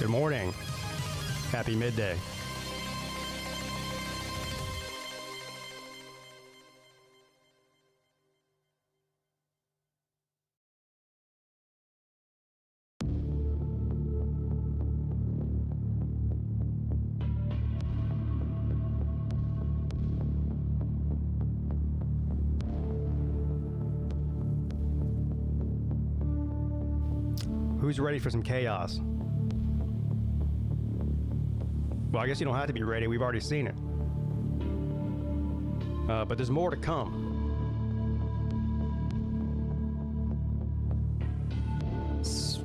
Good morning. Happy midday. Who's ready for some chaos? Well, I guess you don't have to be ready. We've already seen it. But there's more to come.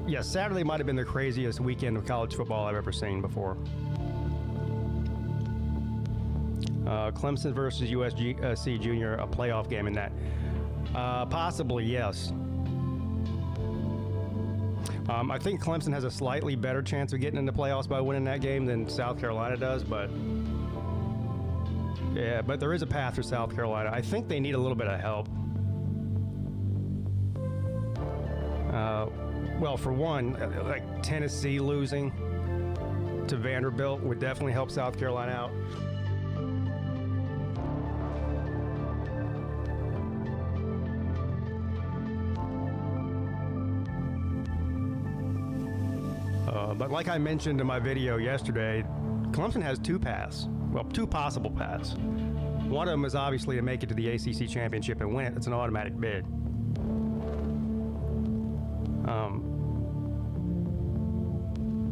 Yeah, Saturday might have been the craziest weekend of college football I've ever seen before. Clemson versus USC Junior, a playoff game in that. Possibly, yes. I think Clemson has a slightly better chance of getting into playoffs by winning that game than South Carolina does, but yeah, but there is a path for South Carolina. I think they need a little bit of help. Well, for one, like Tennessee losing to Vanderbilt would definitely help South Carolina out. But like I mentioned in my video yesterday, Clemson has two possible paths. One of them is obviously to make it to the ACC championship and win it. It's an automatic bid.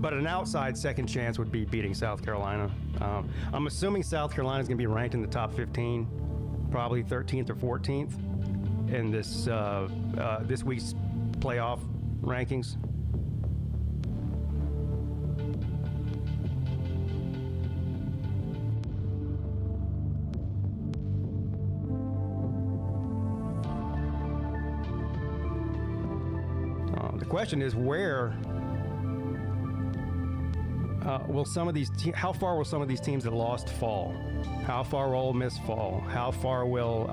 But an outside second chance would be beating South Carolina. I'm assuming South Carolina is going to be ranked in the top 15, probably 13th or 14th in this week's playoff rankings. The question is, where will some of these how far will some of these teams that lost fall? How far will Ole Miss fall? How far will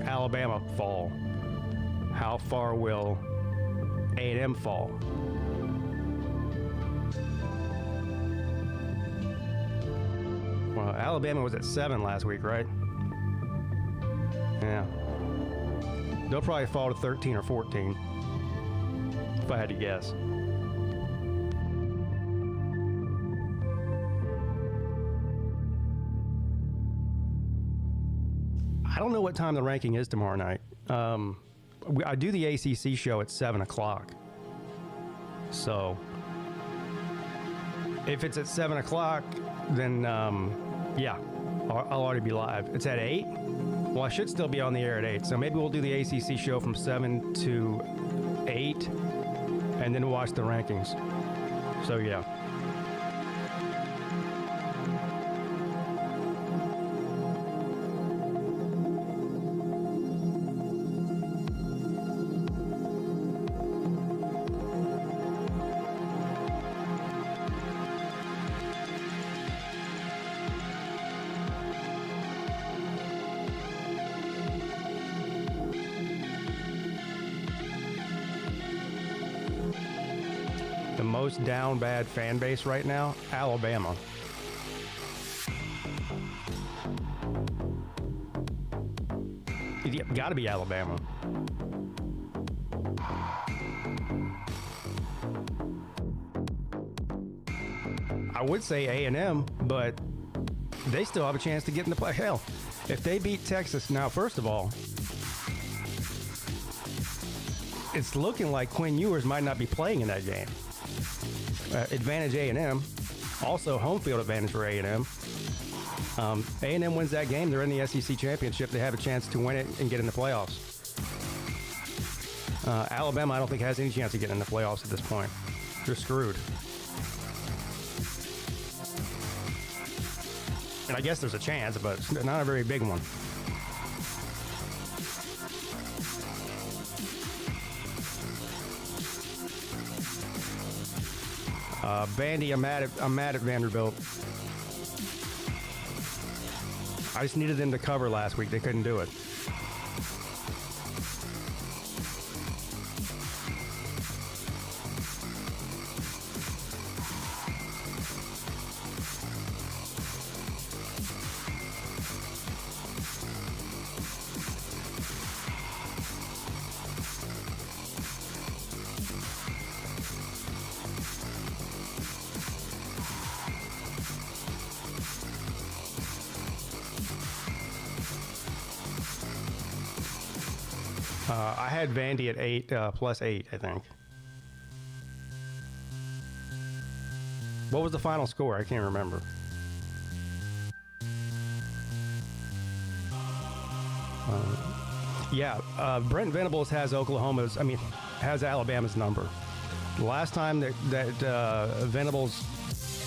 Alabama fall? How far will A&M fall? Well, Alabama was at 7 last week, right? Yeah. They'll probably fall to 13 or 14. If I had to guess. I don't know what time the ranking is tomorrow night. I do the ACC show at 7 o'clock. So if it's at 7 o'clock, then yeah, I'll already be live. It's at 8? Well, I should still be on the air at 8. So maybe we'll do the ACC show from 7 to 8. And then watch the rankings. So, yeah. Most down bad fan base right now, Alabama. It's got to be Alabama. I would say A&M, but they still have a chance to get in the play. Hell, if they beat Texas now, first of all, it's looking like Quinn Ewers might not be playing in that game. Advantage A&M, also home field advantage for A&M. A&M wins that game, they're in the SEC championship. They have a chance to win it and get in the playoffs. Alabama, I don't think has any chance of getting in the playoffs at this point. They're screwed. And I guess there's a chance, but not a very big one. Vandy, I'm mad at Vanderbilt. I just needed them to cover last week. They couldn't do it. I had Vandy at 8 +8, I think. What was the final score? I can't remember. Brent Venables has has Alabama's number. The last time that Venables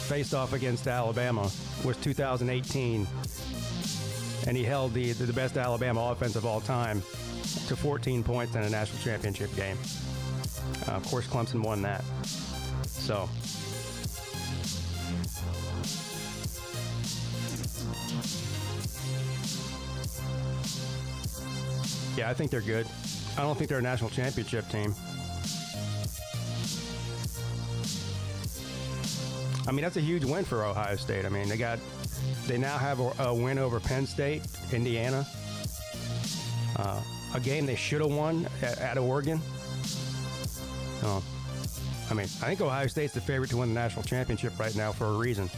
faced off against Alabama was 2018, and he held the best Alabama offense of all time to 14 points in a national championship game. Of course, Clemson won that. So, yeah, I think they're good. I don't think they're a national championship team. I mean, that's a huge win for Ohio State. I mean, they now have a win over Penn State, Indiana. A game they should have won at Oregon. I think Ohio State's the favorite to win the national championship right now for a reason.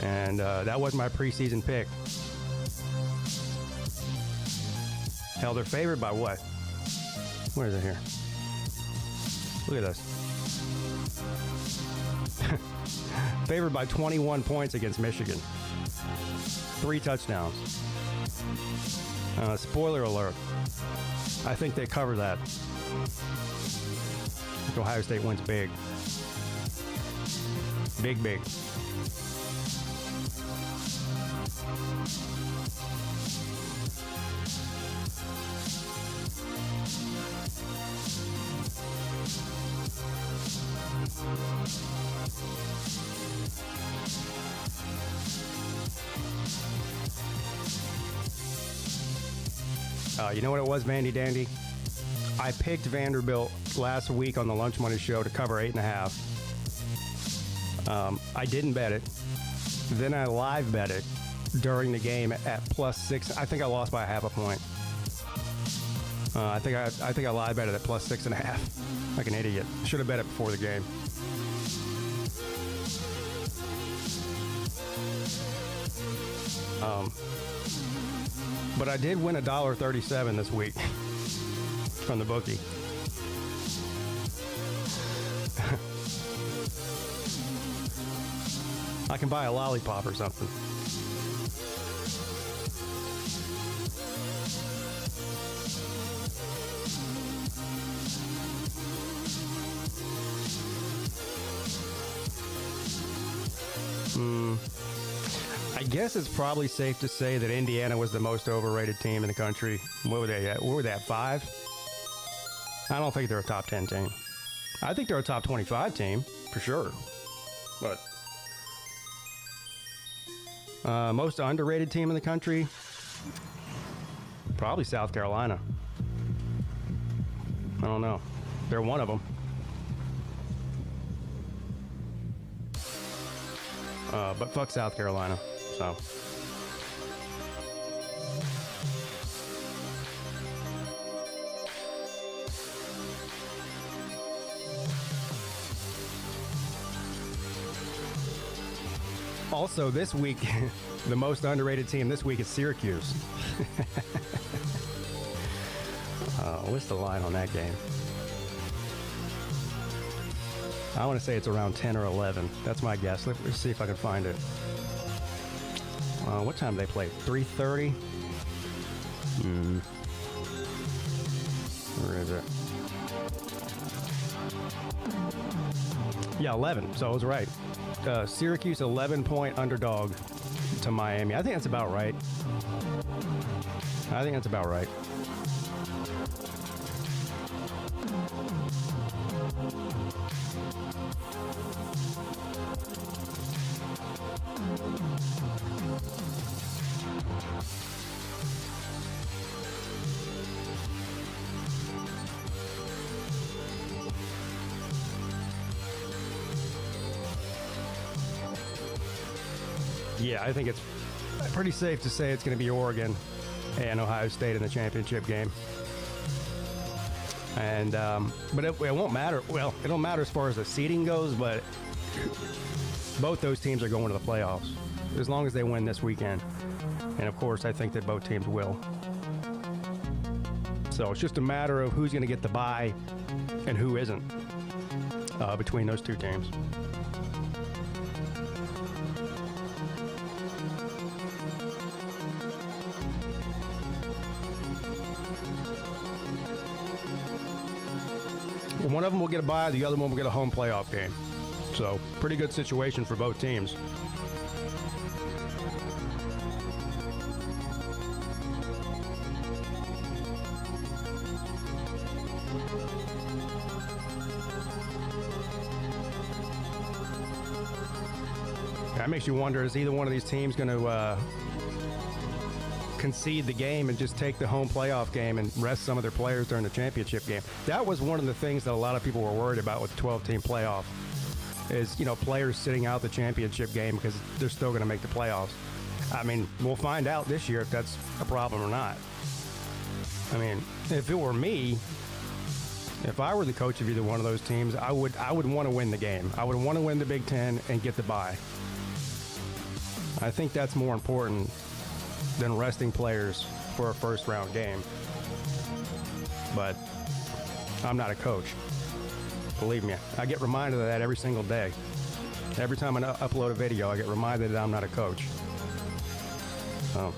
And that was my preseason pick. Hell, they're favored by what? What is it here? Look at this. Favored by 21 points against Michigan. 3 touchdowns. Spoiler alert. I think they cover that. I think Ohio State wins big. Big. You know what it was, Vandy Dandy? I picked Vanderbilt last week on the Lunch Money Show to cover 8.5. I didn't bet it. Then I live bet it during the game at +6. I think I lost by 0.5 point. I think I live bet it at +6.5. Like an idiot. Should have bet it before the game. But I did win $1.37 this week from the bookie. I can buy a lollipop or something. I guess it's probably safe to say that Indiana was the most overrated team in the country. What were they at? 5? I don't think they're a top 10 team. I think they're a top 25 team, for sure. But most underrated team in the country? Probably South Carolina. I don't know. They're one of them. But fuck South Carolina. So. Also, this week, the most underrated team this week is Syracuse. What's the line on that game? I want to say it's around 10 or 11. That's my guess. Let's see if I can find it. What time do they play? 3:30? Where is it? Yeah, 11. So I was right. Syracuse 11-point underdog to Miami. I think that's about right. Yeah, I think it's pretty safe to say it's going to be Oregon and Ohio State in the championship game. And but it won't matter. Well, it don't matter as far as the seeding goes, but both those teams are going to the playoffs as long as they win this weekend. And of course, I think that both teams will. So it's just a matter of who's going to get the bye and who isn't between those two teams. One of them will get a bye, the other one will get a home playoff game. So, pretty good situation for both teams. That makes you wonder, is either one of these teams going to concede the game and just take the home playoff game and rest some of their players during the championship game? That was one of the things that a lot of people were worried about with the 12-team playoff is, players sitting out the championship game because they're still going to make the playoffs. I mean, we'll find out this year if that's a problem or not. I mean, if it were me, if I were the coach of either one of those teams, I would want to win the game. I would want to win the Big Ten and get the bye. I think that's more important than resting players for a first-round game. But I'm not a coach. Believe me, I get reminded of that every single day. Every time I upload a video, I get reminded that I'm not a coach. So.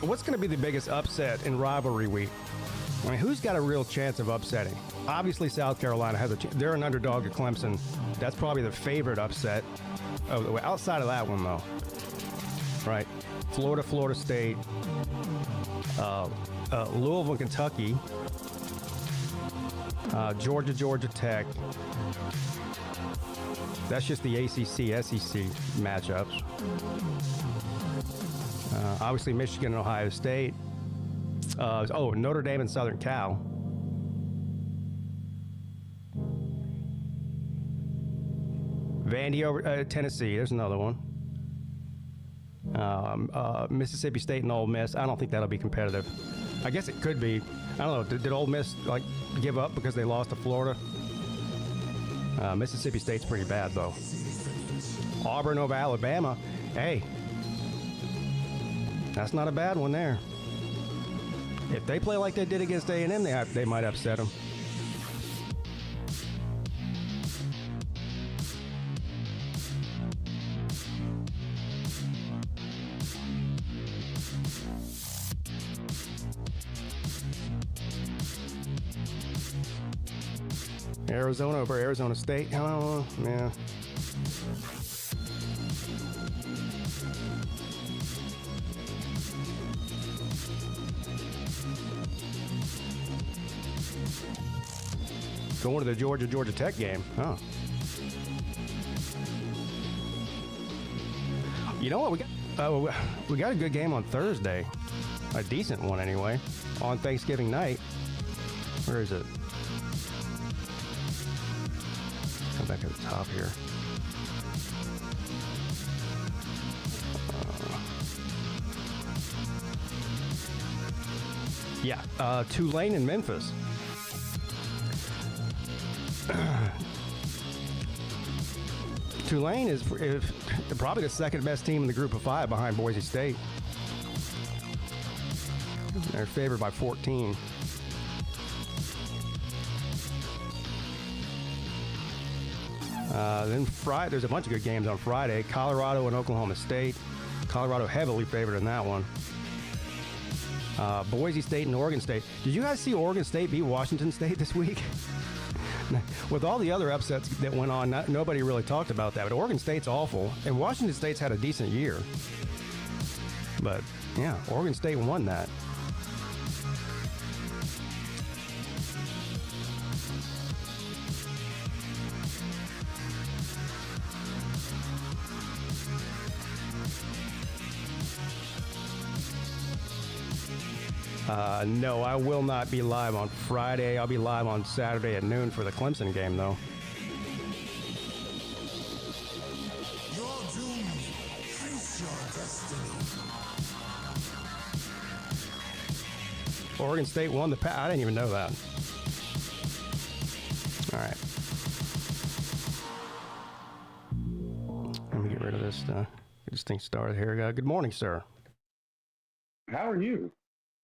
What's going to be the biggest upset in rivalry week? I mean, who's got a real chance of upsetting? Obviously, South Carolina has they're an underdog at Clemson. That's probably the favorite upset. Outside of that one, though, right? Florida State, Louisville, Kentucky, Georgia Tech. That's just the ACC, SEC matchups. Obviously, Michigan and Ohio State. Notre Dame and Southern Cal. Vandy over Tennessee. There's another one. Mississippi State and Ole Miss. I don't think that'll be competitive. I guess it could be. I don't know. Did Ole Miss give up because they lost to Florida? Mississippi State's pretty bad though. Auburn over Alabama. Hey. That's not a bad one there. If they play like they did against A&M, they might upset them. Arizona over Arizona State. Oh, yeah. Going to the Georgia Tech game. Oh. You know what? We got a good game on Thursday. A decent one anyway. On Thanksgiving night. Where is it? Come back to the top here. Tulane and Memphis. Tulane is probably the second best team in the group of five behind Boise State. They're favored by 14. Then Friday, there's a bunch of good games on Friday. Colorado and Oklahoma State. Colorado heavily favored in that one. Boise State and Oregon State. Did you guys see Oregon State beat Washington State this week? With all the other upsets that went on, nobody really talked about that. But Oregon State's awful, and Washington State's had a decent year. But, yeah, Oregon State won that. No, I will not be live on Friday. I'll be live on Saturday at noon for the Clemson game, though. Your doom, face your destiny. Oregon State won the I didn't even know that. All right. Let me get rid of this. Get this thing started here. Good morning, sir. How are you?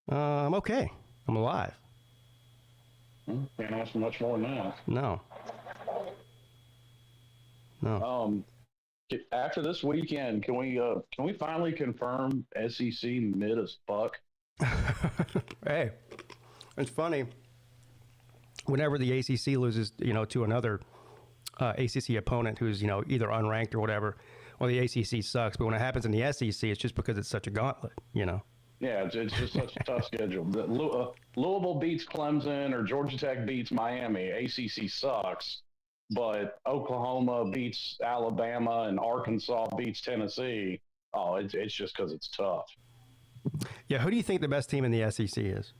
I'm okay. I'm alive. Can't ask for much more than that. No. After this weekend, can we finally confirm SEC mid as fuck? Hey, it's funny. Whenever the ACC loses, to another ACC opponent who's, either unranked or whatever, well, the ACC sucks. But when it happens in the SEC, it's just because it's such a gauntlet, Yeah, it's just such a tough schedule. Louisville beats Clemson or Georgia Tech beats Miami. ACC sucks, but Oklahoma beats Alabama and Arkansas beats Tennessee. Oh, it's just because it's tough. Yeah, who do you think the best team in the SEC is?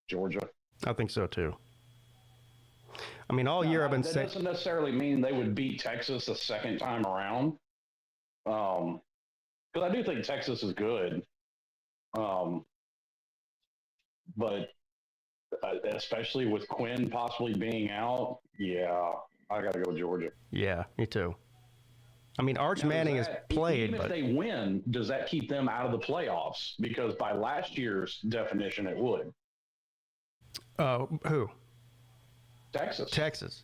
Georgia. I think so too. I mean, all year I've been saying that doesn't necessarily mean they would beat Texas a second time around. Because I do think Texas is good. But especially with Quinn possibly being out, yeah, I got to go with Georgia. Yeah, me too. I mean, Arch Manning has played, even but if they win, does that keep them out of the playoffs? Because by last year's definition, it would. Who? Texas.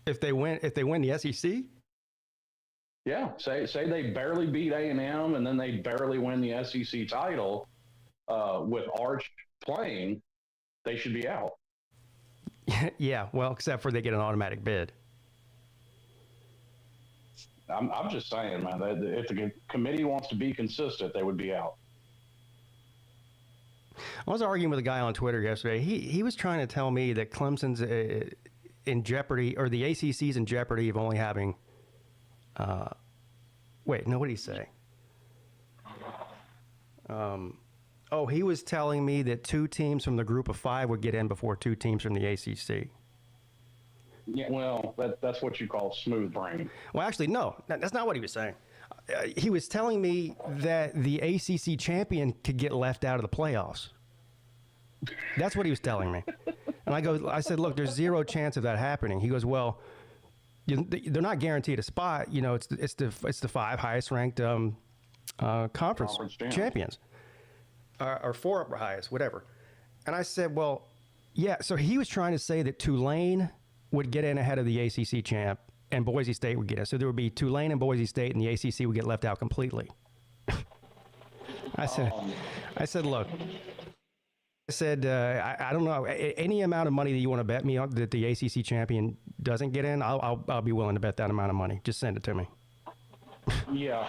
If they win the SEC? Yeah. Say they barely beat A&M and then they barely win the SEC title with Arch playing, they should be out. Yeah. Well, except for they get an automatic bid. I'm just saying, man, that if the committee wants to be consistent, they would be out. I was arguing with a guy on Twitter yesterday. He was trying to tell me that Clemson's in jeopardy, or the ACC's in jeopardy of only having. Wait, no, what did he say? He was telling me that 2 teams from the group of 5 would get in before 2 teams from the ACC. Yeah, well, that's what you call smooth brain. Well, actually, no, that's not what he was saying. He was telling me that the ACC champion could get left out of the playoffs. That's what he was telling me. And I said, look, there's 0 chance of that happening. He goes, well, they're not guaranteed a spot. It's the 5 highest ranked conference champions, or 4 highest, whatever. And I said, well, yeah. So he was trying to say that Tulane would get in ahead of the ACC champ, and Boise State would get in. So there would be Tulane and Boise State, and the ACC would get left out completely. I said, look. I said, I don't know. Any amount of money that you want to bet me on that the ACC champion doesn't get in, I'll be willing to bet that amount of money. Just send it to me. Yeah,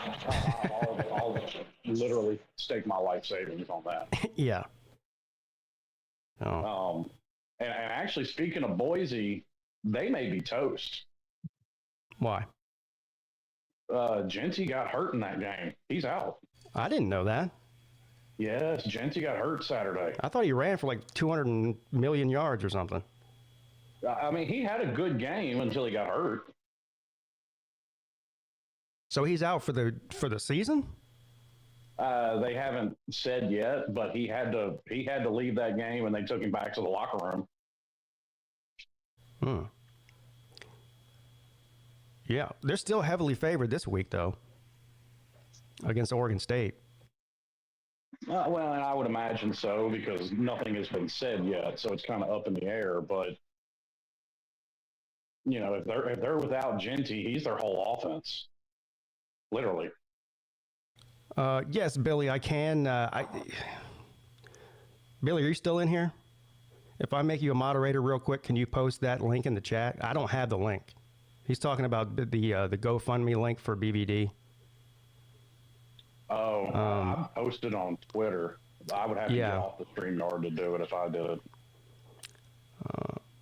I'll literally stake my life savings on that. Yeah. Oh. And actually, speaking of Boise, they may be toast. Why? Genty got hurt in that game. He's out. I didn't know that. Yes, Genty got hurt Saturday. I thought he ran for like 200 million yards or something. I mean, he had a good game until he got hurt. So he's out for the season? They haven't said yet, but he had to leave that game, and they took him back to the locker room. Yeah, they're still heavily favored this week, though, against Oregon State. Well, and I would imagine so, because nothing has been said yet, so it's kind of up in the air. But if they're without Genty, he's their whole offense, literally. Yes, Billy, I can. Billy, are you still in here? If I make you a moderator real quick, can you post that link in the chat? I don't have the link. He's talking about the GoFundMe link for BVD. I posted on Twitter. I would have to get off the StreamYard to do it if I did it.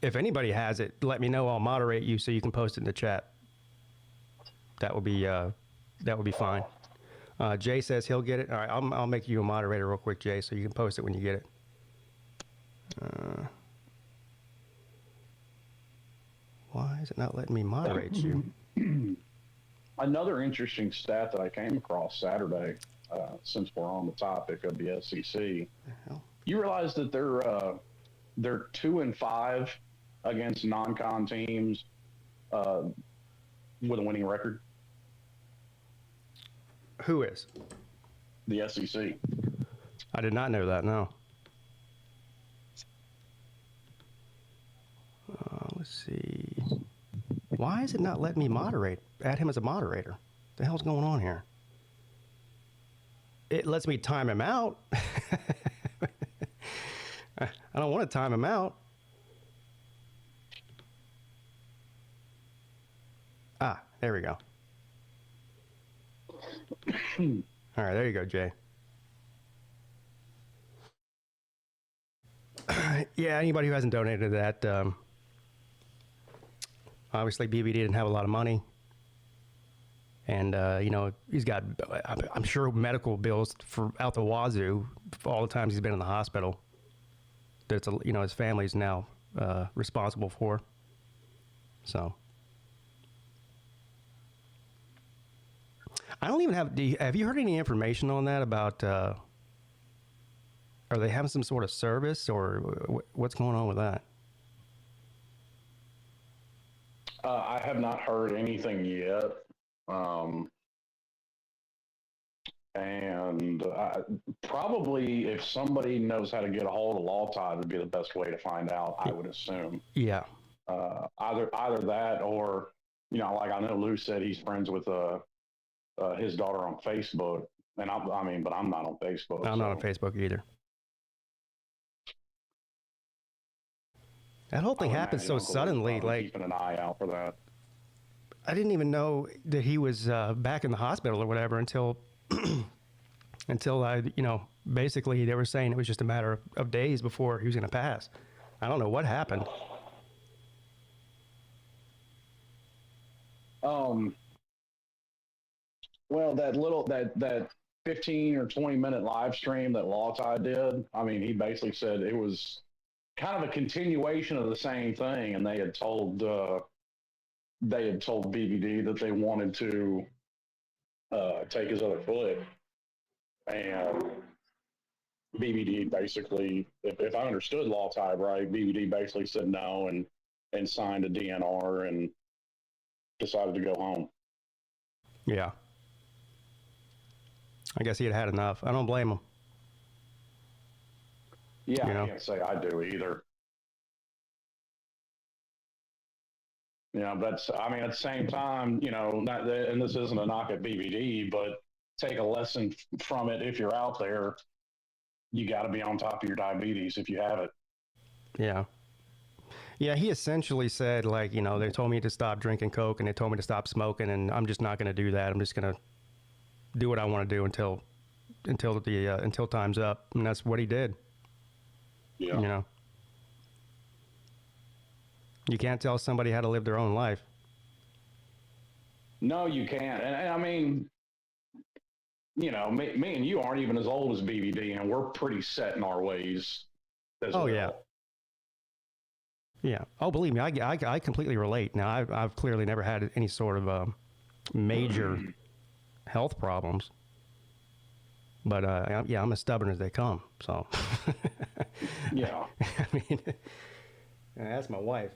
If anybody has it, let me know. I'll moderate you so you can post it in the chat. that would be fine. Jay says he'll get it. All right, I'll make you a moderator real quick, Jay, so you can post it when you get it. Why is it not letting me moderate you? Another interesting stat that I came across Saturday, since we're on the topic of the SEC, you realize that they're 2-5 against non-con teams with a winning record. Who is? The SEC. I did not know that. No. Let's see. Why is it not letting me moderate? Add him as a moderator. What the hell's going on here? It lets me time him out. I don't want to time him out. Ah, there we go. All right, there you go, Jay. Yeah, anybody who hasn't donated to that, obviously BBD didn't have a lot of money. And, you know, he's got, I'm sure, medical bills for out the wazoo for all the times he's been in the hospital. That's, you know, his family's now responsible for. So. I don't even have you heard any information on that about, are they having some sort of service or what's going on with that? I have not heard anything yet. And probably if somebody knows how to get a hold of Law Tide would be the best way to find out, I would assume. Yeah. Either that or, you know, like I know Lou said he's friends with his daughter on Facebook. And but I'm not on Facebook. I'm not on Facebook either. That whole thing happened so suddenly. Like, keeping an eye out for that. I didn't even know that he was back in the hospital or whatever until I, you know, basically they were saying it was just a matter of days before he was going to pass. I don't know what happened. Well, that 15 or 20 minute live stream that Law Tide did, I mean, he basically said it was kind of a continuation of the same thing, and they had told BBD that they wanted to take his other foot, and BBD basically, if I understood Law Tide right, BBD basically said no and signed a DNR and decided to go home. Yeah. I guess he had enough. I don't blame him. Yeah, you know? I can't say I do either. You know, but I mean, at the same time, you know, and this isn't a knock at BBD, but take a lesson from it. If you're out there, you got to be on top of your diabetes if you have it. Yeah. Yeah, he essentially said, like, you know, they told me to stop drinking Coke and they told me to stop smoking, and I'm just not going to do that. I'm just going to do what I want to do until time's up, and that's what he did. Yeah. You know, you can't tell somebody how to live their own life. No, you can't. And I mean, you know, me and you aren't even as old as BBD, and we're pretty set in our ways. Oh, yeah. Yeah. Oh, believe me, I completely relate. Now, I've clearly never had any sort of major health problems. But, yeah, I'm as stubborn as they come, so. Yeah. I mean, that's my wife.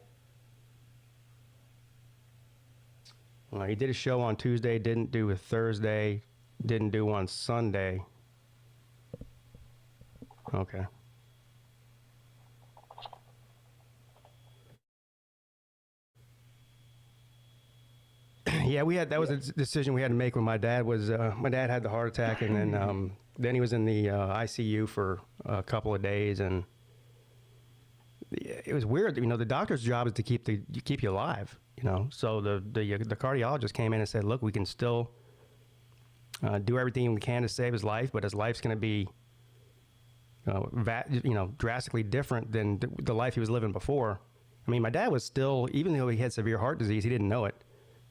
He did a show on Tuesday, didn't do a Thursday, didn't do one Sunday. Okay. Yeah, that was a decision we had to make when my dad had the heart attack, and then he was in the ICU for a couple of days, and it was weird. You know, the doctor's job is to keep you alive. You know, so the cardiologist came in and said, look, we can still do everything we can to save his life, but his life's going to be drastically different than the life he was living before. I mean, my dad was still, even though he had severe heart disease, he didn't know it.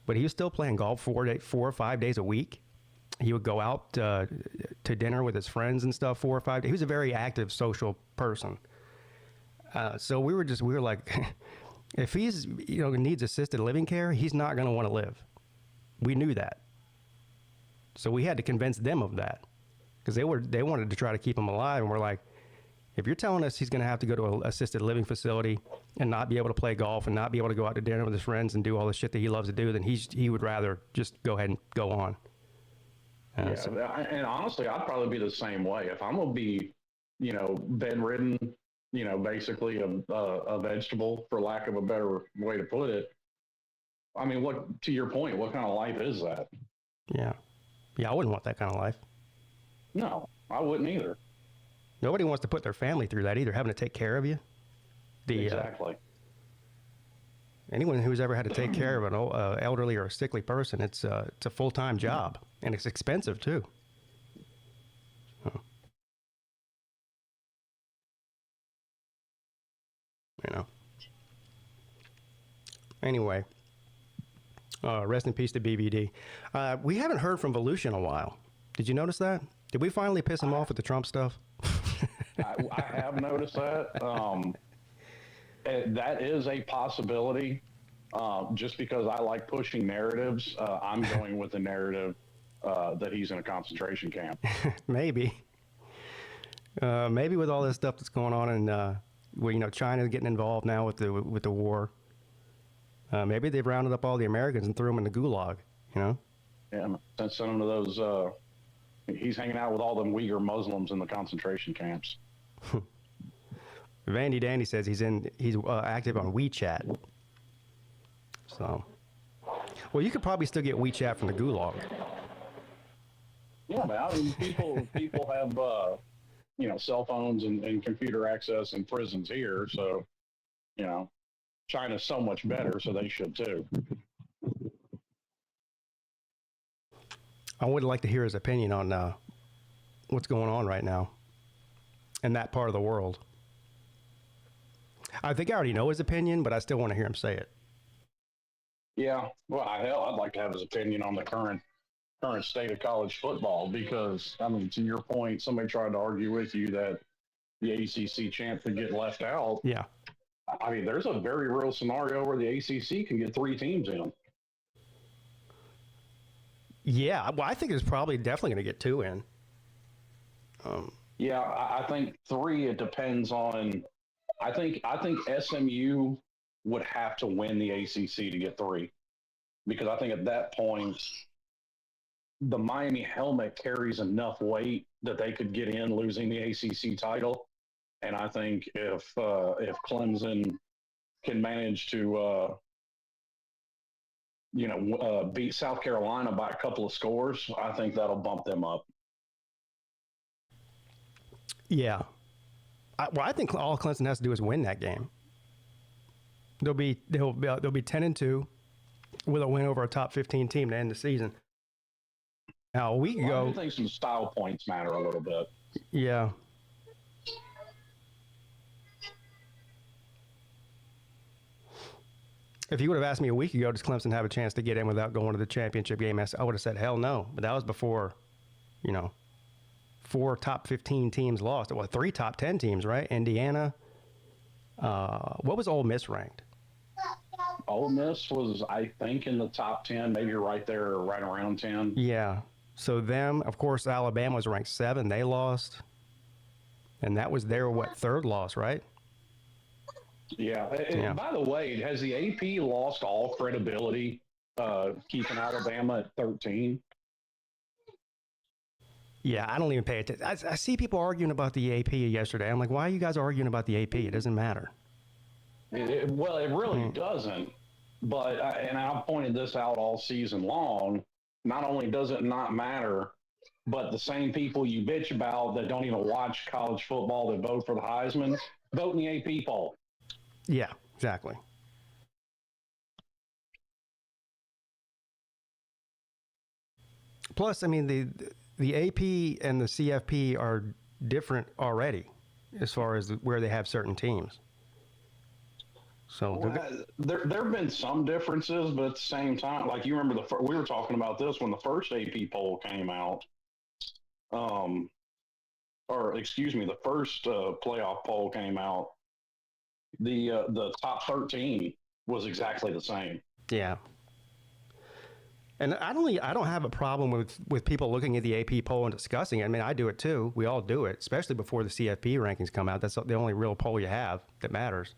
but he was still playing golf 4 or 5 days a week. He would go out to dinner with his friends and stuff 4 or 5 days. He was a very active social person. So we were like, if he's needs assisted living care, he's not going to want to live. We knew that. So we had to convince them of that, because they wanted to try to keep him alive, and we're like, if you're telling us he's going to have to go to an assisted living facility and not be able to play golf and not be able to go out to dinner with his friends and do all the shit that he loves to do, then he would rather just go ahead and go on. And honestly, I'd probably be the same way. If I'm going to be, bedridden, basically a vegetable, for lack of a better way to put it. I mean, to your point, what kind of life is that? Yeah. Yeah, I wouldn't want that kind of life. No, I wouldn't either. Nobody wants to put their family through that either, having to take care of you. Exactly. Anyone who's ever had to take care of an elderly or a sickly person, it's a full-time job, and it's expensive too. Anyway, rest in peace to BVD. We haven't heard from Volusia in a while. Did you notice that? Did we finally piss him off with the Trump stuff? I have noticed that. That is a possibility. Just because I like pushing narratives, I'm going with the narrative that he's in a concentration camp. Maybe with all this stuff that's going on, and where China's getting involved now with the war. Maybe they've rounded up all the Americans and threw them in the gulag. Yeah, sent them to those. He's hanging out with all them Uyghur Muslims in the concentration camps. Vandy Dandy says he's active on WeChat. So, well, you could probably still get WeChat from the gulag. Yeah, man. I mean, people have cell phones and computer access in prisons here, so China's so much better, so they should too. I would like to hear his opinion on what's going on right now in that part of the world. I think I already know his opinion, but I still want to hear him say it. Yeah, well, I'd like to have his opinion on the current state of college football, because, I mean, to your point, somebody tried to argue with you that the ACC champ could get left out. Yeah. I mean, there's a very real scenario where the ACC can get 3 teams in. Yeah, well, I think it's definitely going to get 2 in. Yeah, I think 3. It depends on. I think SMU would have to win the ACC to get 3, because I think at that point the Miami helmet carries enough weight that they could get in losing the ACC title, and I think if Clemson can manage to beat South Carolina by a couple of scores, I think that'll bump them up. Yeah. I think all Clemson has to do is win that game. They'll be 10-2 with a win over a top 15 team to end the season. Now, a week ago, I think some style points matter a little bit. Yeah. If you would have asked me a week ago, does Clemson have a chance to get in without going to the championship game, I would have said, hell no. But that was before, 4 top 15 teams lost. Well, 3 top 10 teams, right? Indiana. What was Ole Miss ranked? Ole Miss was, I think, in the top 10, maybe right there, right around 10. Yeah. So them, of course, Alabama was ranked 7. They lost. And that was their, 3rd loss, right? Yeah. And by the way, has the AP lost all credibility keeping Alabama at 13? Yeah, I don't even pay attention. I see people arguing about the AP yesterday. I'm like, why are you guys arguing about the AP? It doesn't matter. It really doesn't. But, and I've pointed this out all season long, not only does it not matter, but the same people you bitch about that don't even watch college football that vote for the Heisman, vote in the AP poll. Yeah, exactly. Plus, I mean, the AP and the CFP are different already as far as where they have certain teams. So there have been some differences, but at the same time, like you remember we were talking about this when the first AP poll came out, or excuse me, the first playoff poll came out. The top 13 was exactly the same. yeah. And I don't have a problem with people looking at the AP poll and discussing it. I mean, I do it too. We all do it, especially before the CFP rankings come out. That's the only real poll you have that matters.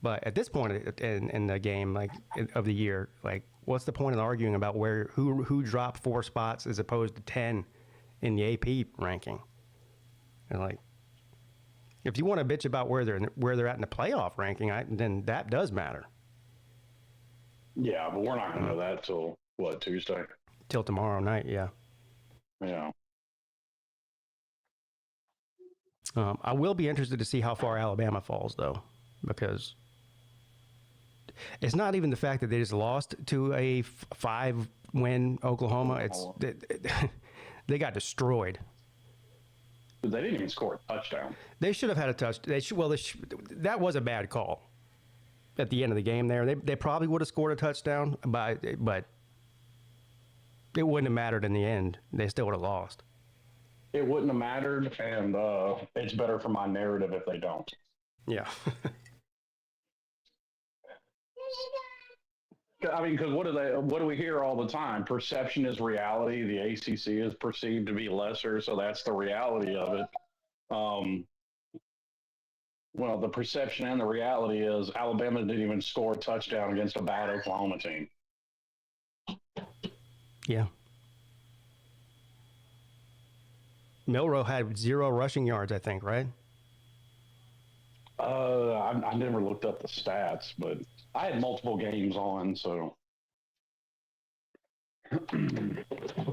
But at this point in the game, like of the year, like what's the point in arguing about who dropped 4 spots as opposed to 10 in the AP ranking? And like, if you want to bitch about where they're at in the playoff ranking, then that does matter. Yeah, but we're not going to know that till what, Tuesday? Till tomorrow night, yeah. Yeah. I will be interested to see how far Alabama falls, though, because it's not even the fact that they just lost to a 5-win Oklahoma. It's they got destroyed. They didn't even score a touchdown. They should have had a touch. That was a bad call at the end of the game there. They probably would have scored a touchdown, but it wouldn't have mattered in the end. They still would have lost. It wouldn't have mattered, and it's better for my narrative if they don't. Yeah. I mean, because what do we hear all the time? Perception is reality. The ACC is perceived to be lesser, so that's the reality of it. Well, the perception and the reality is Alabama didn't even score a touchdown against a bad Oklahoma team. Yeah. Milroe had 0 rushing yards, I think, right? I never looked up the stats, but I had multiple games on, so.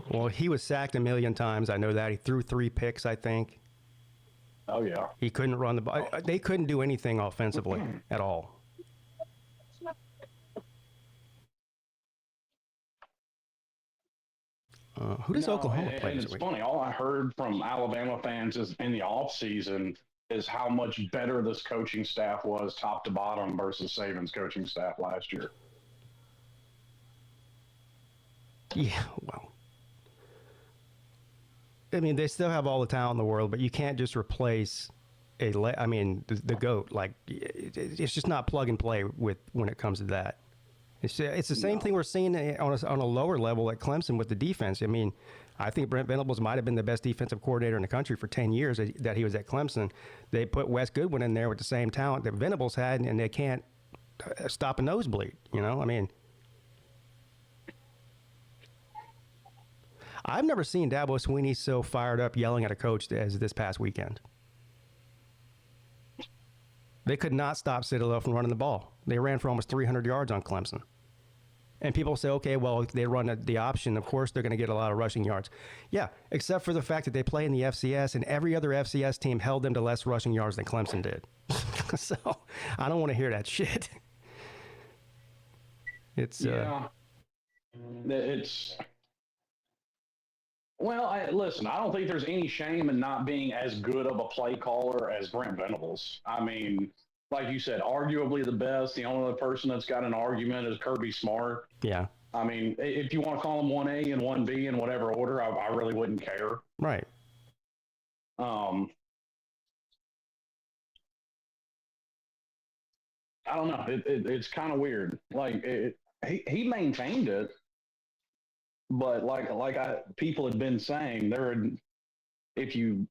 Well, he was sacked a million times. I know that. He threw 3 picks, I think. Oh, yeah. He couldn't run the ball. They couldn't do anything offensively at all. Who does Oklahoma play this week? It's funny. All I heard from Alabama fans is in the offseason is how much better this coaching staff was top to bottom versus Saban's coaching staff last year. Yeah, well, I mean, they still have all the talent in the world, but you can't just replace the GOAT. Like, it's just not plug and play when it comes to that. It's the same thing we're seeing on a lower level at Clemson with the defense. I mean, I think Brent Venables might have been the best defensive coordinator in the country for 10 years that he was at Clemson. They put Wes Goodwin in there with the same talent that Venables had, and they can't stop a nosebleed. You know, I mean, I've never seen Dabo Swinney so fired up yelling at a coach as this past weekend. They could not stop Citadel from running the ball. They ran for almost 300 yards on Clemson. And people say, okay, well, if they run the option, of course they're going to get a lot of rushing yards. Yeah, except for the fact that they play in the FCS, and every other FCS team held them to less rushing yards than Clemson did. So I don't want to hear that shit. It's Well, listen, I don't think there's any shame in not being as good of a play caller as Brent Venables. I mean, like you said, arguably the best. The only other person that's got an argument is Kirby Smart. Yeah. I mean, if you want to call him 1A and 1B in whatever order, I really wouldn't care. Right. I don't know. It's kind of weird. Like he maintained it. But people had been saying, if you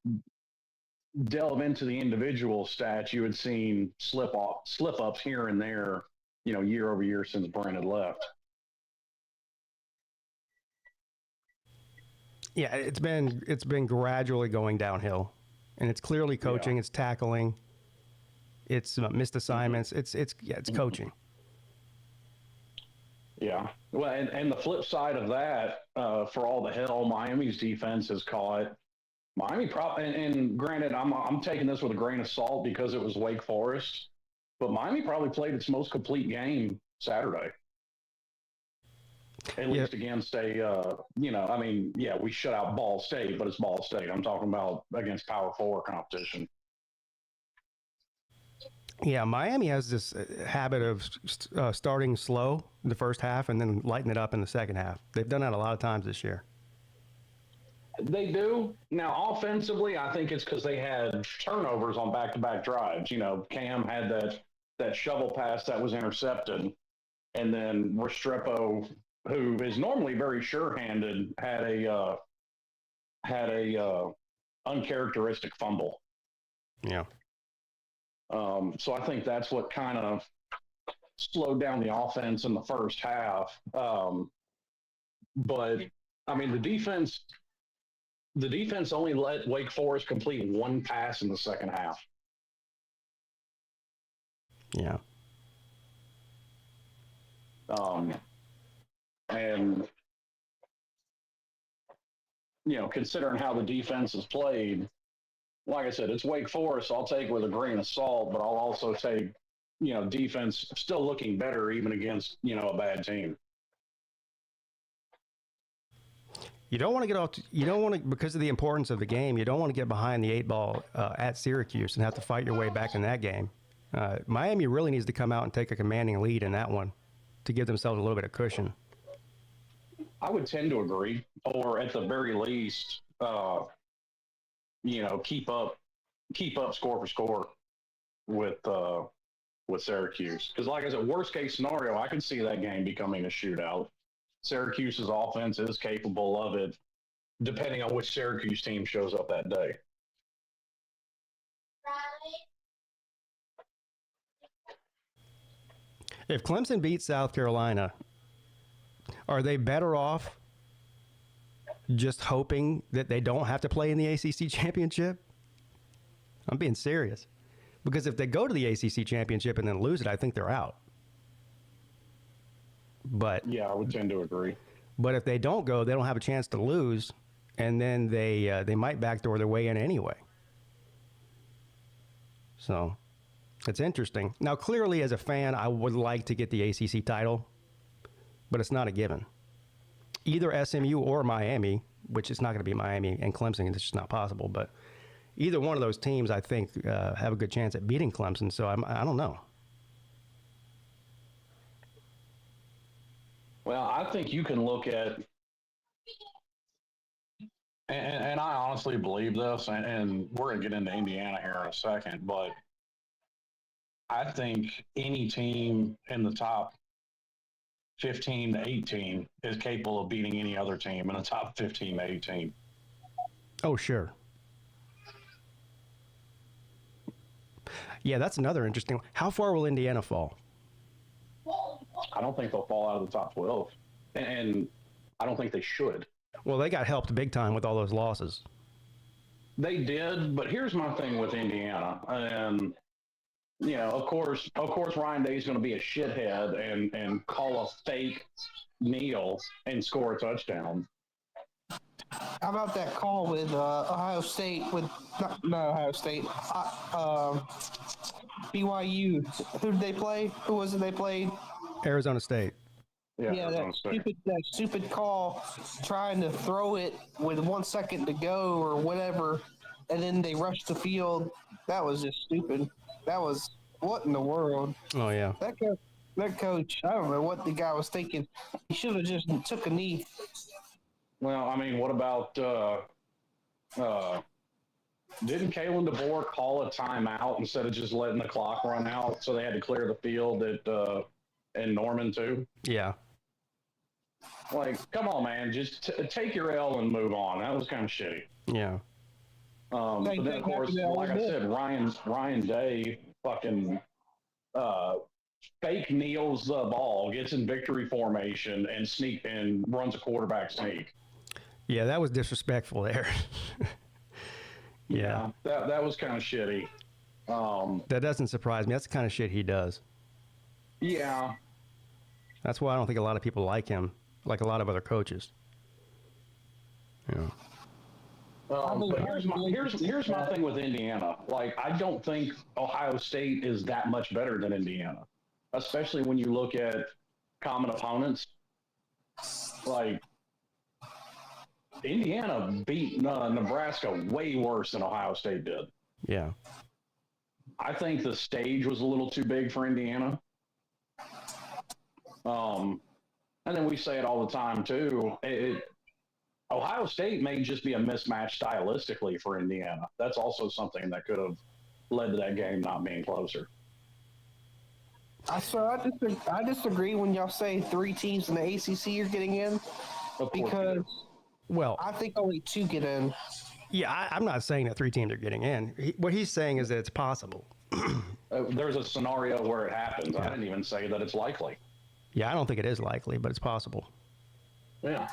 delve into the individual stats, you had seen slip ups here and there, year over year since Brent had left. Yeah, it's been gradually going downhill, and it's clearly coaching. Yeah. It's tackling. It's missed assignments. Mm-hmm. It's coaching. Yeah. Well, and the flip side of that, for all the hell Miami's defense has caught, Miami and granted, I'm taking this with a grain of salt because it was Wake Forest, but Miami probably played its most complete game Saturday. At least against we shut out Ball State, but it's Ball State. I'm talking about against Power 4 competition. Yeah, Miami has this habit of starting slow in the first half and then lighten it up in the second half. They've done that a lot of times this year. They do. Now, offensively, I think it's because they had turnovers on back-to-back drives. You know, Cam had that shovel pass that was intercepted, and then Restrepo, who is normally very sure-handed, had a uncharacteristic fumble. Yeah. So I think that's what kind of slowed down the offense in the first half. But I mean, the defense only let Wake Forest complete one pass in the second half. Yeah. And you know, considering how the defense is played, like I said, it's Wake Forest. I'll take it with a grain of salt, but I'll also take, you know, defense still looking better even against, you know, a bad team. You don't want to get off. You don't want to, because of the importance of the game. You don't want to get behind the 8-ball at Syracuse and have to fight your way back in that game. Miami really needs to come out and take a commanding lead in that one to give themselves a little bit of cushion. I would tend to agree, or at the very least, you know, keep up score for score with Syracuse. Because, like I said, worst case scenario, I could see that game becoming a shootout. Syracuse's offense is capable of it, depending on which Syracuse team shows up that day. If Clemson beats South Carolina, are they better off just hoping that they don't have to play in the ACC championship? I'm being serious. Because if they go to the ACC championship and then lose it, I think they're out. But yeah, I would tend to agree. But if they don't go, they don't have a chance to lose, and then they might backdoor their way in anyway. So it's interesting. Now, clearly, as a fan, I would like to get the ACC title, but it's not a given. Either SMU or Miami, which is not going to be Miami and Clemson, it's just not possible. But either one of those teams, I think, have a good chance at beating Clemson. So I don't know. Well, I think you can look at, and I honestly believe this, and we're going to get into Indiana here in a second, but I think any team in the top 15 to 18 is capable of beating any other team in the top 15 to 18. Oh, sure. Yeah, that's another interesting one. How far will Indiana fall? I don't think they'll fall out of the top 12, and I don't think they should. Well, they got helped big time with all those losses. They did, but here's my thing with Indiana, and you know, of course, Ryan Day's going to be a shithead and call a fake kneel and score a touchdown. How about that call with Ohio State not Ohio State, BYU? Who did they play? Who was it they played? Arizona State. Yeah, that stupid call, trying to throw it with 1 second to go or whatever, and then they rushed the field. That was just stupid. That was, what in the world? Oh, yeah. That coach, I don't know what the guy was thinking. He should have just took a knee. Well, I mean, what about didn't Kalen DeBoer call a timeout instead of just letting the clock run out, so they had to clear the field in Norman too? Yeah. Like, come on, man, just take your L and move on. That was kind of shitty. Yeah. But then, of course, like I said, Ryan Day fucking fake kneels the ball, gets in victory formation, and runs a quarterback sneak. Yeah, that was disrespectful there. Yeah. That was kind of shitty. That doesn't surprise me. That's the kind of shit he does. Yeah. That's why I don't think a lot of people like him, like a lot of other coaches. Yeah. But here's my thing with Indiana. Like, I don't think Ohio State is that much better than Indiana, especially when you look at common opponents. Like, Indiana beat Nebraska way worse than Ohio State did. Yeah. I think the stage was a little too big for Indiana. And then we say it all the time too. Ohio State may just be a mismatch stylistically for Indiana. That's also something that could have led to that game not being closer. I disagree when y'all say 3 teams in the ACC are getting in, because I think only 2 get in. Yeah, I'm not saying that 3 teams are getting in. What he's saying is that it's possible. There's a scenario where it happens. I didn't even say that it's likely. Yeah, I don't think it is likely, but it's possible. Yeah.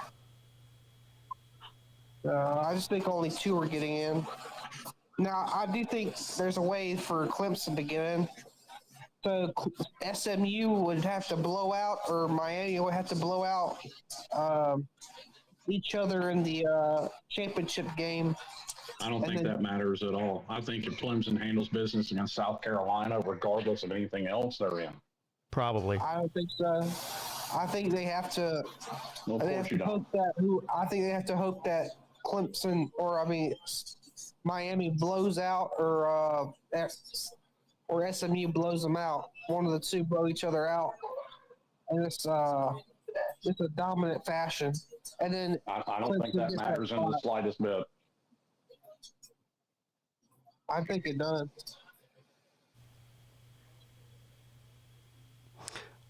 I just think only 2 are getting in. Now, I do think there's a way for Clemson to get in. So SMU would have to blow out, or Miami would have to blow out each other in the championship game. I don't think that matters at all. I think if Clemson handles business against South Carolina, regardless of anything else, they're in. Probably. I don't think so. I think they have to. Well, of course you don't. I think they have to hope that Clemson, Miami blows out, or SMU blows them out. One of the 2 blow each other out, and it's a dominant fashion. And then I don't think that matters in the slightest bit. I think it does.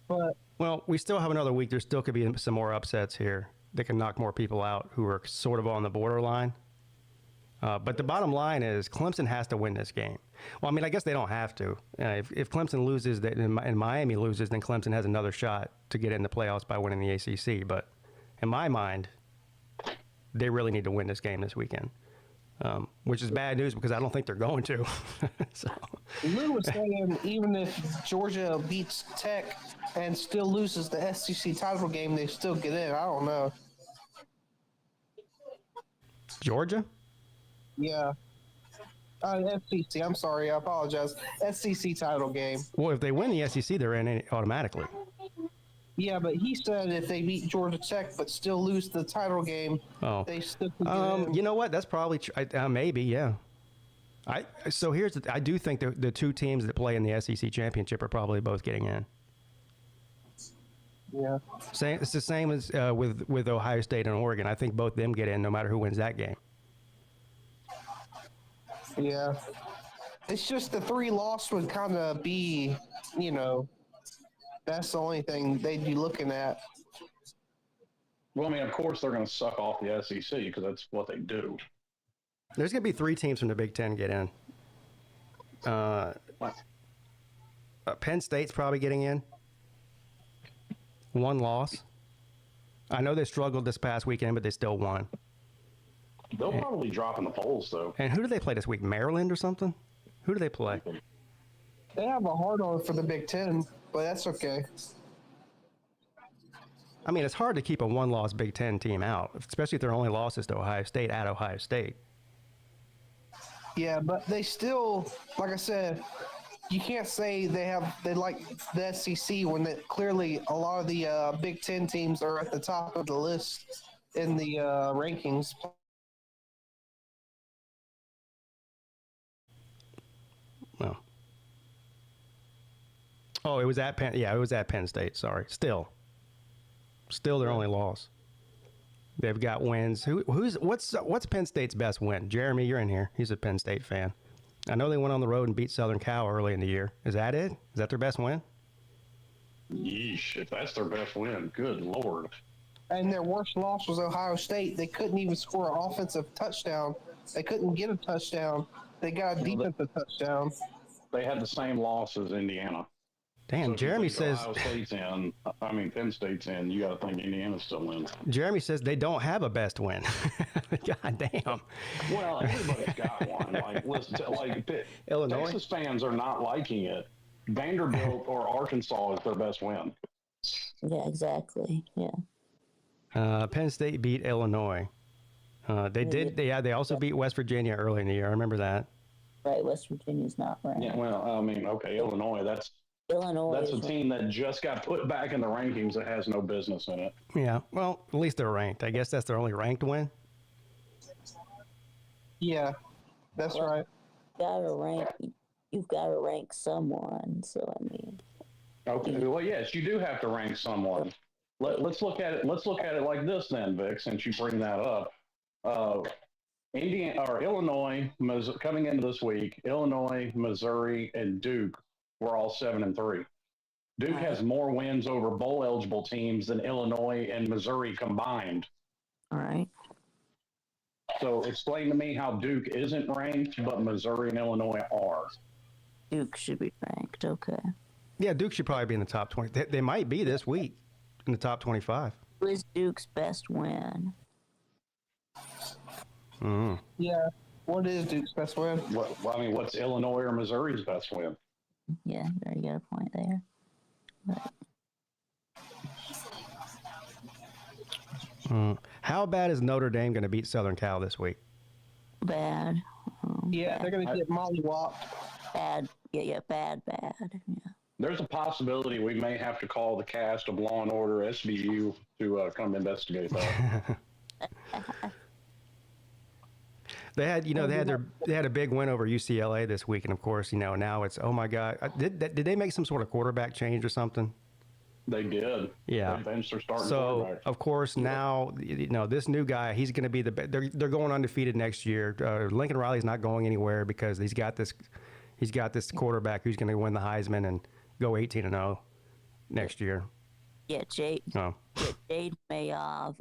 But well, we still have another week. There still could be some more upsets here that can knock more people out who are sort of on the borderline. But the bottom line is Clemson has to win this game. Well, I mean, I guess they don't have to. If Clemson loses and Miami loses, then Clemson has another shot to get in the playoffs by winning the ACC. But in my mind, they really need to win this game this weekend, which is bad news because I don't think they're going to. So. Lou was saying even if Georgia beats Tech and still loses the SEC title game, they still get in. I don't know. Georgia? Yeah. SEC. I'm sorry. I apologize. SEC title game. Well, if they win the SEC, they're in it automatically. Yeah, but he said if they beat Georgia Tech but still lose the title game, they still could get in. You know what? That's probably maybe, yeah. So here's I do think the 2 teams that play in the SEC championship are probably both getting in. Yeah. It's the same as with Ohio State and Oregon. I think both them get in no matter who wins that game. Yeah. It's just the 3 loss would kind of be, that's the only thing they'd be looking at. Well, I mean, of course they're going to suck off the SEC because that's what they do. There's going to be 3 teams from the Big Ten get in. Penn State's probably getting in. 1 loss. I know they struggled this past weekend, but they still won. They'll probably drop in the polls, though. And who do they play this week? Maryland or something? Who do they play? They have a hard on for the Big Ten, but that's okay. I mean, it's hard to keep a 1-loss Big Ten team out, especially if their only losses to Ohio State at Ohio State. Yeah, but they still, like I said, you can't say they like the SEC when clearly a lot of the Big Ten teams are at the top of the list in the rankings. Well, it was at Penn. Yeah, it was at Penn State. Sorry. Still their only loss. They've got wins. What's Penn State's best win? Jeremy, you're in here. He's a Penn State fan. I know they went on the road and beat Southern Cal early in the year. Is that it? Is that their best win? Yeesh, if that's their best win, good Lord. And their worst loss was Ohio State. They couldn't even score an offensive touchdown. They couldn't get a touchdown. They got a defensive touchdown. They had the same loss as Indiana. Damn, so Jeremy says. Penn State's in. You got to think Indiana's still in. Jeremy says they don't have a best win. God damn. Well, everybody's got one. Illinois. Texas fans are not liking it. Vanderbilt or Arkansas is their best win. Yeah, exactly. Yeah. Penn State beat Illinois. They also beat West Virginia early in the year. I remember that. Right, West Virginia's not ranked. Yeah, well, I mean, okay, Illinois, that's a team that just got put back in the rankings that has no business in it. Yeah, well, at least they're ranked. I guess that's their only ranked win. Yeah, that's right. Gotta rank you've got to rank someone. So I mean, Okay. Well, yes, you do have to rank someone. Let's look at it. Let's look at it like this then, Vic. Since you bring that up, Indiana or Illinois coming into this week, Illinois, Missouri, and Duke were all 7-3. Duke has more wins over bowl eligible teams than Illinois and Missouri combined. all right. So explain to me how Duke isn't ranked, but Missouri and Illinois are. Duke should be ranked. Okay. Yeah, Duke should probably be in the top 20. They might be this week in the top 25. Who is Duke's best win? Yeah. What is Duke's best win? What's Illinois or Missouri's best win? Yeah, there you got a point there. But How bad is Notre Dame going to beat Southern Cal this week? bad. Yeah, they're going to get mollywopped. Bad. Yeah, bad. Yeah. There's a possibility we may have to call the cast of Law and Order SVU to come investigate that. They had a big win over UCLA this week, and of course, now it's, oh my God, did they make some sort of quarterback change or something? They did. Yeah. They benched their starting So quarterback. of course now, this new guy, he's going to be they're going undefeated next year. Lincoln Riley's not going anywhere because he's got this quarterback who's going to win the Heisman and go 18-0 next year. Yeah, Jade Oh. Mayav,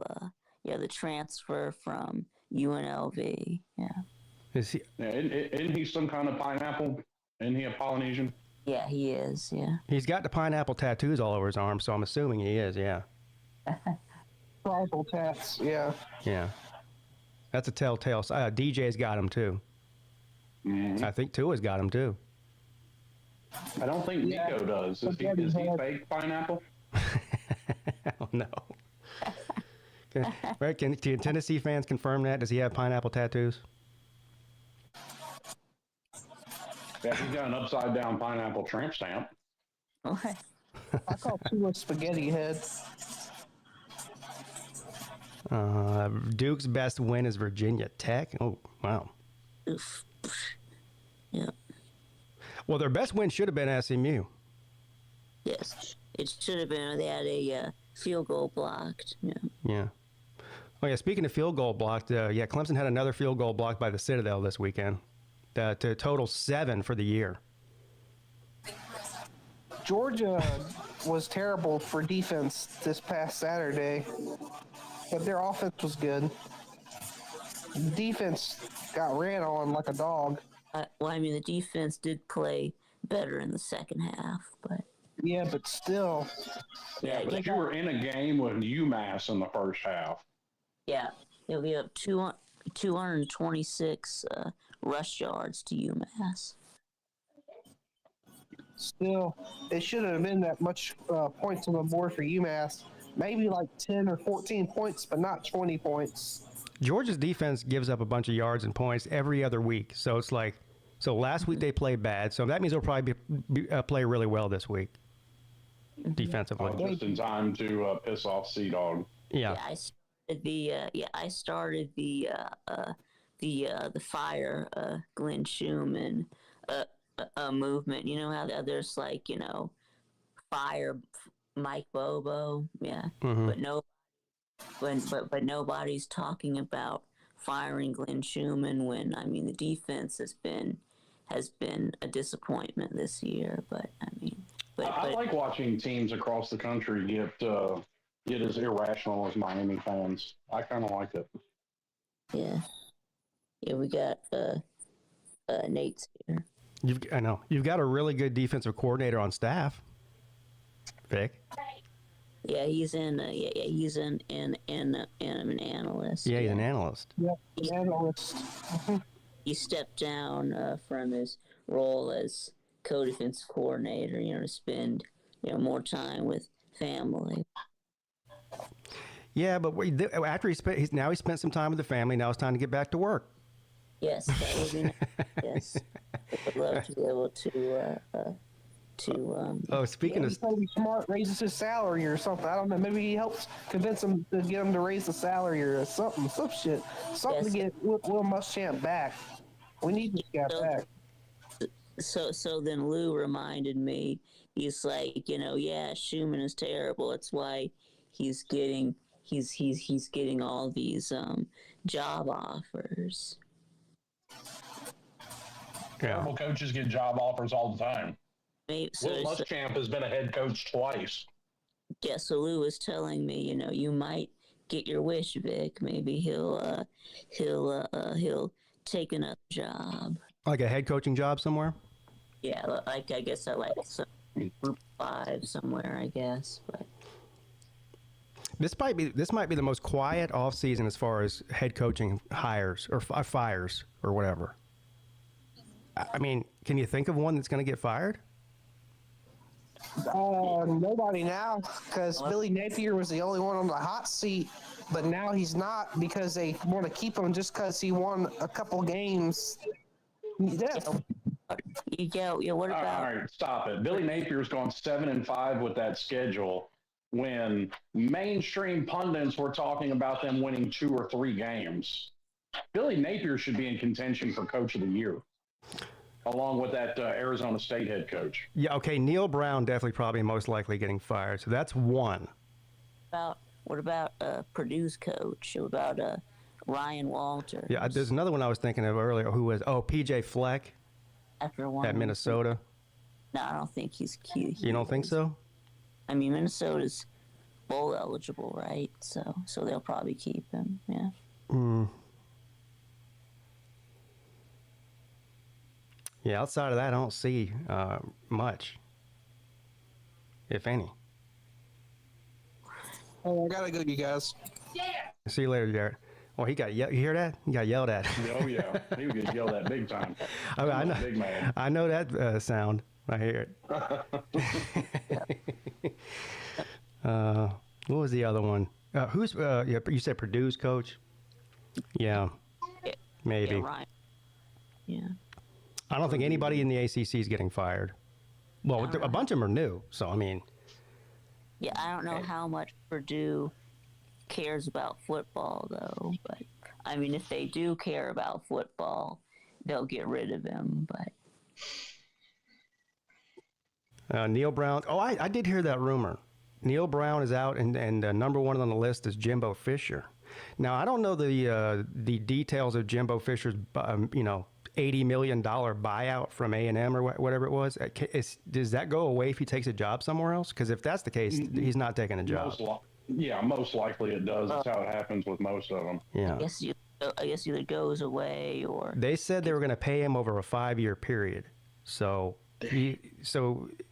the transfer from UNLV. Yeah. Is he? Yeah, isn't he some kind of pineapple? Isn't he a Polynesian? Yeah, he is. Yeah. He's got the pineapple tattoos all over his arm, so I'm assuming he is. Yeah. Tribal tats. Yeah. Yeah. That's a telltale. DJ's got him too. Mm-hmm. I think Tua's got him too. I don't think Nico does. Is he fake pineapple? Oh no. Right? Can Tennessee fans confirm that? Does he have pineapple tattoos? Yeah, he's got an upside down pineapple tramp stamp. Okay. I call Tua spaghetti head. Duke's best win is Virginia Tech. Oh wow. Oof. Yeah. Well, their best win should have been SMU. Yes. It should have been. They had a field goal blocked. Yeah. Yeah. Oh yeah. Speaking of field goal blocked, Clemson had another field goal blocked by the Citadel this weekend. To total 7 for the year. Georgia was terrible for defense this past Saturday, but their offense was good. Defense got ran on like a dog. The defense did play better in the second half, but Yeah, but still. Yeah, but you were in a game with UMass in the first half. Yeah, we have 226 rush yards to UMass. Still, it shouldn't have been that much points on the board for UMass. Maybe like 10 or 14 points, but not 20 points. Georgia's defense gives up a bunch of yards and points every other week. So it's like, last week they played bad. So that means they'll probably play really well this week defensively. Just in time to piss off Sea Dog. Yeah. I started the fire Glenn Schumann movement. You know how there's fire Mike Bobo, yeah, Mm-hmm. but nobody's talking about firing Glenn Schumann when the defense has been a disappointment this year. But I like watching teams across the country get as irrational as Miami fans. I kind of like it. Yeah, we got Nate's here. You've got a really good defensive coordinator on staff, Vic. Yeah, he's an analyst. Yeah, he's an analyst. Yeah, analyst. He stepped down from his role as co-defensive coordinator, to spend more time with family. Yeah, but after he spent some time with the family. Now it's time to get back to work. Yes, that would be nice. Yes, I'd love to be able to. Speaking He's trying to be smart, raises his salary or something. I don't know. Maybe he helps convince him to get him to raise the salary or some shit. Something to get Will Muschamp back. We need this guy back. So then Lou reminded me. He's like, yeah, Schumann is terrible. That's why he's getting all these job offers. Terrible coaches get job offers all the time. Maybe, Will Muschamp has been a head coach twice. Yeah, so Lou was telling me, you might get your wish, Vic. Maybe he'll take another job. Like a head coaching job somewhere? Yeah, like I guess I like some Group 5 somewhere, I guess. But This might be the most quiet off season as far as head coaching hires or fires or whatever. I mean, can you think of one that's going to get fired? Nobody now, because Billy Napier was the only one on the hot seat, but now he's not because they want to keep him just because he won a couple games. Yeah. Yeah, what about? All right, stop it. Billy Napier's gone 7-5 with that schedule when mainstream pundits were talking about them winning 2 or 3 games. Billy Napier should be in contention for Coach of the Year, along with that Arizona State head coach. Yeah, okay, Neil Brown definitely probably most likely getting fired. So that's one. What about Purdue's coach? What about Ryan Walters? Yeah, there's another one I was thinking of earlier who was, PJ Fleck After one at Minnesota. No, I don't think he's cute. You don't think so? I mean, Minnesota's bowl eligible, right? So they'll probably keep him. Yeah. Yeah, outside of that, I don't see much, if any. Oh, I gotta go, you guys. See you later, Garrett. Well, you hear that? He got yelled at. Oh, yeah. He would get yelled at big time. I know. Big man. I know that sound. I hear it. What was the other one? Who's you said Purdue's coach? Yeah, maybe. Yeah, Ryan. Yeah. I don't think anybody in the ACC is getting fired. Well, a bunch of them are new, so I mean. Yeah, I don't know how much Purdue cares about football, though. But I mean, if they do care about football, they'll get rid of him. But Neil Brown. Oh, I did hear that rumor. Neil Brown is out, and number one on the list is Jimbo Fisher. Now, I don't know the details of Jimbo Fisher's, $80 million buyout from A&M or whatever it was. Does that go away if he takes a job somewhere else? Because if that's the case, he's not taking a job. Most likely it does. That's how it happens with most of them. Yeah. I guess either goes away or. They said they were going to pay him over a 5-year period. So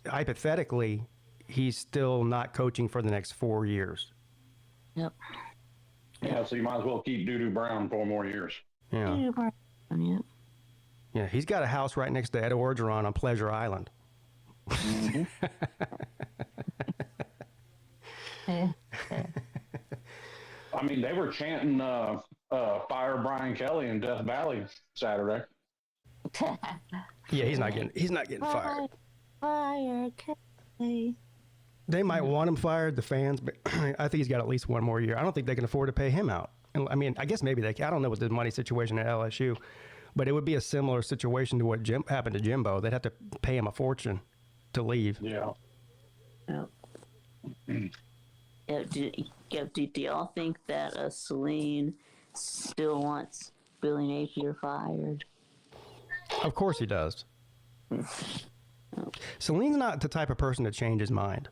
hypothetically, he's still not coaching for the next 4 years. Yep. Yeah, so you might as well keep Doo-Doo Brown 4 more years. Yeah. Yeah. Yeah, he's got a house right next to Ed Orgeron on Pleasure Island. Mm-hmm. I mean, they were chanting "Fire Brian Kelly" in Death Valley Saturday. Yeah, he's not getting fired. Fire Kelly. They might want him fired, the fans, but I think he's got at least 1 more year. I don't think they can afford to pay him out. And I mean, I guess maybe they can. I don't know what the money situation at LSU, but it would be a similar situation to what happened to Jimbo. They'd have to pay him a fortune to leave. Yeah. Do y'all think that Celine still wants Billy Napier fired? Of course he does. Celine's not the type of person to change his mind.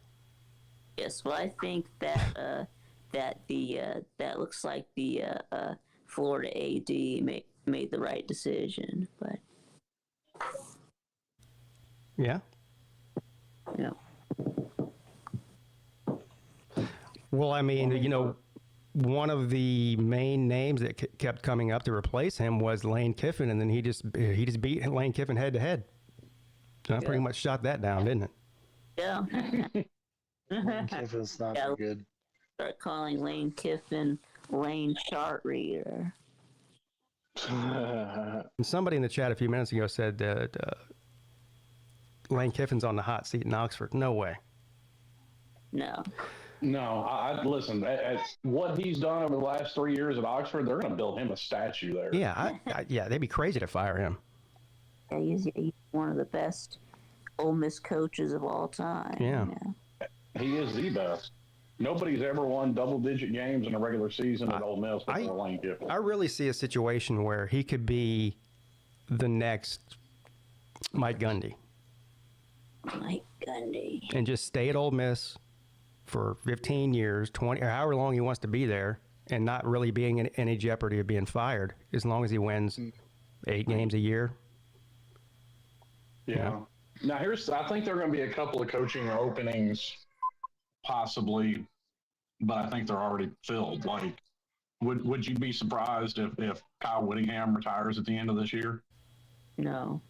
Yes, well, I think that that looks like the Florida AD made the right decision, but Yeah. yeah. Well, I mean, one of the main names that kept coming up to replace him was Lane Kiffin, and then he just beat Lane Kiffin head to head. Pretty much shot that down, didn't it? Yeah. Kiffin's not so good. Start calling Lane Kiffin Lane Chart Reader. And somebody in the chat a few minutes ago said that Lane Kiffin's on the hot seat in Oxford. No way. No. No, I listen. At what he's done over the last 3 years at Oxford, they're going to build him a statue there. Yeah, yeah, they'd be crazy to fire him. Yeah, he's one of the best Ole Miss coaches of all time. Yeah. He is the best. Nobody's ever won double-digit games in a regular season at Ole Miss before Lane Kiffin. I really see a situation where he could be the next Mike Gundy. Mike Gundy. And just stay at Ole Miss for 15 years, 20, or however long he wants to be there, and not really being in any jeopardy of being fired as long as he wins 8 games a year. Yeah. Now, I think there are going to be a couple of coaching openings, possibly, but I think they're already filled. Like, would you be surprised if Kyle Whittingham retires at the end of this year? No,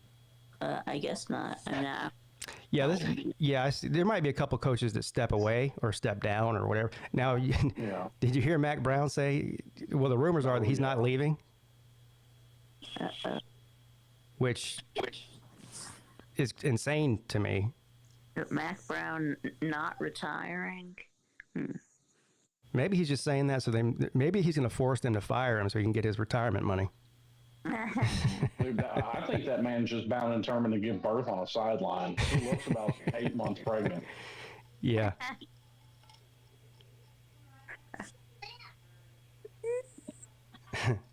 I guess not. Yeah, I see. There might be a couple coaches that step away or step down or whatever. Now, did you hear Mac Brown say? Well, the rumors are that he's not leaving, which is insane to me. Mac Brown not retiring. Maybe he's just saying that maybe he's going to force them to fire him so he can get his retirement money. Dude, I think that man's just bound and determined to give birth on a sideline. He looks about 8 months pregnant. Yeah.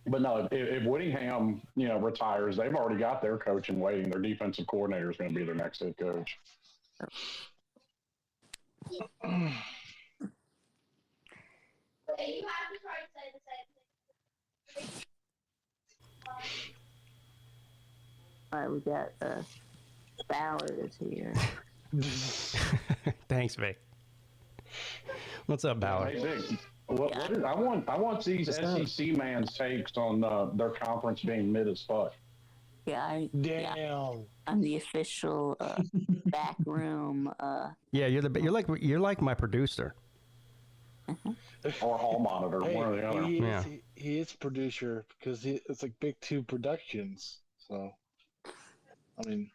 But no, if Whittingham, retires, they've already got their coach in waiting. Their defensive coordinator is going to be their next head coach. All right, we got Ballard is here. Thanks, Vic. What's up, Ballard? Hey, Vic, I want these SEC man's takes on their conference being mid as fuck. Yeah, Damn. I'm the official back room. Yeah, you're like my producer. Or hall monitor, one or the other. He is producer because it's like Big Two Productions. So, I mean,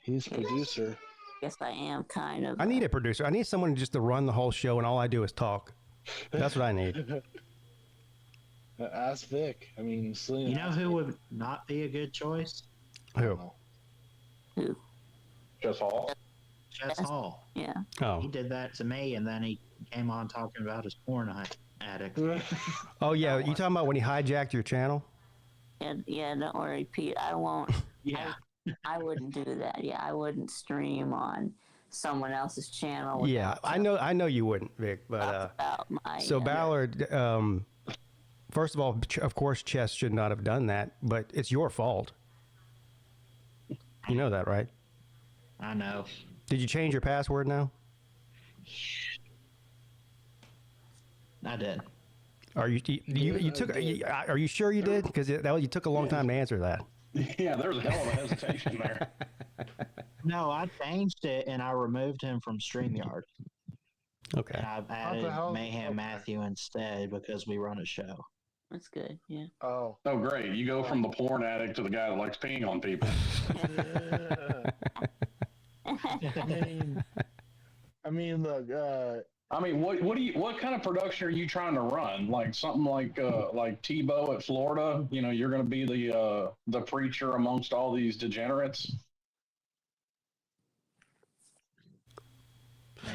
he's producer. Yes, I am kind of. I need a producer. I need someone just to run the whole show, and all I do is talk. That's what I need. Ask Vic. I mean, Selena. You know who would not be a good choice? Who? Who? Just Hall. Jess Hall. Yeah. Oh. He did that to me, and then he came on talking about his porn addict. Oh yeah, you talking about when he hijacked your channel? Yeah. Don't worry, Pete. I won't. Yeah. I wouldn't do that. Yeah, I wouldn't stream on someone else's channel. Yeah, I know you wouldn't, Vic. But about my. so Ballard, first of all, of course, Chess should not have done that, but it's your fault. You know that, right? I know. Did you change your password now? I did. Are Are you sure you did? Because you took a long time to answer that. Yeah, there's a hell of a hesitation there. No, I changed it, and I removed him from StreamYard. Okay. And I've added Mayhem Matthew instead because we run a show. That's good. Yeah. Oh. Oh, great. You go from the porn addict to the guy that likes peeing on people. I mean, look. What kind of production are you trying to run? Like something like Tebow at Florida? You're going to be the preacher amongst all these degenerates.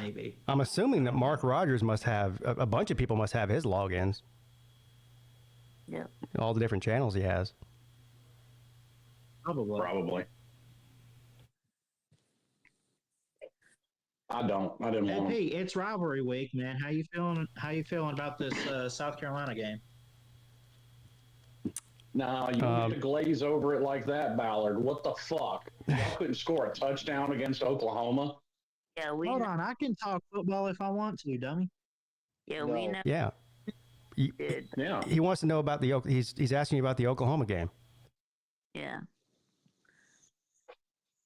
Maybe. I'm assuming that Mark Rogers must have a bunch of people must have his logins. Yeah. All the different channels he has. Probably. I didn't Hey, want to. Pete, it's rivalry week, man. How you feeling? How you feeling about this South Carolina game? No, you don't get to glaze over it like that, Ballard. What the fuck? Y'all couldn't score a touchdown against Oklahoma. Yeah, Hold on, I can talk football if I want to, dummy. Yeah, we know. Yeah. Yeah. He wants to know about he's asking you about the Oklahoma game. Yeah.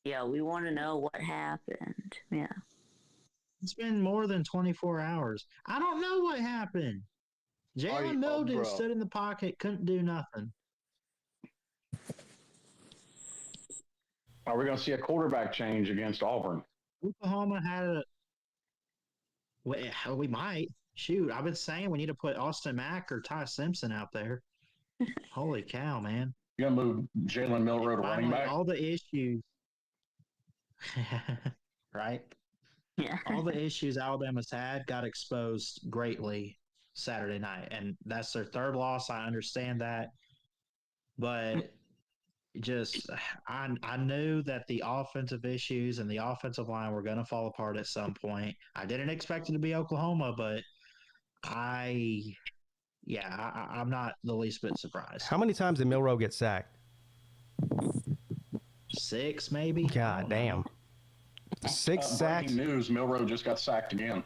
Yeah, we want to know what happened. Yeah. It's been more than 24 hours. I don't know what happened. Jalen Milden stood in the pocket, couldn't do nothing. Are we going to see a quarterback change against Auburn? Oklahoma had we might. Shoot, I've been saying we need to put Austin Mack or Ty Simpson out there. Holy cow, man. You gonna move Jalen Milrow to running Finally, back? all the issues, right? Yeah. All the issues Alabama's had got exposed greatly Saturday night, and that's their third loss. I understand that, but just I knew that the offensive issues and the offensive line were going to fall apart at some point. I didn't expect it to be Oklahoma, but I'm not the least bit surprised. How many times did Milrow get sacked? 6 maybe. God damn. 6 sacks. Breaking news: Milrow just got sacked again.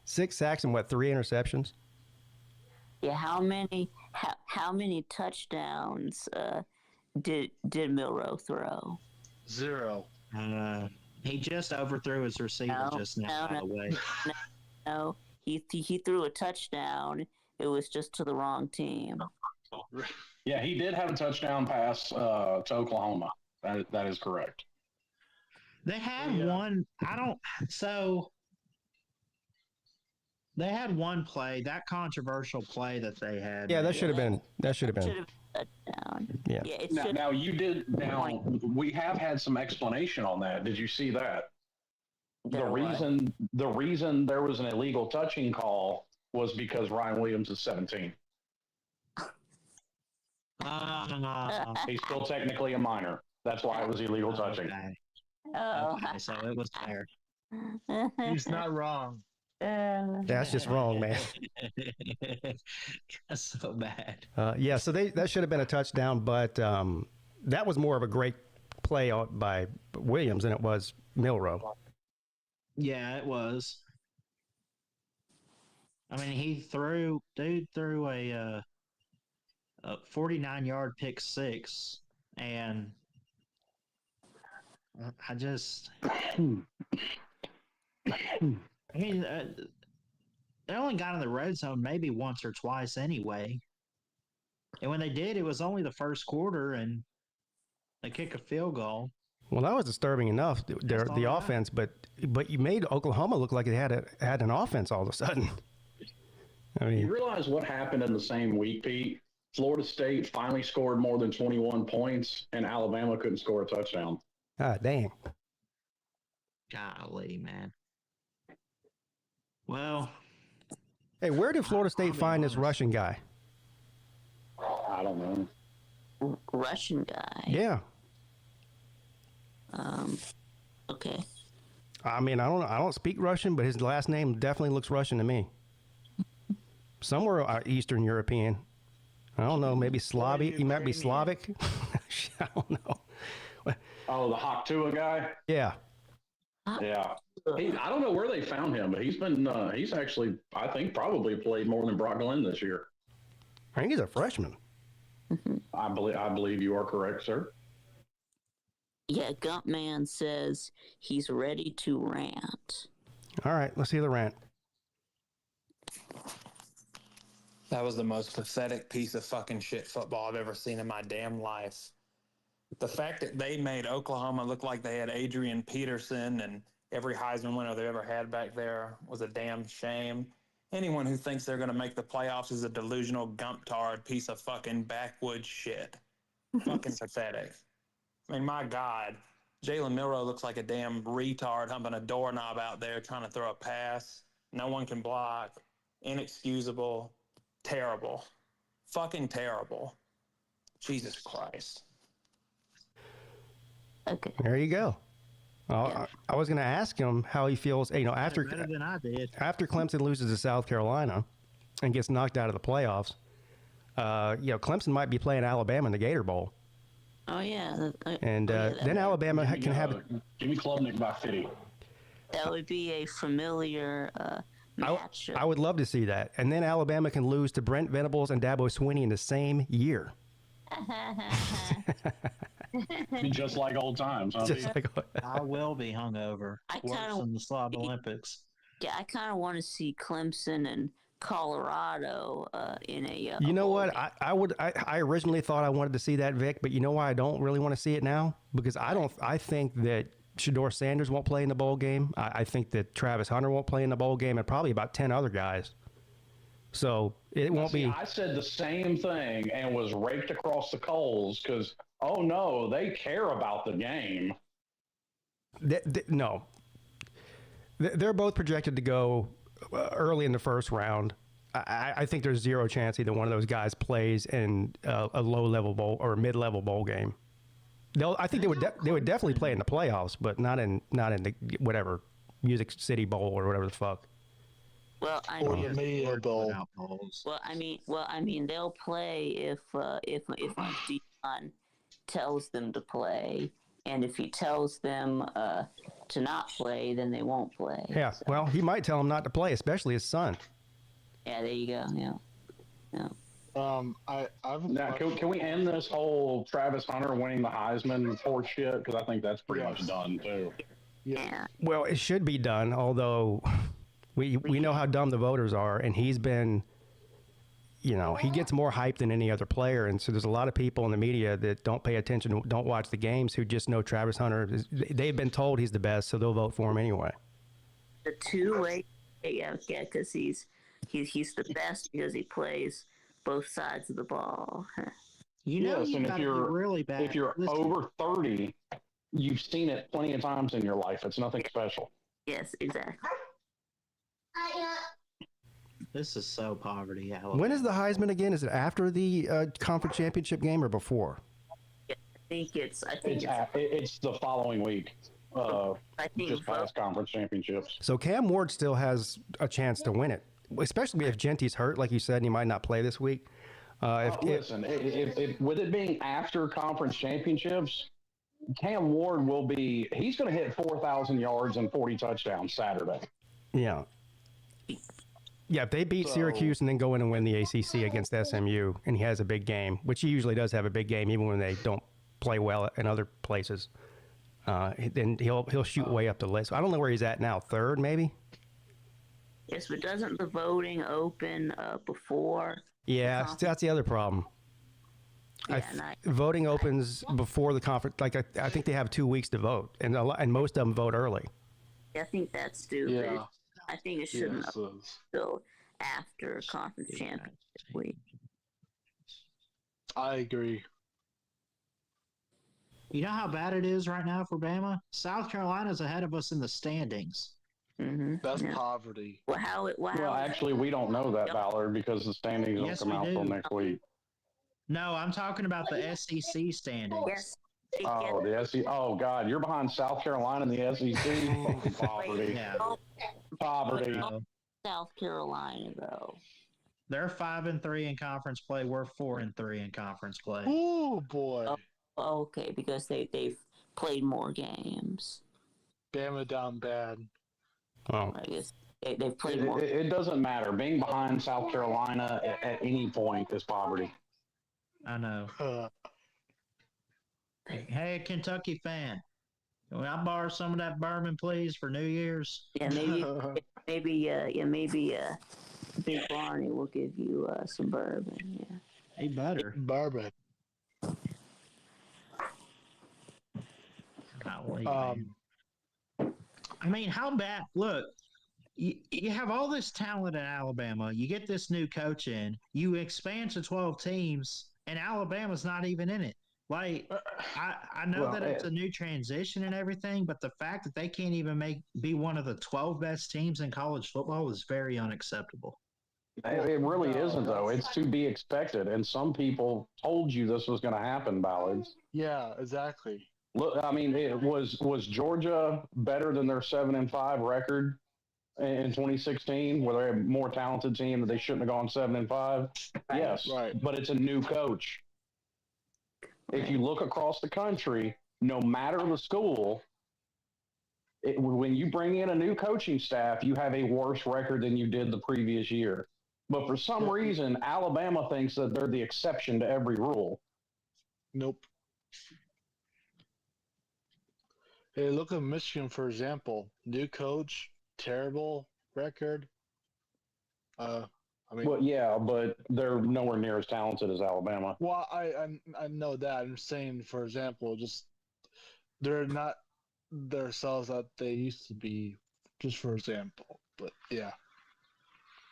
6 sacks and what? 3 interceptions. Yeah. How many touchdowns did Milrow throw? 0. He just overthrew his receiver just now. By the way, No, he threw a touchdown. It was just to the wrong team. Yeah, he did have a touchdown pass to Oklahoma. That is correct. they had one. They had one play, that controversial play that they had. Yeah, that should have been. Should have been a touchdown. Yeah. It Now, should. now you did. Now we have had some explanation on that. Did you see that? The reason there was an illegal touching call was because Ryan Williams is 17. He's still technically a minor. That's why it was illegal touching. Okay, so it was fair. He's not wrong. That's just wrong, man. That's so bad. Yeah, so that should have been a touchdown, but that was more of a great play by Williams than it was Milrow. Yeah, it was. I mean, he threw a 49-yard pick six, and I just, I mean, they only got in the red zone maybe once or twice anyway. And when they did, it was only the first quarter, and they kick a field goal. Well, that was disturbing enough, the offense, but you made Oklahoma look like it had an offense all of a sudden. I mean, You realize what happened in the same week, Pete? Florida State finally scored more than 21 points, and Alabama couldn't score a touchdown. ah, dang. Golly, man. Well, Hey, where did Florida I'll State be find this honest. Russian guy? I don't know. Russian guy. Yeah. Okay. I mean, I don't speak Russian, but his last name definitely looks Russian to me. Somewhere Eastern European. I don't know, maybe Slavic. He might be Slavic. I don't know. Oh, the Hawk-Tua guy? Yeah. Yeah. I don't know where they found him, but he's actually, I think, probably played more than Brock Glenn this year. I think he's a freshman. I believe you are correct, sir. Yeah, Gumpman says he's ready to rant. All right, let's see the rant. That was the most pathetic piece of fucking shit football I've ever seen in my damn life. The fact that they made Oklahoma look like they had Adrian Peterson and every Heisman winner they ever had back there was a damn shame. Anyone who thinks they're going to make the playoffs is a delusional gump-tard piece of fucking backwoods shit. Fucking pathetic. I mean, my God, Jalen Milrow looks like a damn retard humping a doorknob out there trying to throw a pass. No one can block. Inexcusable. Terrible. Fucking terrible. Jesus Christ. Okay. There you go. I was going to ask him how he feels, after better than I did. after Clemson loses to South Carolina and gets knocked out of the playoffs. Clemson might be playing Alabama in the Gator Bowl. Oh yeah. And then Alabama can have. Give me Klubnik by 50. That would be a familiar match. I would love to see that. And then Alabama can lose to Brent Venables and Dabo Swinney in the same year. Be just like old times. Huh? Just like, I will be hungover. I Worse kinda- than the Slob Olympics. Yeah, I kind of want to see Clemson and Colorado in a. you know bowl what? game. I originally thought I wanted to see that, Vic, but you know why I don't really want to see it now? Because I think that Shador Sanders won't play in the bowl game. I think that Travis Hunter won't play in the bowl game, and probably about 10 other guys. So It won't be. I said the same thing and was raked across the coals because, oh no, they care about the game. No. They're both projected to go early in the first round. I think there's zero chance either one of those guys plays in a low-level bowl or mid-level bowl game. I think they would definitely play in the playoffs, but not in the whatever Music City Bowl or whatever the fuck. Well, I Or mean, the Media Bowl. well, I mean, they'll play if Dion tells them to play, and if he tells them to not play, then they won't play. Yeah, So, well, he might tell him not to play, especially his son. yeah, there you go. Yeah. Now, can we end this whole Travis Hunter winning the Heisman horse shit? Because I think that's pretty much done too. Yeah. Well, it should be done, although we know how dumb the voters are, and he's been, he gets more hype than any other player, and so there's a lot of people in the media that don't pay attention, don't watch the games, who just know Travis Hunter. They've been told he's the best, so they'll vote for him anyway. The two-way, yeah, because he's the best because he plays both sides of the ball. Yes, and if you're really bad. if you're over 30, you've seen it plenty of times in your life. It's nothing special. Yes, exactly. This is so poverty. Alabama. When is the Heisman again? Is it after the conference championship game or before? I think it's It's the following week. I think Just past conference championships. So Cam Ward still has a chance to win it, especially if Genty's hurt, like you said, and he might not play this week. Listen, with it being after conference championships, Cam Ward he's going to hit 4,000 yards and 40 touchdowns Saturday. Yeah. Yeah, if they beat Syracuse and then go in and win the ACC against SMU, and he has a big game, which he usually does have a big game, even when they don't play well in other places, then he'll shoot way up the list. I don't know where he's at now, third maybe? Yes, but doesn't the voting open before? Yeah, that's the other problem. Yeah, voting opens before the conference. Like I think they have 2 weeks to vote, and most of them vote early. I think that's stupid. Yeah. I think it shouldn't Yes, go after conference championship week. I agree. You know how bad it is right now for Bama? South Carolina's ahead of us in the standings. Mm-hmm. That's poverty. Well, actually, we don't know that, Ballard, because the standings Yes, don't come we out till do. next week. No, I'm talking about the SEC standings. Yes. Oh, the SEC. Oh, God, you're behind South Carolina in the SEC. Fucking poverty. Yeah. Poverty. South Carolina, though. They're 5-3 in conference play. We're 4-3 in conference play. Oh boy, Okay, because they've played more games. Bama down bad. Oh, I guess they've played more. It doesn't matter. Being behind South Carolina at any point is poverty. I know. Hey, Kentucky fan, can I borrow some of that bourbon, please, for New Year's? Yeah, maybe Big Barney will give you some bourbon. Yeah. He better. Bourbon. Golly, I mean, how bad? Look, you have all this talent in Alabama. You get this new coach in. You expand to 12 teams, and Alabama's not even in it. Like, I know that it's a new transition and everything, but the fact that they can't even be one of the 12 best teams in college football is very unacceptable. It really isn't, though. It's to be expected. And some people told you this was going to happen, Ballards. Yeah, exactly. Look, I mean, was Georgia better than their 7-5 record in 2016, where they're a more talented team that they shouldn't have gone 7-5? Yes, Right. But it's a new coach. If you look across the country, no matter the school, when you bring in a new coaching staff, you have a worse record than you did the previous year. But for some reason, Alabama thinks that they're the exception to every rule. Nope. Hey, look at Michigan, for example. New coach, terrible record. I mean, Well, yeah, but they're nowhere near as talented as Alabama. well, I know that. I'm saying, for example, just they're not themselves that they used to be. Just for example, but yeah,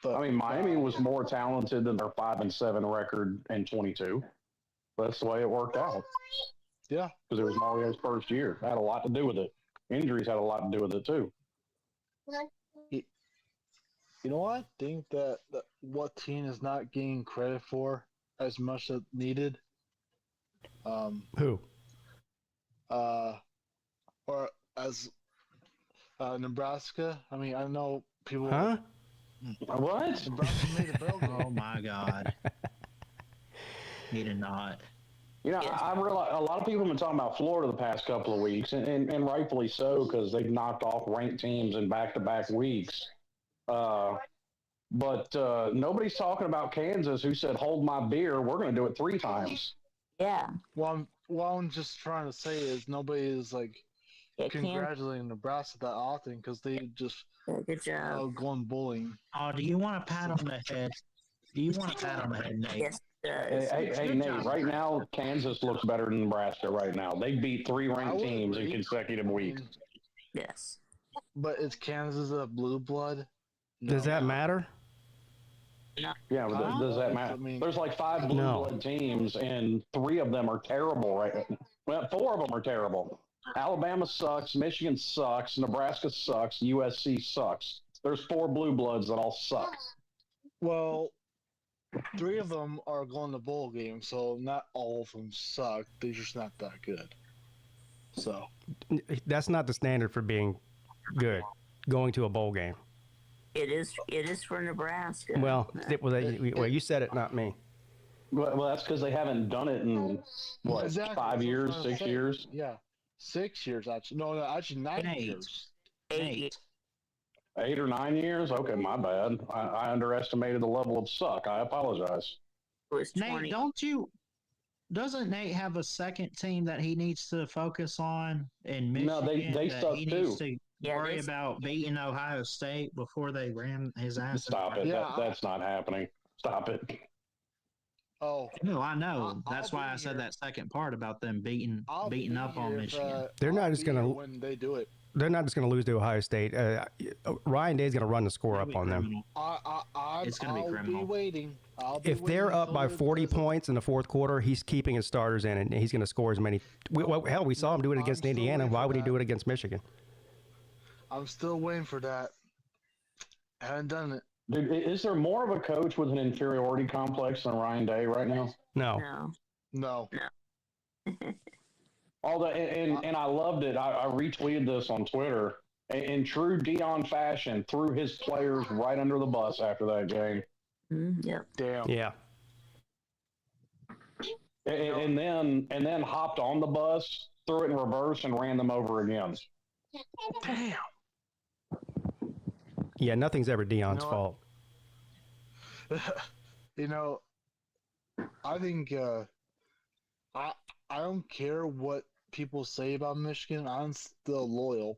But I mean, Miami was more talented than their 5-7 record in 22. That's the way it worked out yeah, because it was Mario's first year. It had a lot to do with it. Injuries had a lot to do with it too. you know what? I think that what team is not getting credit for as much as needed. Who? Or as Nebraska. I mean, I know people. Huh? What? Nebraska made a bowl game. Oh my God. He did not. You know, I realize a lot of people have been talking about Florida the past couple of weeks, and rightfully so, because they've knocked off ranked teams in back-to-back weeks. But nobody's talking about Kansas, who said, "Hold my beer. We're going to do it 3 times." Yeah. What I'm just trying to say is nobody is like Yeah, Kansas. congratulating Nebraska that often because they just Good job. going bullying. Oh, do you want a pat on the head? Do you want a pat on the head, Nate? Yes, it does. Hey, Nate, right now, Kansas looks better than Nebraska right now. They beat 3 ranked teams in consecutive weeks. Yes. But is Kansas a blue blood? Does that matter? Yeah, but does that matter? I mean- There's like 5 blue No. blood teams, and 3 of them are terrible, right? Well, 4 of them are terrible. Alabama sucks, Michigan sucks, Nebraska sucks, USC sucks. There's 4 blue bloods that all suck. Well, 3 of them are going to bowl games, so not all of them suck. They're just not that good. So That's not the standard for being good. Going to a bowl game. It is. It is for Nebraska. Well, you said it, not me. Well, that's because they haven't done it in, what, Exactly, 5 that's what years, I'm trying to 6 say. years? Yeah, 6 years actually. No, actually 9 8. years. 8. 8 or 9 years? Okay, my bad. I underestimated the level of suck. I apologize. It was 20. Nate, doesn't Nate have a second team that he needs to focus on in Michigan? No, they that suck he needs too. to Yeah, worry they- about beating Ohio State before they ran his ass. Stop it. Yeah, That's not happening. Stop it. Oh, No, I know. I'll That's why be I said here. that second part about them beating I'll be up on here if, Michigan. They're not I'll just be gonna- here when they do it. They're not just going to lose to Ohio State. Ryan Day's going to run the score up on them. It's gonna be I'll criminal. be waiting. I'll be If they're waiting up by until 40 there's a- points in the fourth quarter, he's keeping his starters in, and he's going to score as many. Hell, we saw him do it I'm against still Indiana. waiting Why for would he that. do it against Michigan? I'm still waiting for that. I haven't done it. Dude, is there more of a coach with an inferiority complex than Ryan Day right now? No. No. No. Although, and I loved it. I retweeted this on Twitter. In true Dion fashion, threw his players right under the bus after that game. Yep. Damn. Yeah. And then hopped on the bus, threw it in reverse, and ran them over again. Damn. Yeah, nothing's ever Dion's You know fault. You know, I think I don't care what people say about Michigan. I'm still loyal,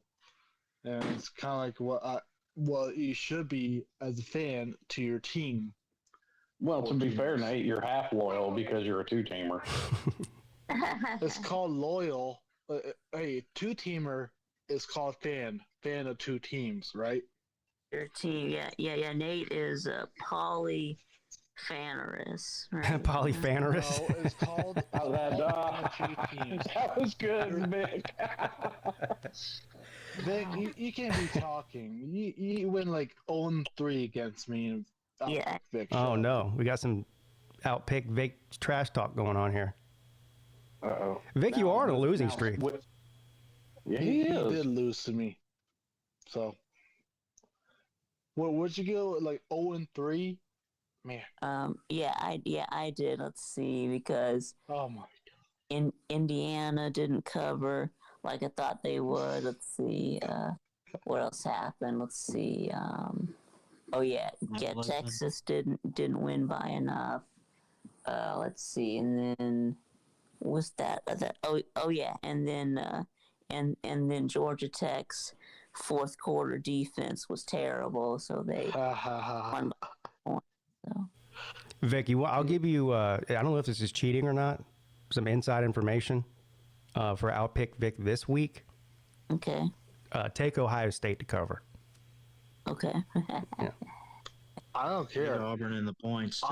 and it's kind of like what you should be as a fan to your team. Well, to be fair, Nate, you're half loyal because you're a 2-teamer. It's called loyal. Hey, 2-teamer is called fan of 2 teams, right? Your team. Yeah. Nate is a polyphanerous. Right? Polyphanerous. No, it's called How's that, of 2 teams. That was good, Vic. Vic, you can't be talking. You win like 0-3 against me. Yeah. Vic, Oh, shut up. no. We got some outpick Vic trash talk going on here. Uh-oh. Vic, you are on a losing streak. Yeah, He he did is. lose to me. So, would you go like 0-3? Man, Yeah. I did. Let's see, because oh my. Indiana didn't cover like I thought they would. Let's see. What else happened? Let's see. Texas didn't win by enough. Let's see, and then was that? And then Georgia Tech's fourth quarter defense was terrible, so they Ha ha ha. won by a point. So Vic, I'll give you, I don't know if this is cheating or not, some inside information for outpick Vic this week. okay. Take Ohio State to cover. Okay. I don't Get care. Auburn in the points too.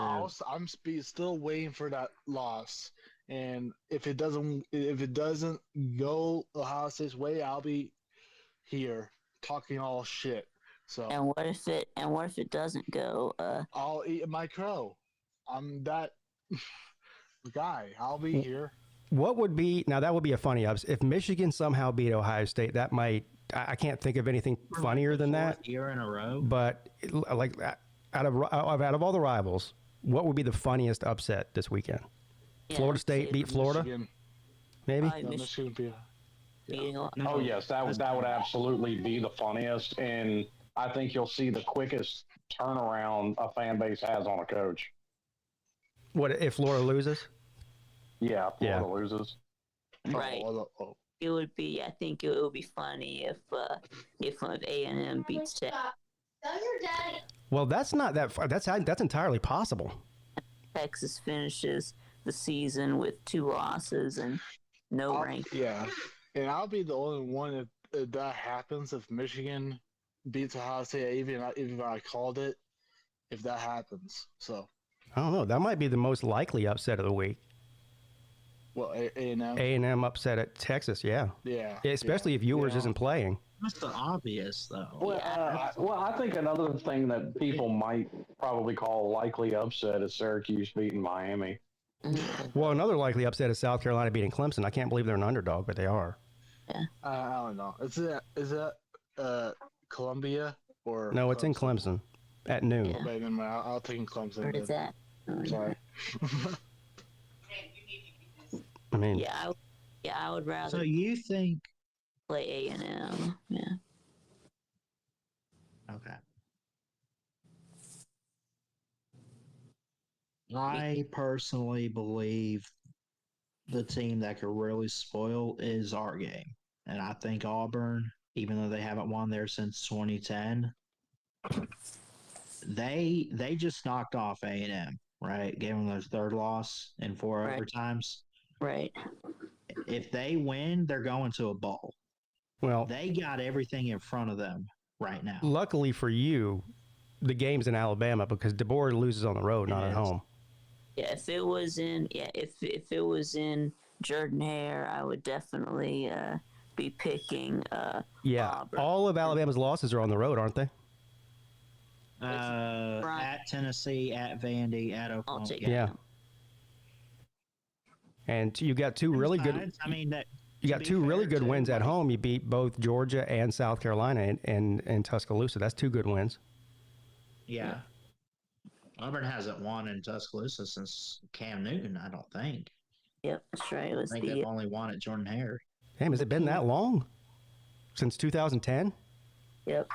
I'm still waiting for that loss, and if it doesn't go Ohio State's way, I'll be here talking all shit. So And what if it doesn't go? I'll eat my crow. I'm that guy. I'll be here. What would be now? That would be a funny ups if Michigan somehow beat Ohio State. That might I can't think of anything funnier than that. Year in a row. But like out of all the rivals, what would be the funniest upset this weekend? Yeah, Florida State beat Florida, Michigan. maybe. Probably Michigan beat. beating Oh yes, that would absolutely be the funniest, and I think you'll see the quickest turnaround a fan base has on a coach. What if Florida loses? Yeah, Florida loses. Right. It would be. I think it would be funny if A&M beats Tech. Well, that's not that. That's entirely possible. Texas finishes the season with 2 losses and no rank. Yeah, and I'll be the only one if that happens. If Michigan beats Ohio State, even if I called it, if that happens. So I don't know. That might be the most likely upset of the week. well, A&M. A&M upset at Texas. Yeah. Yeah. Especially if Ewers isn't playing. That's the obvious, though. Well, I think another thing that people might probably call a likely upset is Syracuse beating Miami. Well, another likely upset is South Carolina beating Clemson. I can't believe they're an underdog, but they are. I don't know. Is that Columbia or No, it's in Clemson at noon. Yeah. Wait a minute, I'll take Clemson. Where is that? Sorry. I mean, Yeah, I would rather So you think? play A&M. Yeah. Okay. I personally believe the team that could really spoil is our game. And I think Auburn, even though they haven't won there since 2010, they just knocked off A&M, right? Gave them their 3rd loss in 4 Right. overtimes. Right. If they win, they're going to a bowl. well, They got everything in front of them right now. luckily for you, the game's in Alabama because DeBoer loses on the road, not It at is. home. Yeah, if it was in Jordan Hare, I would definitely be picking Yeah, Auburn. all of Alabama's losses are on the road, aren't they? At Tennessee, at Vandy, at Oklahoma. take Yeah. And you got two really good. Besides, I mean, that You to got be 2 really fair, good too, wins at like- home. You beat both Georgia and South Carolina in Tuscaloosa. That's 2 good wins. Yeah. Auburn hasn't won in Tuscaloosa since Cam Newton, I don't think. Yep, that's right. It was I think they've only won at Jordan Hare. Damn, has it been that long? Since 2010? Yep.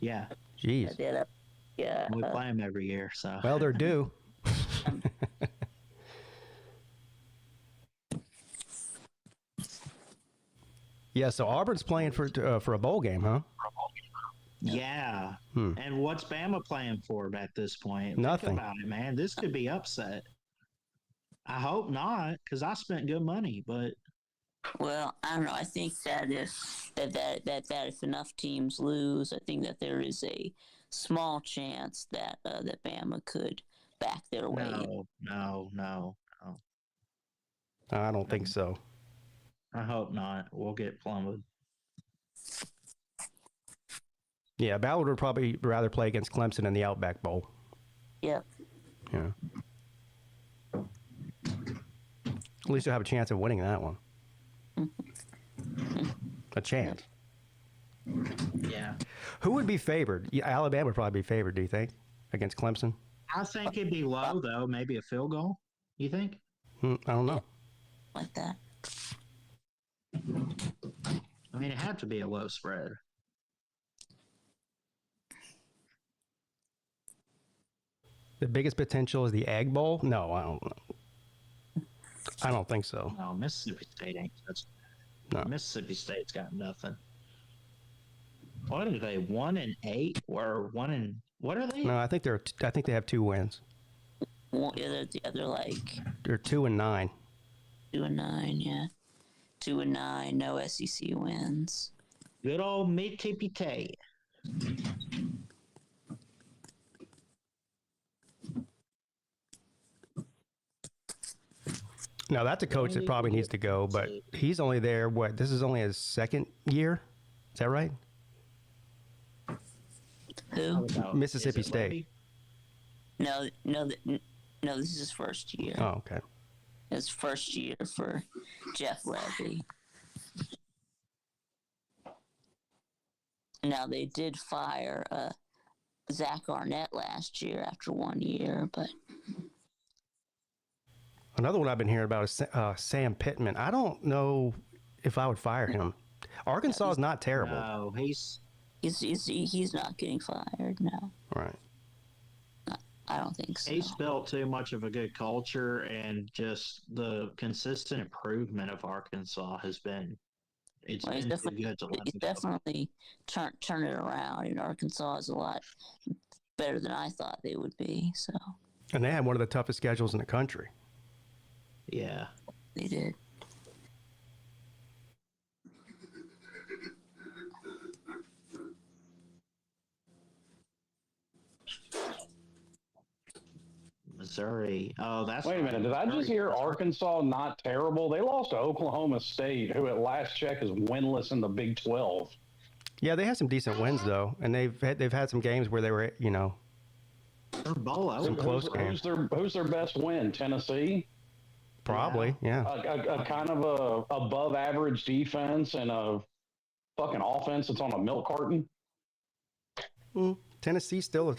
Yeah. Jeez. I did it. Yeah. We play them every year, so. Well, they're due. Yeah, so Auburn's playing for a bowl game, huh? Yeah. And what's Bama playing for at this point? Nothing. Think about it, man. This could be upset. I hope not, because I spent good money, but Well, I don't know. I think that if enough teams lose, I think that there is a small chance that that Bama could back their way. no. I don't think so. I hope not. We'll get plummeted. Yeah, Ballard would probably rather play against Clemson in the Outback Bowl. Yep. Yeah. At least you'll have a chance of winning that one. A chance. Yeah. Who would be favored? Yeah, Alabama would probably be favored, do you think, against Clemson? I think it'd be low, though. Maybe a field goal. You think? I don't know. Like that. I mean, it had to be a low spread. The biggest potential is the Egg Bowl? No, I don't know. I don't think so. No, Mississippi State ain't touching No. that. Mississippi State's got nothing. What are they? 1-8 or 1 what are they? No, I think they have 2 wins. They're like They're 2-9. 2-9. Yeah. 2-9. No SEC wins. Good old Midday. Now that's a coach that probably needs to go, but he's only there. What? This is only his second year. Is that right? Who? Mississippi State. No. This is his first year. Oh, okay. His first year for Jeff Levy. Now they did fire Zach Arnett last year after 1 year, but Another one I've been hearing about is Sam Pittman. I don't know if I would fire him. Arkansas is not terrible. No, he's not getting fired. No, Right. I don't think so. he's built too much of a good culture, and just the consistent improvement of Arkansas has been. It's Well, been too good to let he's him go. definitely turn it around. And Arkansas is a lot better than I thought they would be. So And they had one of the toughest schedules in the country. Yeah. they did. Missouri. Oh, that's Wait a minute. Did I just hear Arkansas not terrible? They lost to Oklahoma State, who at last check is winless in the Big 12. Yeah, they had some decent wins though, and they've had some games where they were, They're bowl out. Some close games. Who's their best win? Tennessee? Probably, yeah. A kind of a above average defense and a fucking offense that's on a milk carton. Tennessee's still a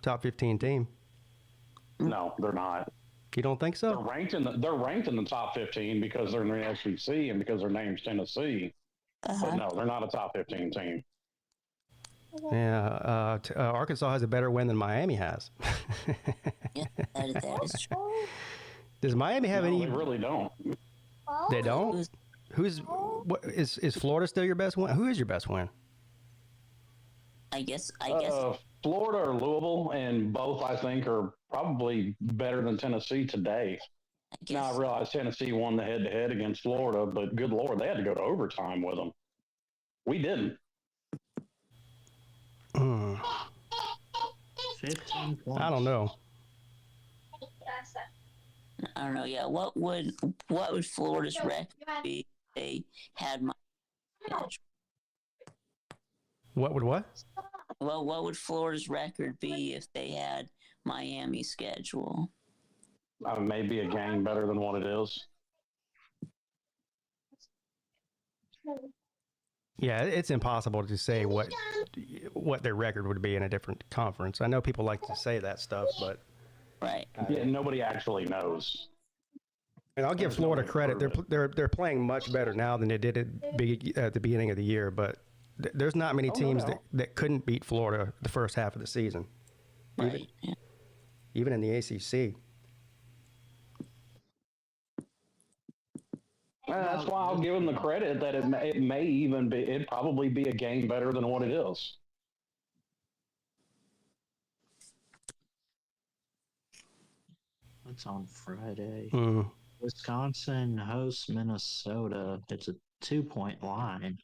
top 15 team. No, they're not. You don't think They're so? ranked in the top 15 because they're in the SEC and because their name's Tennessee. But no, they're not a top 15 team. Yeah, Arkansas has a better win than Miami has. Yeah, that is true. Does Miami have any? They really don't. They don't. What is Florida still your best win? Who is your best win? I guess. Florida or Louisville, and both I think are probably better than Tennessee today. Now I realize Tennessee won the head-to-head against Florida, but good Lord, they had to go to overtime with them. We didn't. 15 points. I don't know. I don't know. Yeah, what would Florida's record be if they had my schedule? What would what? Well, what would Florida's record be if they had Miami's schedule? Maybe a game better than what it is. Yeah, it's impossible to say what their record would be in a different conference. I know people like to say that stuff, but Right. Yeah, nobody actually knows. and I'll give There's no Florida way to credit. prove They're playing much better now than they did at the beginning of the year. But there's not many teams that couldn't beat Florida the first half of the season, Right. Yeah. even in the ACC. That's why I'll give them the credit that it'd probably be a game better than what it is. It's on Friday. Mm. Wisconsin hosts Minnesota. It's a 2-point line.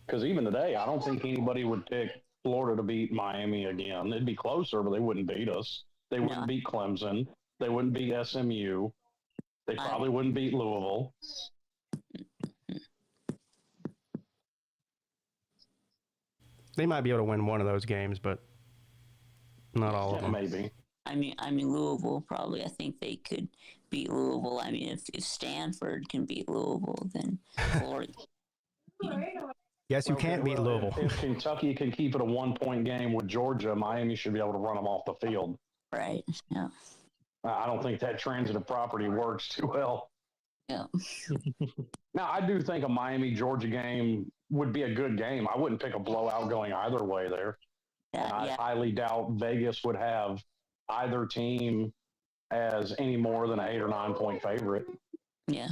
Because even today, I don't think anybody would pick Florida to beat Miami again. It'd be closer, but they wouldn't beat us. They wouldn't beat Clemson. They wouldn't beat SMU. They probably wouldn't beat Louisville. They might be able to win one of those games, but not all of them. Maybe. I mean, Louisville probably. I think they could beat Louisville. I mean, if Stanford can beat Louisville, then Florida. Yes, you can't beat Louisville. If Kentucky can keep it a 1-point game with Georgia, Miami should be able to run them off the field. Right. Yeah. I don't think that transitive property works too well. Yeah. Now, I do think a Miami-Georgia game would be a good game. I wouldn't pick a blowout going either way there. And I highly doubt Vegas would have either team as any more than an 8 or 9 point favorite. Yeah.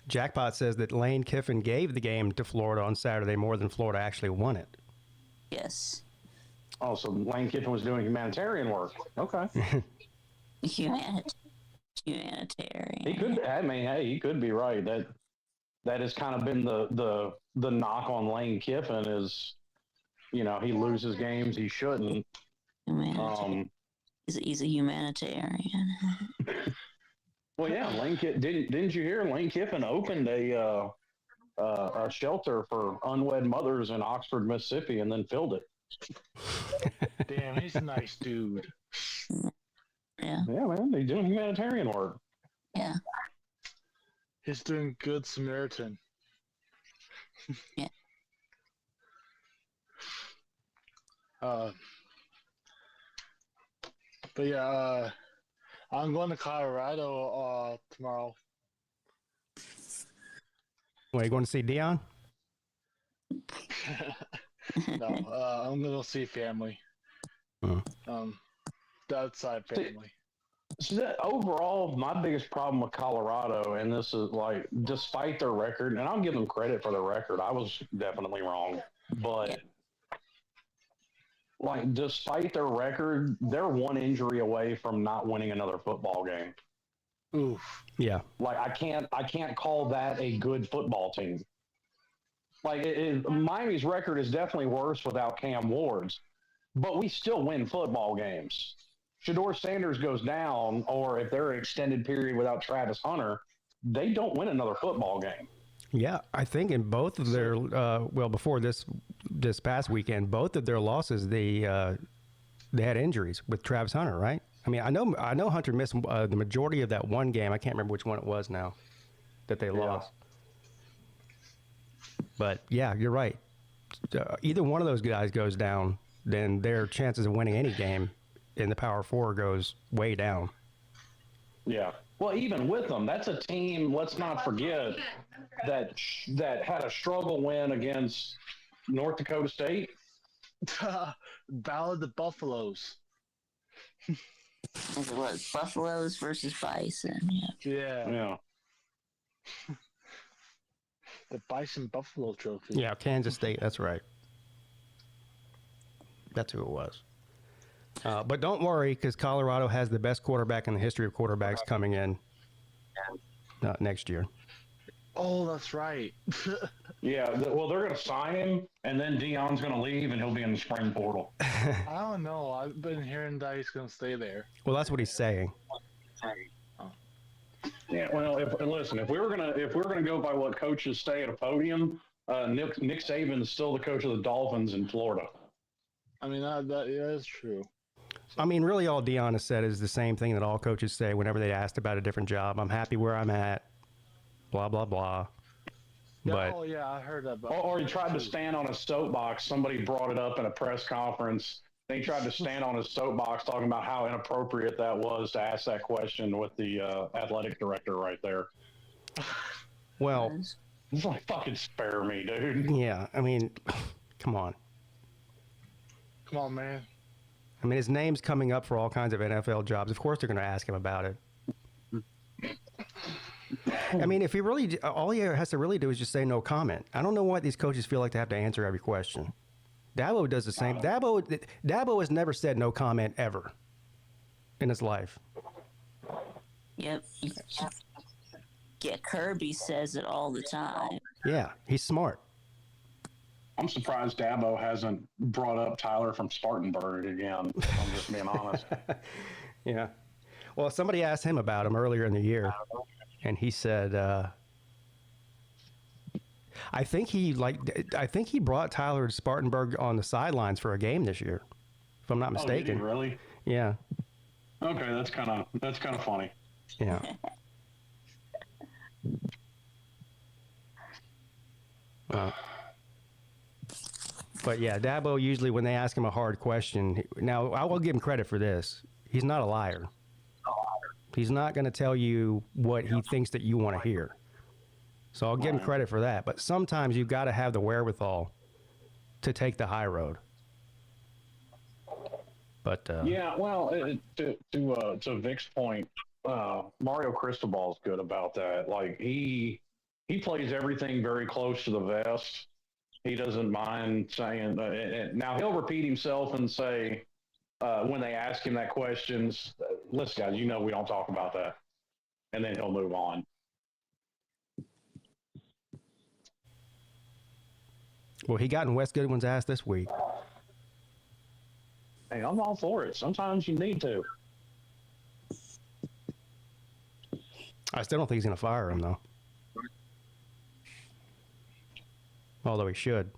Jackpot says that Lane Kiffin gave the game to Florida on Saturday more than Florida actually won it. Yes. Oh, so Lane Kiffin was doing humanitarian work. Okay. Humanitarian. He could. I mean, hey, he could be right. That has kind of been the knock on Lane Kiffin is, he loses games he shouldn't. He's a humanitarian. Well, yeah, Lane Kiffin, didn't you hear Lane Kiffin opened a shelter for unwed mothers in Oxford, Mississippi, and then filled it. Damn, he's a nice dude. Yeah. Yeah, man, they're doing humanitarian work. Yeah. He's doing good Samaritan. Yeah. But yeah, I'm going to Colorado tomorrow. What, you going to see Dion? No, I'm going to see family. The outside family. So that overall, my biggest problem with Colorado, and this is like, despite their record, and I'll give them credit for their record, I was definitely wrong, but like, despite their record, they're one injury away from not winning another football game. Oof. Yeah. Like, I can't call that a good football team. Like, Miami's record is definitely worse without Cam Ward's, but we still win football games. Shedeur Sanders goes down, or if they're an extended period without Travis Hunter, they don't win another football game. Yeah, I think in both of their before this past weekend, both of their losses they had injuries with Travis Hunter, right? I mean, I know Hunter missed the majority of that one game. I can't remember which one it was now that they lost. But yeah, you're right. Either one of those guys goes down, then their chances of winning any game in the Power Four goes way down. Yeah. Well, even with them, that's a team, let's not forget, that had a struggle win against North Dakota State. Battle of the Buffaloes. It was Buffaloes versus Bison. Yeah. Yeah. The Bison Buffalo Trophy. Yeah, Kansas State. That's right. That's who it was. But don't worry, because Colorado has the best quarterback in the history of quarterbacks coming in next year. Oh, that's right. Yeah, well, they're going to sign him, and then Dion's going to leave, and he'll be in the spring portal. I don't know. I've been hearing that he's going to stay there. Well, that's what he's saying. Yeah, well, if we were gonna go by what coaches say at a podium, Nick Saban is still the coach of the Dolphins in Florida. I mean, that is true. I mean, really, all Dion has said is the same thing that all coaches say whenever they asked about a different job. I'm happy where I'm at. Blah blah blah. Yeah, But oh yeah, I heard that. Or he tried to stand on a soapbox. Somebody brought it up in a press conference. They tried to stand on his soapbox talking about how inappropriate that was to ask that question with the athletic director right there. well, It's like, fucking spare me, dude. yeah. I mean, come on. Come on, man. I mean, his name's coming up for all kinds of NFL jobs. Of course, they're going to ask him about it. I mean, if he really, all he has to really do is just say no comment. I don't know why these coaches feel like they have to answer every question. Dabo does the same. Dabo has never said no comment ever in his life. Yep. Yeah, Kirby says it all the time. Yeah, he's smart. I'm surprised Dabo hasn't brought up Tyler from Spartanburg again. I'm just being honest. Yeah. Well, somebody asked him about him earlier in the year, and he said, I think he brought Tyler to Spartanburg on the sidelines for a game this year, if I'm not mistaken. Oh, did he really? Yeah. Okay, that's kind of funny. Yeah. But yeah, Dabo usually when they ask him a hard question, now I will give him credit for this. He's not a liar. He's not going to tell you what he thinks that you want to hear. So I'll give him credit for that. But sometimes you've got to have the wherewithal to take the high road. But yeah, well, to Vic's point, Mario Cristobal's good about that. Like he plays everything very close to the vest. He doesn't mind saying. Now he'll repeat himself and say when they ask him that questions, "Listen, guys, you know we don't talk about that," and then he'll move on. Well, he got in Wes Goodwin's ass this week. Hey, I'm all for it. Sometimes you need to. I still don't think he's going to fire him, though. Although he should.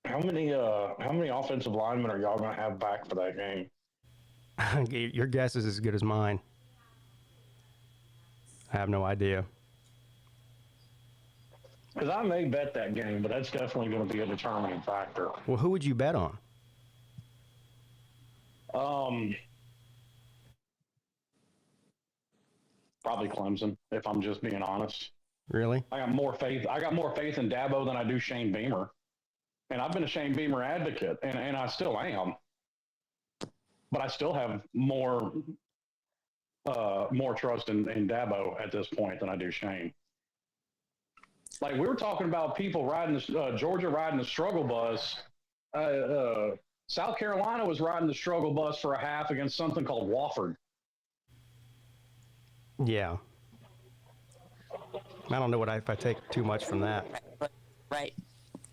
How many offensive linemen are y'all going to have back for that game? Your guess is as good as mine. I have no idea. Because I may bet that game, but that's definitely going to be a determining factor. Well, who would you bet on? Probably Clemson, if I'm just being honest. Really? I got more faith in Dabo than I do Shane Beamer. And I've been a Shane Beamer advocate, and I still am. But I still have more trust in Dabo at this point than I do Shane. Like, we were talking about people riding Georgia riding the struggle bus. South Carolina was riding the struggle bus for a half against something called Wofford. Yeah. I don't know if I take too much from that. Right.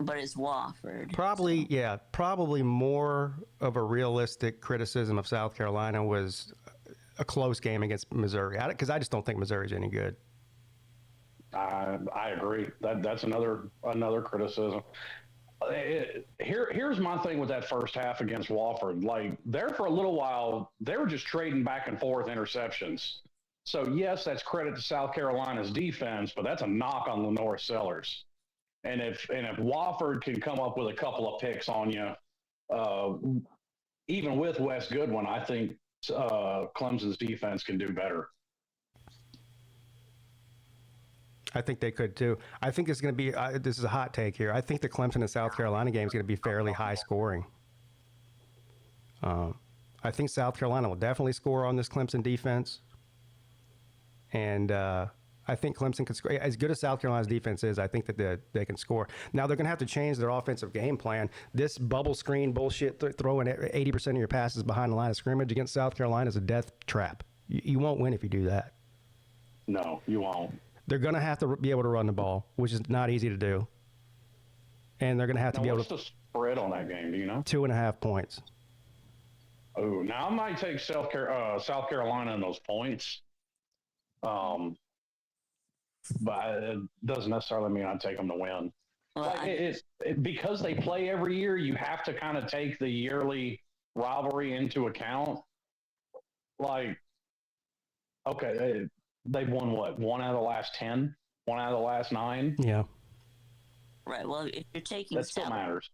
But it's Wofford. Probably more of a realistic criticism of South Carolina was a close game against Missouri. Because I just don't think Missouri's any good. I agree. That's another criticism. Here's my thing with that first half against Wofford. Like, there for a little while, they were just trading back and forth interceptions. So, yes, that's credit to South Carolina's defense, but that's a knock on Lenore Sellers. And if Wofford can come up with a couple of picks on you, even with Wes Goodwin, I think Clemson's defense can do better. I think they could too. I think it's going to be, this is a hot take here. I think the Clemson and South Carolina game is going to be fairly high scoring. I think South Carolina will definitely score on this Clemson defense. And I think Clemson can score. As good as South Carolina's defense is, I think that they can score. Now, they're going to have to change their offensive game plan. This bubble screen bullshit, throwing 80% of your passes behind the line of scrimmage against South Carolina is a death trap. You won't win if you do that. No, you won't. They're going to have to be able to run the ball, which is not easy to do. And they're going to have to be able to. What's the spread on that game? Do you know? 2.5 points. Oh, now I might take South Carolina in those points. But it doesn't necessarily mean I take them to win. Well, because they play every year, you have to kind of take the yearly rivalry into account. Like, okay, they've won what? 1 out of the last 10? 1 out of the last 9? Yeah. Right. Well, if you're taking That still matters.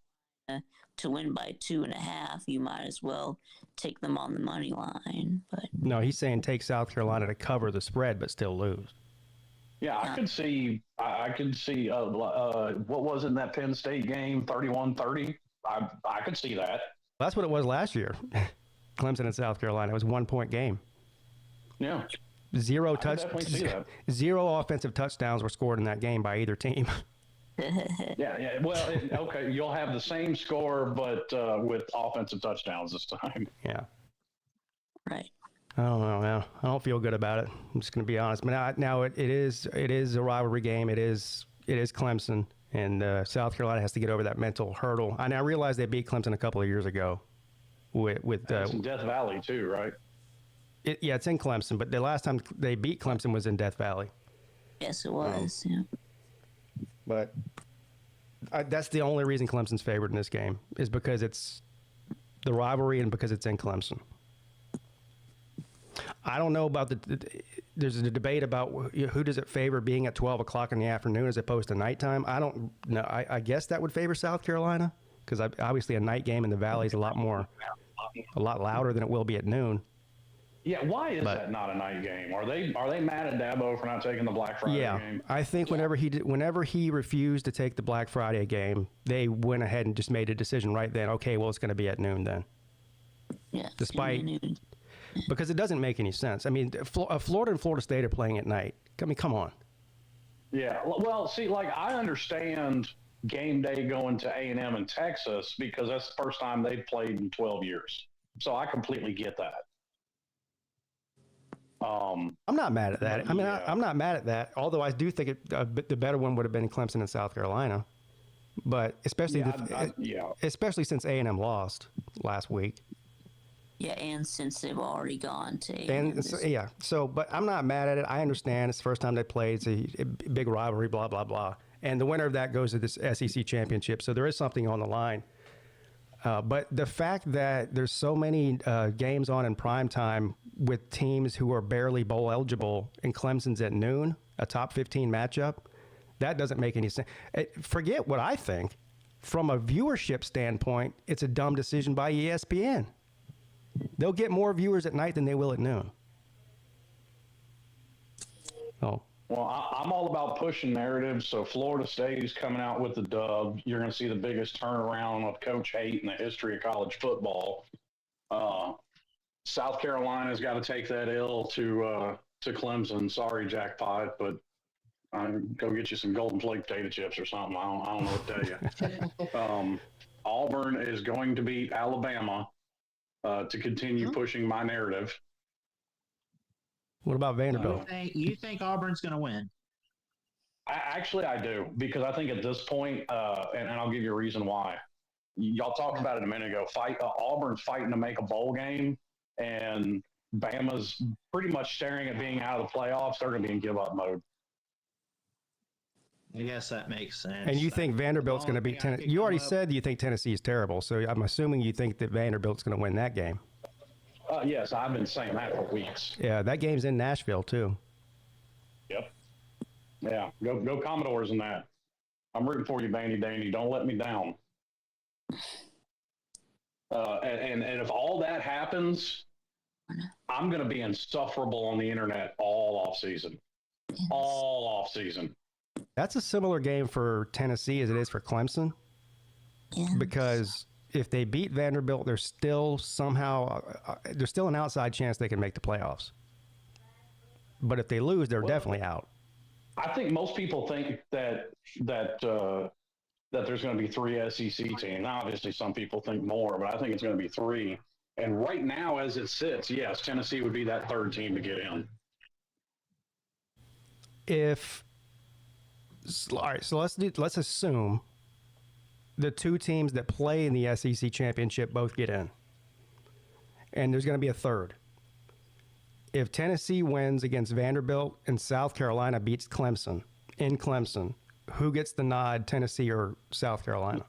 to win by 2.5, you might as well take them on the money line. But No, he's saying take South Carolina to cover the spread, but still lose. Yeah, I could see. What was in that Penn State game? 31-30. I could see that. That's what it was last year. Clemson and South Carolina. It was a 1-point game. Yeah. Zero offensive touchdowns were scored in that game by either team. Yeah. Well, okay, you'll have the same score, but with offensive touchdowns this time. Yeah. right. I don't know, man. I don't feel good about it. I'm just going to be honest. But now it is a rivalry game. It is Clemson, and South Carolina has to get over that mental hurdle. I realize they beat Clemson a couple of years ago. It's in Death Valley too, right? It's in Clemson, but the last time they beat Clemson was in Death Valley. Yes, it was. Yeah. But that's the only reason Clemson's favored in this game is because it's the rivalry and because it's in Clemson. I don't know about there's a debate about who does it favor being at 12 o'clock in the afternoon as opposed to nighttime. I don't know. I guess that would favor South Carolina because obviously a night game in the Valley is a lot louder than it will be at noon. Yeah, why is that not a night game? Are they mad at Dabo for not taking the Black Friday game? I think whenever he refused to take the Black Friday game, they went ahead and just made a decision right then. Okay, well, it's going to be at noon then. Yeah. Despite because it doesn't make any sense. I mean, Florida and Florida State are playing at night. I mean, come on. Yeah. Well, see, like I understand game day going to A&M in Texas because that's the first time they've played in 12 years. So I completely get that. I'm not mad at that. I mean, yeah. I'm not mad at that. Although I do think the better one would have been Clemson and South Carolina, but especially especially since A&M lost last week. Yeah, and since they've already gone to And so, but I'm not mad at it. I understand it's the first time they played. It's a big rivalry, blah, blah, blah. And the winner of that goes to this SEC championship. So there is something on the line. But the fact that there's so many games on in prime time with teams who are barely bowl eligible and Clemson's at noon, a top 15 matchup, that doesn't make any sense. Forget what I think. From a viewership standpoint, it's a dumb decision by ESPN. They'll get more viewers at night than they will at noon. Oh. Well, I'm all about pushing narratives. So Florida State is coming out with the dub. You're going to see the biggest turnaround of coach hate in the history of college football. South Carolina's got to take that L to Clemson. Sorry, Jackpot, but go get you some golden flake potato chips or something. I don't know what to tell you. Auburn is going to beat Alabama to continue pushing my narrative. What about Vanderbilt? You think Auburn's going to win? I do, because I think at this point, and I'll give you a reason why. Y'all talked about it a minute ago. Auburn's fighting to make a bowl game, and Bama's pretty much staring at being out of the playoffs. They're going to be in give-up mode. I guess that makes sense. And you think Vanderbilt's going to beat Tennessee? You already said you think Tennessee is terrible, so I'm assuming you think that Vanderbilt's going to win that game. Yes, I've been saying that for weeks. Yeah, that game's in Nashville, too. Yep. Yeah, go Commodores in that. I'm rooting for you, Bandy Dandy. Don't let me down. And if all that happens, I'm going to be insufferable on the internet all off season. All off season. That's a similar game for Tennessee as it is for Clemson. Yes. Because if they beat Vanderbilt, there's still an outside chance they can make the playoffs. But if they lose, they're definitely out. I think most people think that there's going to be 3 SEC teams. Now, obviously, some people think more, but I think it's going to be 3. And right now, as it sits, yes, Tennessee would be that third team to get in. All right, so let's assume the 2 teams that play in the SEC championship both get in, and there's going to be a third. If Tennessee wins against Vanderbilt and South Carolina beats Clemson in Clemson, who gets the nod, Tennessee or South Carolina?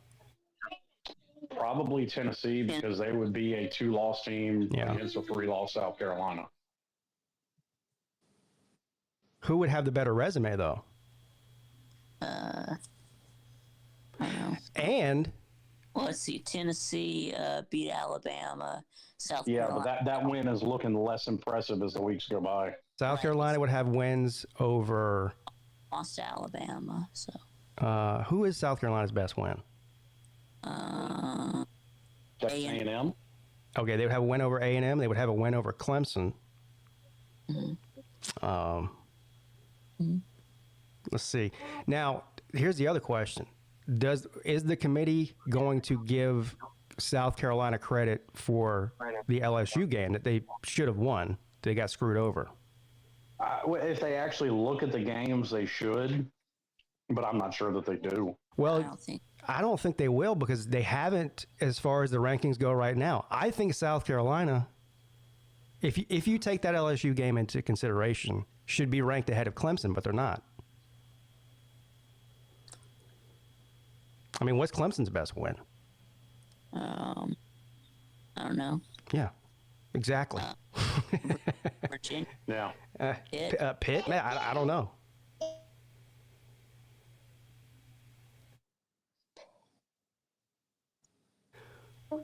Probably Tennessee, because they would be a 2-loss team against a 3-loss South Carolina. Who would have the better resume, though? I don't know. And well, let's see. Tennessee beat Alabama. South Carolina. But that win is looking less impressive as the weeks go by. South Carolina would have wins over. Lost to Alabama. So. Who is South Carolina's best win? That's A&M. Okay, they would have a win over A&M. They would have a win over Clemson. Let's see. Now, here's the other question. Is the committee going to give South Carolina credit for the LSU game that they should have won? They got screwed over. If they actually look at the games, they should, but I'm not sure that they do. Well, I don't think they will, because they haven't as far as the rankings go right now. I think South Carolina, if you take that LSU game into consideration, should be ranked ahead of Clemson, but they're not. I mean, what's Clemson's best win? I don't know. Yeah, exactly. Virginia. Yeah. Pitt? Man, I don't know.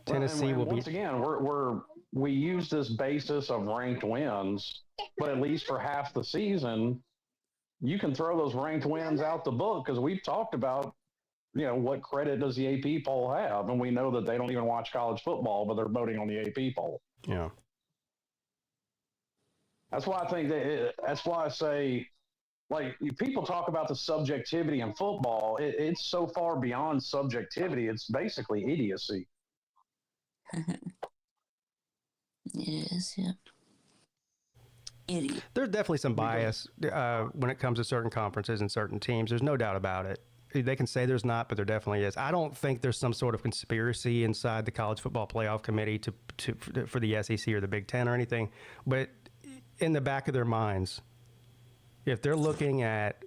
Tennessee will be. Once again, we use this basis of ranked wins, but at least for half the season, you can throw those ranked wins out the book, because we've talked about, what credit does the AP poll have? And we know that they don't even watch college football, but they're voting on the AP poll. Yeah. That's why I think that's why I say, like, people talk about the subjectivity in football. It's so far beyond subjectivity. It's basically idiocy. It is, yeah. Idiot. There's definitely some bias when it comes to certain conferences and certain teams. There's no doubt about it. They can say there's not, but there definitely is. I don't think there's some sort of conspiracy inside the College Football Playoff Committee for the SEC or the Big Ten or anything. But in the back of their minds, if they're looking at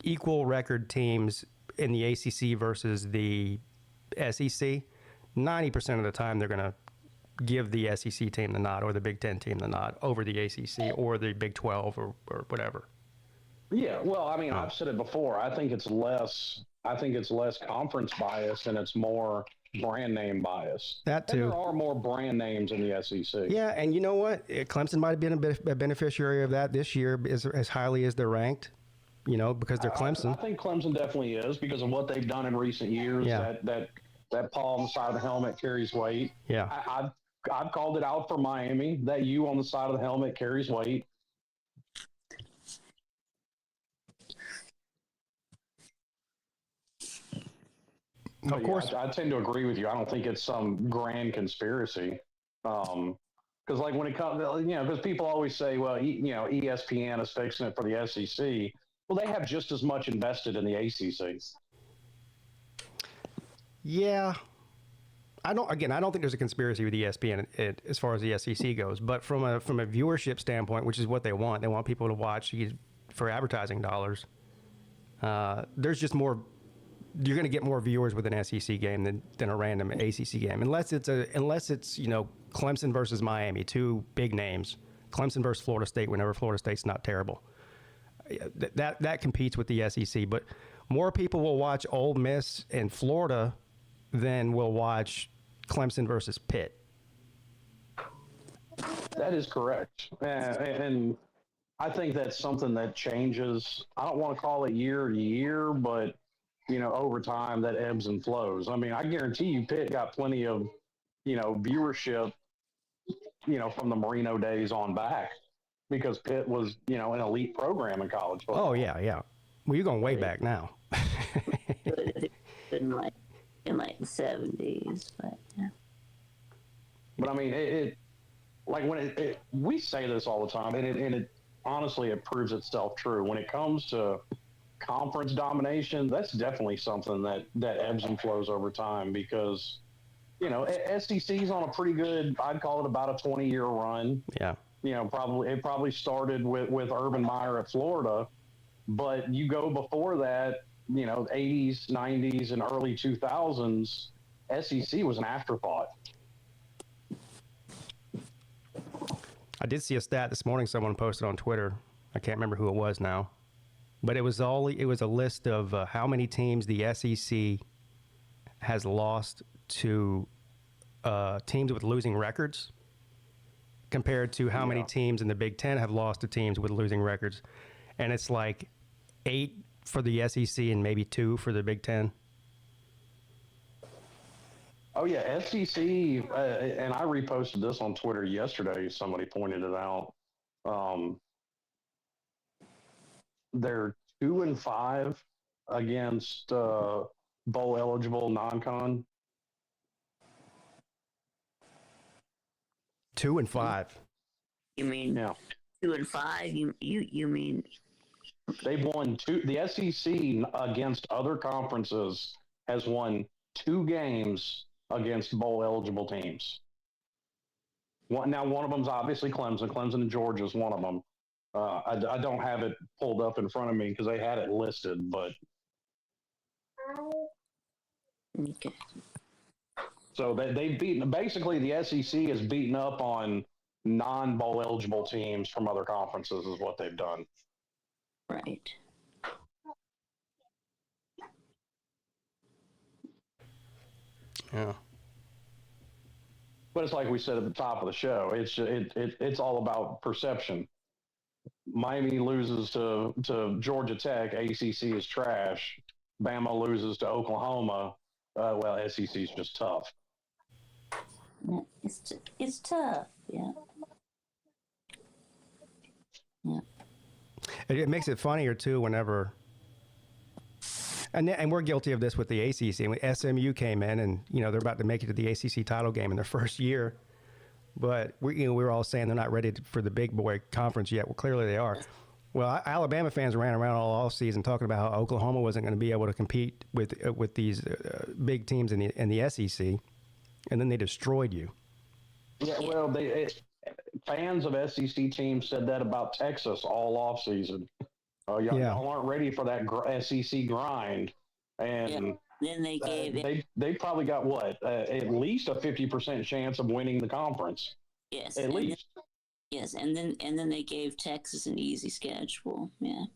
equal record teams in the ACC versus the SEC, 90% of the time they're going to give the SEC team the nod or the Big Ten team the nod over the ACC or the Big 12 or whatever. Yeah, well, I mean, I've said it before. I think it's less conference bias and it's more brand name bias. That too. And there are more brand names in the SEC. Yeah, and you know what? Clemson might have been a beneficiary of that this year, as highly as they're ranked. You know, because they're Clemson. I think Clemson definitely is because of what they've done in recent years. Yeah. That paw on the side of the helmet carries weight. Yeah. I've called it out for Miami. That U on the side of the helmet carries weight. Of course. I tend to agree with you. I don't think it's some grand conspiracy. Because like when it comes, because people always say, well, ESPN is fixing it for the SEC. Well, they have just as much invested in the ACC. Yeah. I don't think there's a conspiracy with ESPN as far as the SEC goes, but from a viewership standpoint, which is what they want people to watch for advertising dollars. There's just more. You're going to get more viewers with an SEC game than a random ACC game, unless it's Clemson versus Miami, two big names. Clemson versus Florida State, whenever Florida State's not terrible. That competes with the SEC, but more people will watch Ole Miss and Florida than will watch Clemson versus Pitt. That is correct. And I think that's something that changes. I don't want to call it year to year, but, over time that ebbs and flows. I mean, I guarantee you Pitt got plenty of, viewership, from the Marino days on back because Pitt was, an elite program in college football. Oh, yeah, yeah. Well, you're going way back now. in the 70s, but yeah. But I mean, we say this all the time, and it honestly it proves itself true when it comes to conference domination. That's definitely something that ebbs and flows over time because SEC's on a pretty good. I'd call it about a 20-year run. Yeah. It probably started with Urban Meyer at Florida, but you go before that. 80s, 90s, and early 2000s, SEC was an afterthought. I did see a stat this morning someone posted on Twitter. I can't remember who it was now. But it was a list of how many teams the SEC has lost to teams with losing records compared to how many teams in the Big Ten have lost to teams with losing records. And it's like 8 for the SEC and maybe 2 for the Big Ten. Oh, yeah, SEC, and I reposted this on Twitter yesterday. Somebody pointed it out. They're 2-5 against bowl-eligible non-con. 2-5. You mean 2-5? You mean they've won 2? The SEC against other conferences has won 2 games against bowl-eligible teams. One of them's obviously Clemson. Clemson and Georgia is one of them. I don't have it pulled up in front of me because they had it listed, but okay. So they've beaten. Basically, the SEC has beaten up on non-bowl eligible teams from other conferences, is what they've done. Right. Yeah. But it's like we said at the top of the show. It's all about perception. Miami loses to Georgia Tech. ACC is trash. Bama loses to Oklahoma. SEC is just tough. Yeah, it's tough. Yeah. Yeah. It makes it funnier too whenever. And we're guilty of this with the ACC. When SMU came in and, they're about to make it to the ACC title game in their first year, But we were all saying they're not ready for the big boy conference yet. Well, clearly they are. Well, Alabama fans ran around all offseason talking about how Oklahoma wasn't going to be able to compete with these big teams in the SEC, and then they destroyed you. Yeah, well, fans of SEC teams said that about Texas all offseason. Y'all aren't ready for that SEC grind, and then they gave they probably got at least a 50% chance of winning the conference. Yes, at least. Yes, and then they gave Texas an easy schedule. Yeah.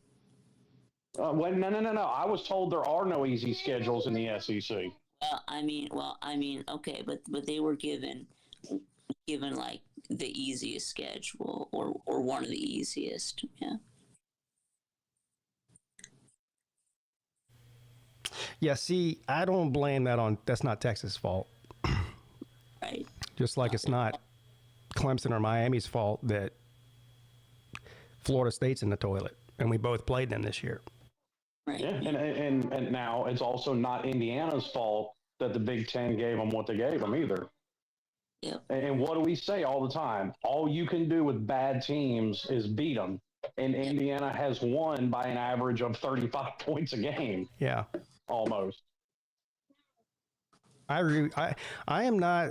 No. I was told there are no easy schedules in the SEC. Well, I mean, okay, but they were given like the easiest schedule or one of the easiest. Yeah. Yeah. See, I don't blame that that's not Texas' fault. Right. Just like it's not Clemson or Miami's fault that Florida State's in the toilet, and we both played them this year. Right. Yeah, and now it's also not Indiana's fault that the Big Ten gave them what they gave them either. Yep. And what do we say all the time? All you can do with bad teams is beat them. And Indiana has won by an average of 35 points a game. Yeah. Almost. I agree. I am not.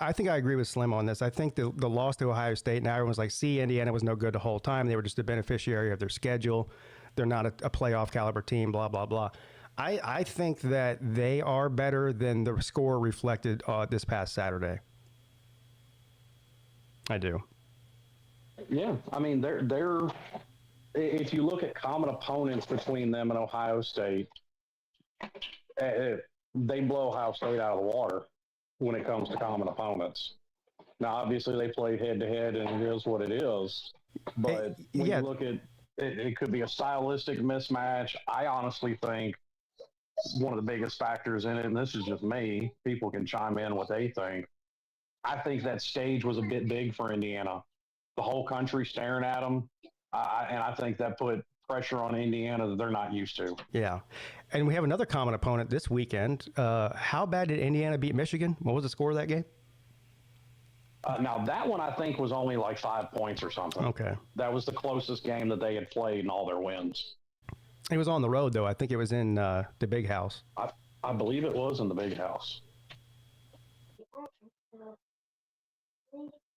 I think I agree with Slim on this. I think the loss to Ohio State, now everyone's like, see, Indiana was no good the whole time. They were just a beneficiary of their schedule. They're not a playoff caliber team, blah, blah, blah. I think that they are better than the score reflected this past Saturday. I do. Yeah. I mean, they're if you look at common opponents between them and Ohio State, they blow Ohio State out of the water when it comes to common opponents. Now, obviously, they played head-to-head, and it is what it is. But when you look at it could be a stylistic mismatch. I honestly think one of the biggest factors in it, and this is just me, people can chime in what they think. I think that stage was a bit big for Indiana. The whole country staring at them, and I think that put pressure on Indiana that they're not used to. Yeah. And we have another common opponent this weekend. How bad did Indiana beat Michigan? What was the score of that game? Now, that one I think was only like 5 points or something. Okay. That was the closest game that they had played in all their wins. It was on the road, though. I think it was in the Big House. I believe it was in the Big House.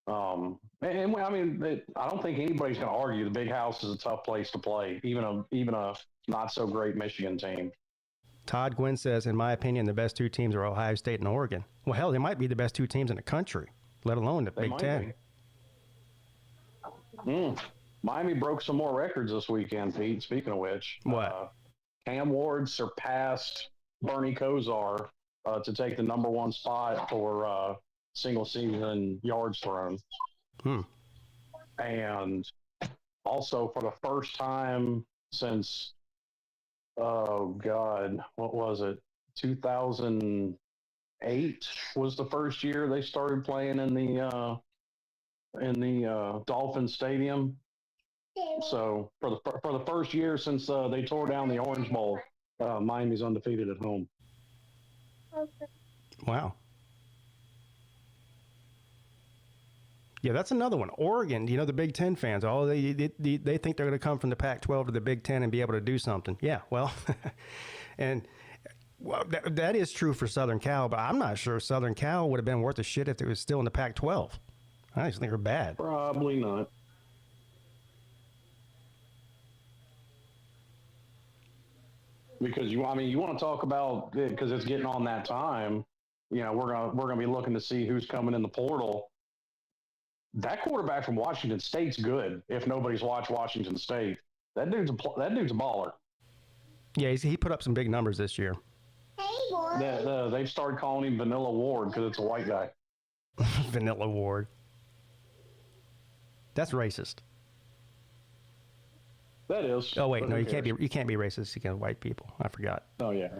And I mean, I don't think anybody's going to argue the Big House is a tough place to play, even a not so great Michigan team. Todd Gwynn says, in my opinion, the best two teams are Ohio State and Oregon. Well, hell, they might be the best two teams in the country, let alone the Big Ten. Miami broke some more records this weekend, Pete. Speaking of which, what? Cam Ward surpassed Bernie Kosar to take the number one spot for single season yards thrown. And also for the first time since, oh God, what was it? 2008 was the first year they started playing in the Dolphin Stadium. So for the first year since they tore down the Orange Bowl, Miami's undefeated at home. Wow. Yeah, that's another one. Oregon, the Big Ten fans, they think they're going to come from the Pac-12 to the Big Ten and be able to do something. Yeah, well, and that is true for Southern Cal, but I'm not sure Southern Cal would have been worth a shit if it was still in the Pac-12. I just think they're bad. Probably not. Because you want to talk about it because it's getting on that time. We're gonna be looking to see who's coming in the portal. That quarterback from Washington State's good. If nobody's watched Washington State, that dude's a baller. Yeah, he put up some big numbers this year. They've started calling him Vanilla Ward because it's a white guy. Vanilla Ward. That's racist. That is. Oh wait, no, you can't be racist against white people. I forgot. Oh yeah.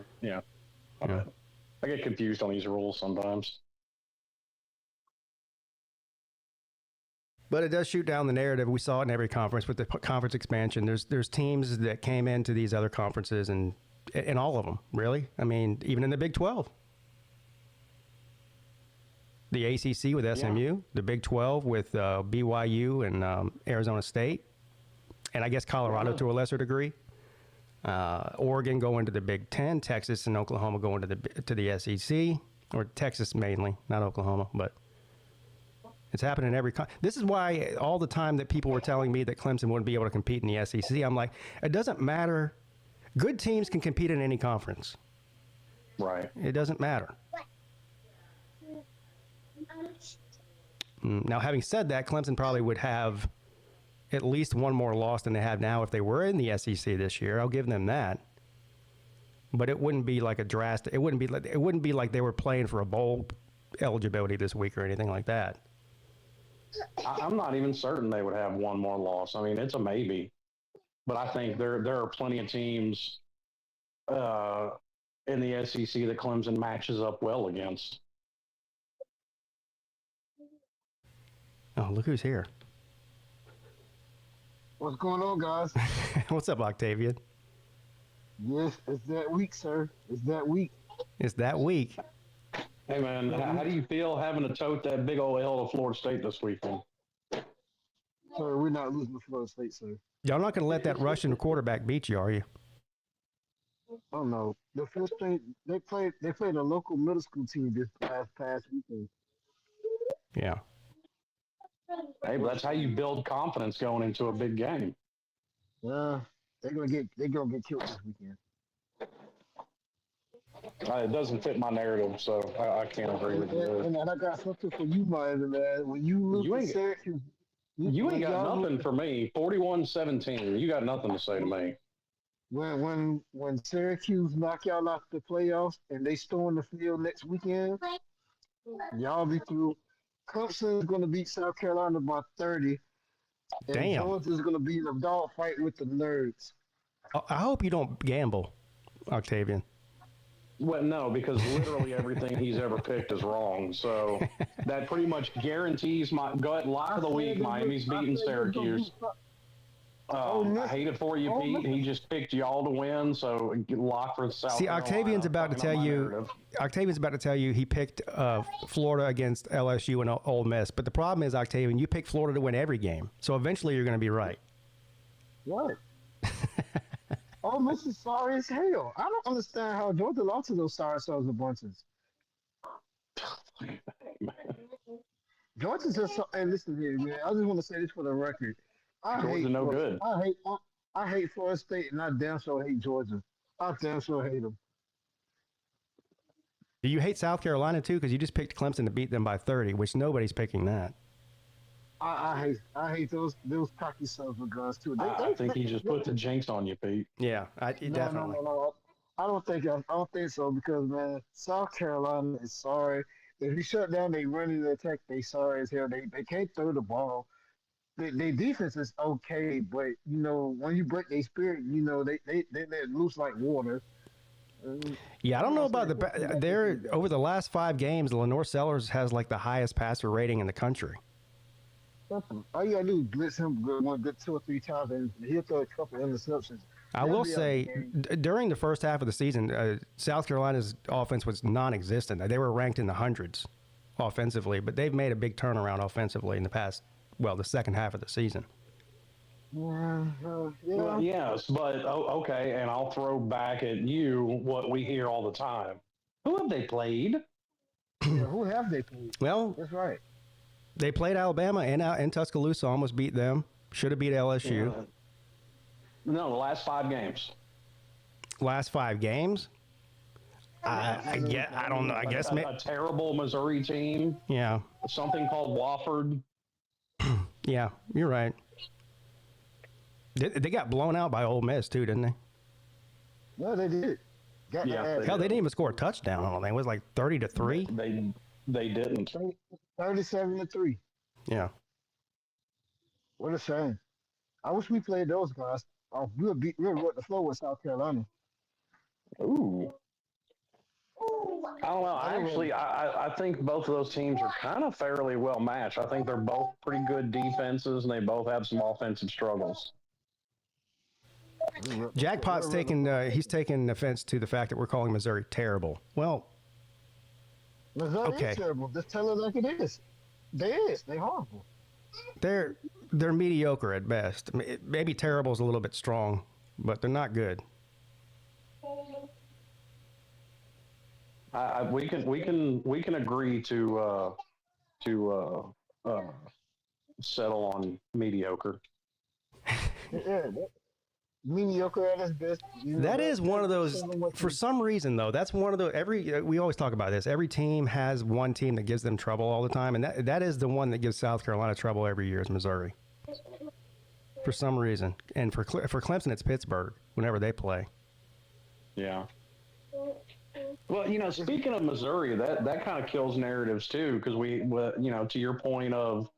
I get confused on these rules sometimes. But it does shoot down the narrative. We saw it in every conference with the conference expansion. There's teams that came into these other conferences and all of them, really. I mean, even in the Big 12. the ACC with SMU, the Big 12 with BYU and Arizona State, and I guess Colorado to a lesser degree. Oregon going to the Big 10, Texas and Oklahoma going to the SEC, or Texas mainly, not Oklahoma, but it's happening every. This is why all the time that people were telling me that Clemson wouldn't be able to compete in the SEC, I'm like, it doesn't matter. Good teams can compete in any conference. Right. It doesn't matter. Now, having said that, Clemson probably would have at least one more loss than they have now if they were in the SEC this year. I'll give them that. But it wouldn't be like a drastic. It wouldn't be like they were playing for a bowl eligibility this week or anything like that. I'm not even certain they would have one more loss. I mean, it's a maybe, but I think there are plenty of teams in the SEC that Clemson matches up well against. Oh, look who's here. What's going on, guys? What's up, Octavian? Yes, it's that week, sir. It's that week. It's that week. Hey, man, how do you feel having to tote that big old L to Florida State this weekend? Sir, we're not losing to Florida State, sir. Y'all not going to let that Russian quarterback beat you, are you? Oh no, the Florida State they played a local middle school team this past weekend. Yeah. Hey, but that's how you build confidence going into a big game. They're gonna get killed this weekend. It doesn't fit my narrative, so I can't agree with you. And I got something for you, Miami, man. When you lose to Syracuse, you ain't got nothing for me. 41-17. You got nothing to say to me. When Syracuse knock y'all off the playoffs and they storm the field next weekend, y'all be through. Clemson is going to beat South Carolina by 30. And Damn. Georgia is going to be in a dog fight with the nerds. I hope you don't gamble, Octavian. Well, no, because literally everything he's ever picked is wrong. So that pretty much guarantees my gut. Lie of the week, Miami's beating Syracuse. I hate it for you, Pete. He just picked y'all to win, so lock for South See, Carolina. Octavian's about to tell you he picked Florida against LSU and Ole Miss. But the problem is, Octavian, you picked Florida to win every game. So eventually you're going to be right. What? Ole Miss is sorry as hell. I don't understand how Georgia lost to those sorry sons of bunches. Georgia's just hey, listen here, man. I just want to say this for the record. Georgia no good. I hate Florida State, and I damn sure hate Georgia. I damn sure hate them. Do you hate South Carolina too? Because you just picked Clemson to beat them by 30, which nobody's picking that. I hate those cocky sons of guns too. I think he just put the jinx on you, Pete. Yeah, definitely. No. I don't think so because man, South Carolina is sorry. If you shut down they running attack, they sorry as hell. They can't throw the ball. Their defense is okay, but you know when you break their spirit, you know they let loose like water. Yeah, I don't know about they're over the last 5 games. Lenore Sellers has like the highest passer rating in the country. All you gotta do is blitz him one good 2 or 3 times, and he'll throw a couple interceptions. I will say, during the first half of the season, South Carolina's offense was non-existent. They were ranked in the hundreds offensively, but they've made a big turnaround offensively in the second half of the season. Well, yes, but okay, and I'll throw back at you what we hear all the time. Who have they played? Yeah, who have they played? Well, that's right. They played Alabama and Tuscaloosa, almost beat them. Should have beat LSU. Yeah. No, the last 5 games. Last 5 games? I don't know. I guess a terrible Missouri team. Yeah. Something called Wofford. Yeah, you're right. They got blown out by Ole Miss too, didn't they? No, they did. Hell, they didn't even score a touchdown. I don't think it was like 30-3. They didn't. 37-3. Yeah. What a shame. I wish we played those guys. We'll work the floor with South Carolina. Ooh. I don't know. I think both of those teams are kind of fairly well matched. I think they're both pretty good defenses, and they both have some offensive struggles. Jackpot's taking offense to the fact that we're calling Missouri terrible. Well, Missouri Okay. is terrible. Just tell it like it is. They're horrible. They're mediocre at best. Maybe terrible is a little bit strong, but they're not good. We can agree to settle on mediocre. Yeah, mediocre at its best. That is one of those. For some reason, though, that's one of the. We always talk about this. Every team has one team that gives them trouble all the time, and that is the one that gives South Carolina trouble every year is Missouri. For some reason, and for Clemson, it's Pittsburgh whenever they play. Yeah. Well, speaking of Missouri, that kind of kills narratives too, because to your point of,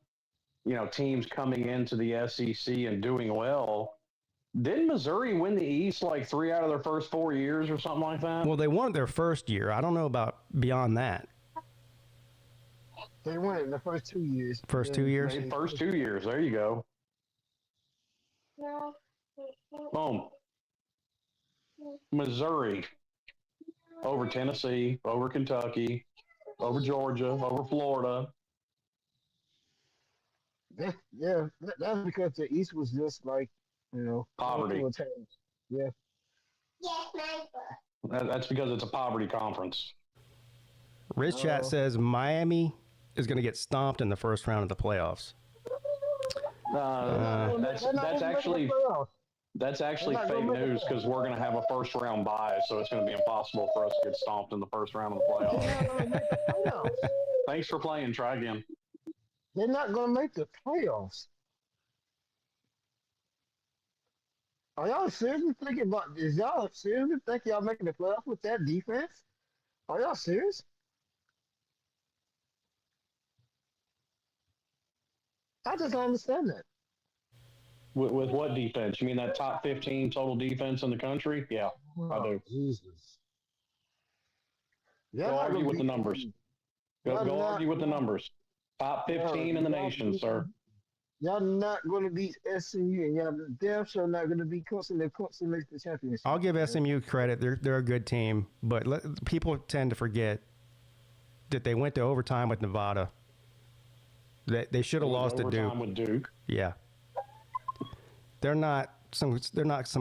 teams coming into the SEC and doing well. Didn't Missouri win the East like 3 out of their first 4 years or something like that? Well, they won it their first year. I don't know about beyond that. They won it in the first 2 years. First 2 years? First 2 years. There you go. Boom. Missouri over Tennessee, over Kentucky, over Georgia, over Florida. Yeah, that's because the East was just like, Poverty. Yeah. That's because it's a poverty conference. Rich Chat says Miami is going to get stomped in the first round of the playoffs. That's actually fake news because we're going to have a first round bye, so it's going to be impossible for us to get stomped in the first round of the playoffs. Thanks for playing. Try again. They're not going to make the playoffs. Are y'all seriously thinking about? Is y'all seriously think y'all making the playoffs with that defense? Are y'all serious? I just don't understand that. With what defense? You mean that top 15 total defense in the country? Yeah, I do. Jesus. Go argue with the numbers. Go argue with the numbers. Top 15 in the nation, sir. Y'all not going to beat SMU, and y'all damn sure not going to beat Clemson if Clemson makes the championship. I'll give SMU credit. They're a good team, but people tend to forget that they went to overtime with Nevada. They should have lost to Duke. With Duke. Yeah. They're not some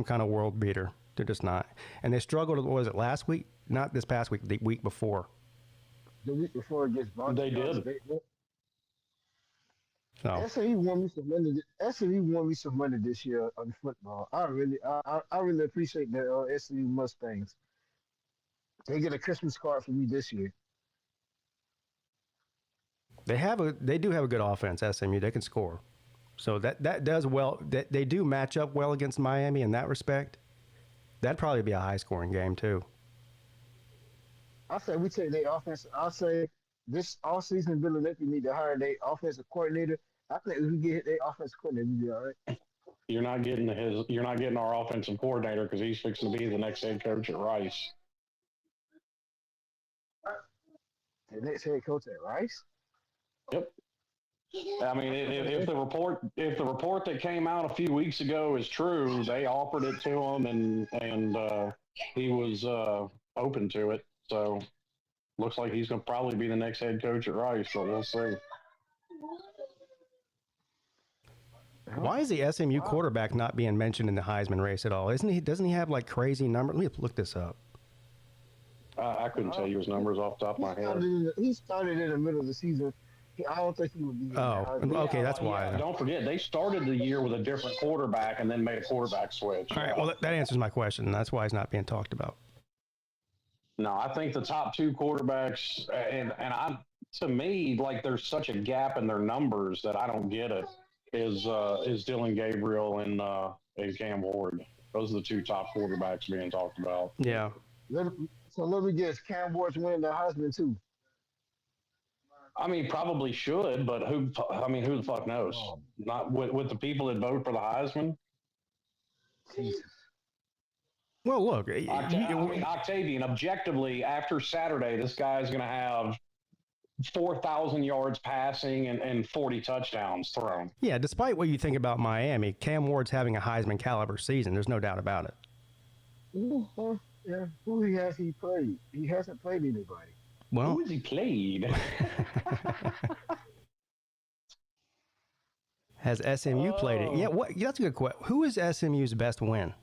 kind of world beater. They're just not. And they struggled, what was it, last week? Not this past week, the week before. The week before against Buckeyes. They did. So. SMU won me some money. SMU won me some money this year on football. I really appreciate the SMU Mustangs. They get a Christmas card from me this year. They do have a good offense, SMU. They can score. So that does well. They do match up well against Miami in that respect. That'd probably be a high scoring game too. I say we take their offense. I say this all season, Billy Lippy need to hire their offensive coordinator. I think if we get their offensive coordinator, we'll be all right. You're not getting our offensive coordinator because he's fixing to be the next head coach at Rice. The next head coach at Rice? Yep. I mean, if the report that came out a few weeks ago is true, they offered it to him and he was open to it. So looks like he's going to probably be the next head coach at Rice, but we'll see. Why is the SMU quarterback not being mentioned in the Heisman race at all? Doesn't he have like crazy numbers? Let me look this up. I couldn't tell you his numbers off the top of my head. He started in the middle of the season. I don't think he would be. Okay, that's why. Don't forget, they started the year with a different quarterback and then made a quarterback switch. All right, well, that answers my question. And that's why he's not being talked about. No, I think the top two quarterbacks, to me, like there's such a gap in their numbers that I don't get it. Is Dylan Gabriel and Cam Ward? Those are the two top quarterbacks being talked about. Yeah. So let me guess, Cam Ward's winning the Heisman too. I mean, probably should, but who the fuck knows? Not with the people that vote for the Heisman. Jesus. Well, look, Octavian, objectively, after Saturday, this guy's going to have 4,000 yards passing and 40 touchdowns thrown. Yeah, despite what you think about Miami, Cam Ward's having a Heisman caliber season. There's no doubt about it. Yeah. Who has he played? He hasn't played anybody. Well, Who has he played? has SMU played it? Yeah, what? That's a good question. Who is SMU's best win?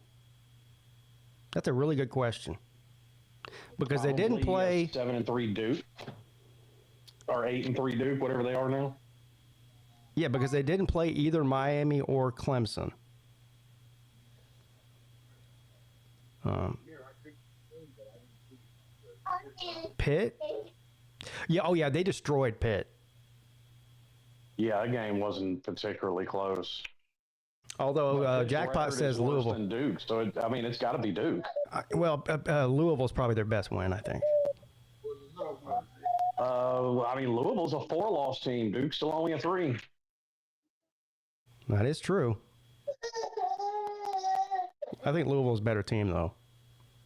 That's a really good question. Because they didn't play 7-3 Duke or 8-3 Duke, whatever they are now. Yeah, because they didn't play either Miami or Clemson. Pitt? Yeah. Oh, yeah. They destroyed Pitt. Yeah, that game wasn't particularly close. Although Jackpot says Louisville. Than Duke, so it's got to be Duke. Louisville's probably their best win, I think. Louisville's a 4-loss team. Duke's still only a 3. That is true. I think Louisville's a better team, though,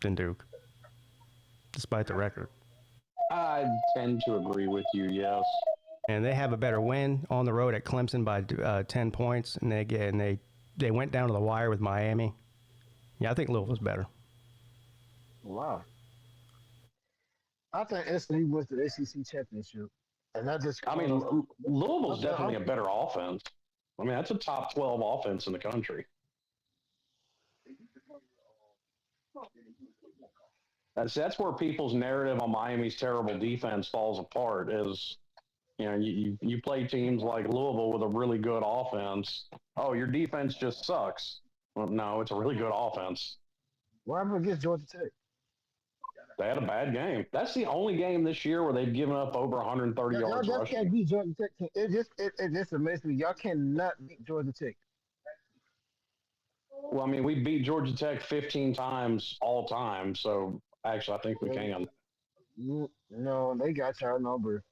than Duke, despite the record. I tend to agree with you, yes. And they have a better win on the road at Clemson by 10 points, and they went down to the wire with Miami. Yeah, I think Louisville's better. Wow. I think SMU wins the ACC championship, and that just. Louisville's definitely a better offense. That's a top 12 offense in the country. That's where people's narrative on Miami's terrible defense falls apart. Is you play teams like Louisville with a really good offense. Oh, your defense just sucks. Well, no, it's a really good offense. What happened against Georgia Tech? They had a bad game. That's the only game this year where they've given up over 130 yards Y'all rushing. can't beat Georgia Tech. It just amazes me. Y'all cannot beat Georgia Tech. Well, we beat Georgia Tech 15 times all time, so actually I think we can. No, they got y'all number.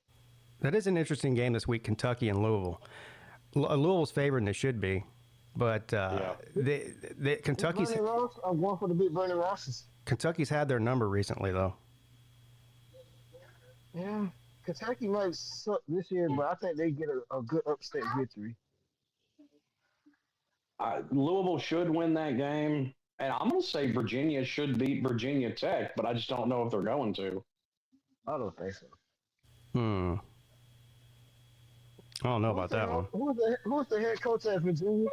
That is an interesting game this week, Kentucky and Louisville. Louisville's favored, and they should be. But Kentucky's... Bernie Ross, I'm going for the big Bernie Rosses. Kentucky's had their number recently, though. Yeah, Kentucky might suck this year, but I think they get a good upstate victory. Louisville should win that game, and I'm going to say Virginia should beat Virginia Tech, but I just don't know if they're going to. I don't think so. I don't know about that one. Who's the head coach at Virginia?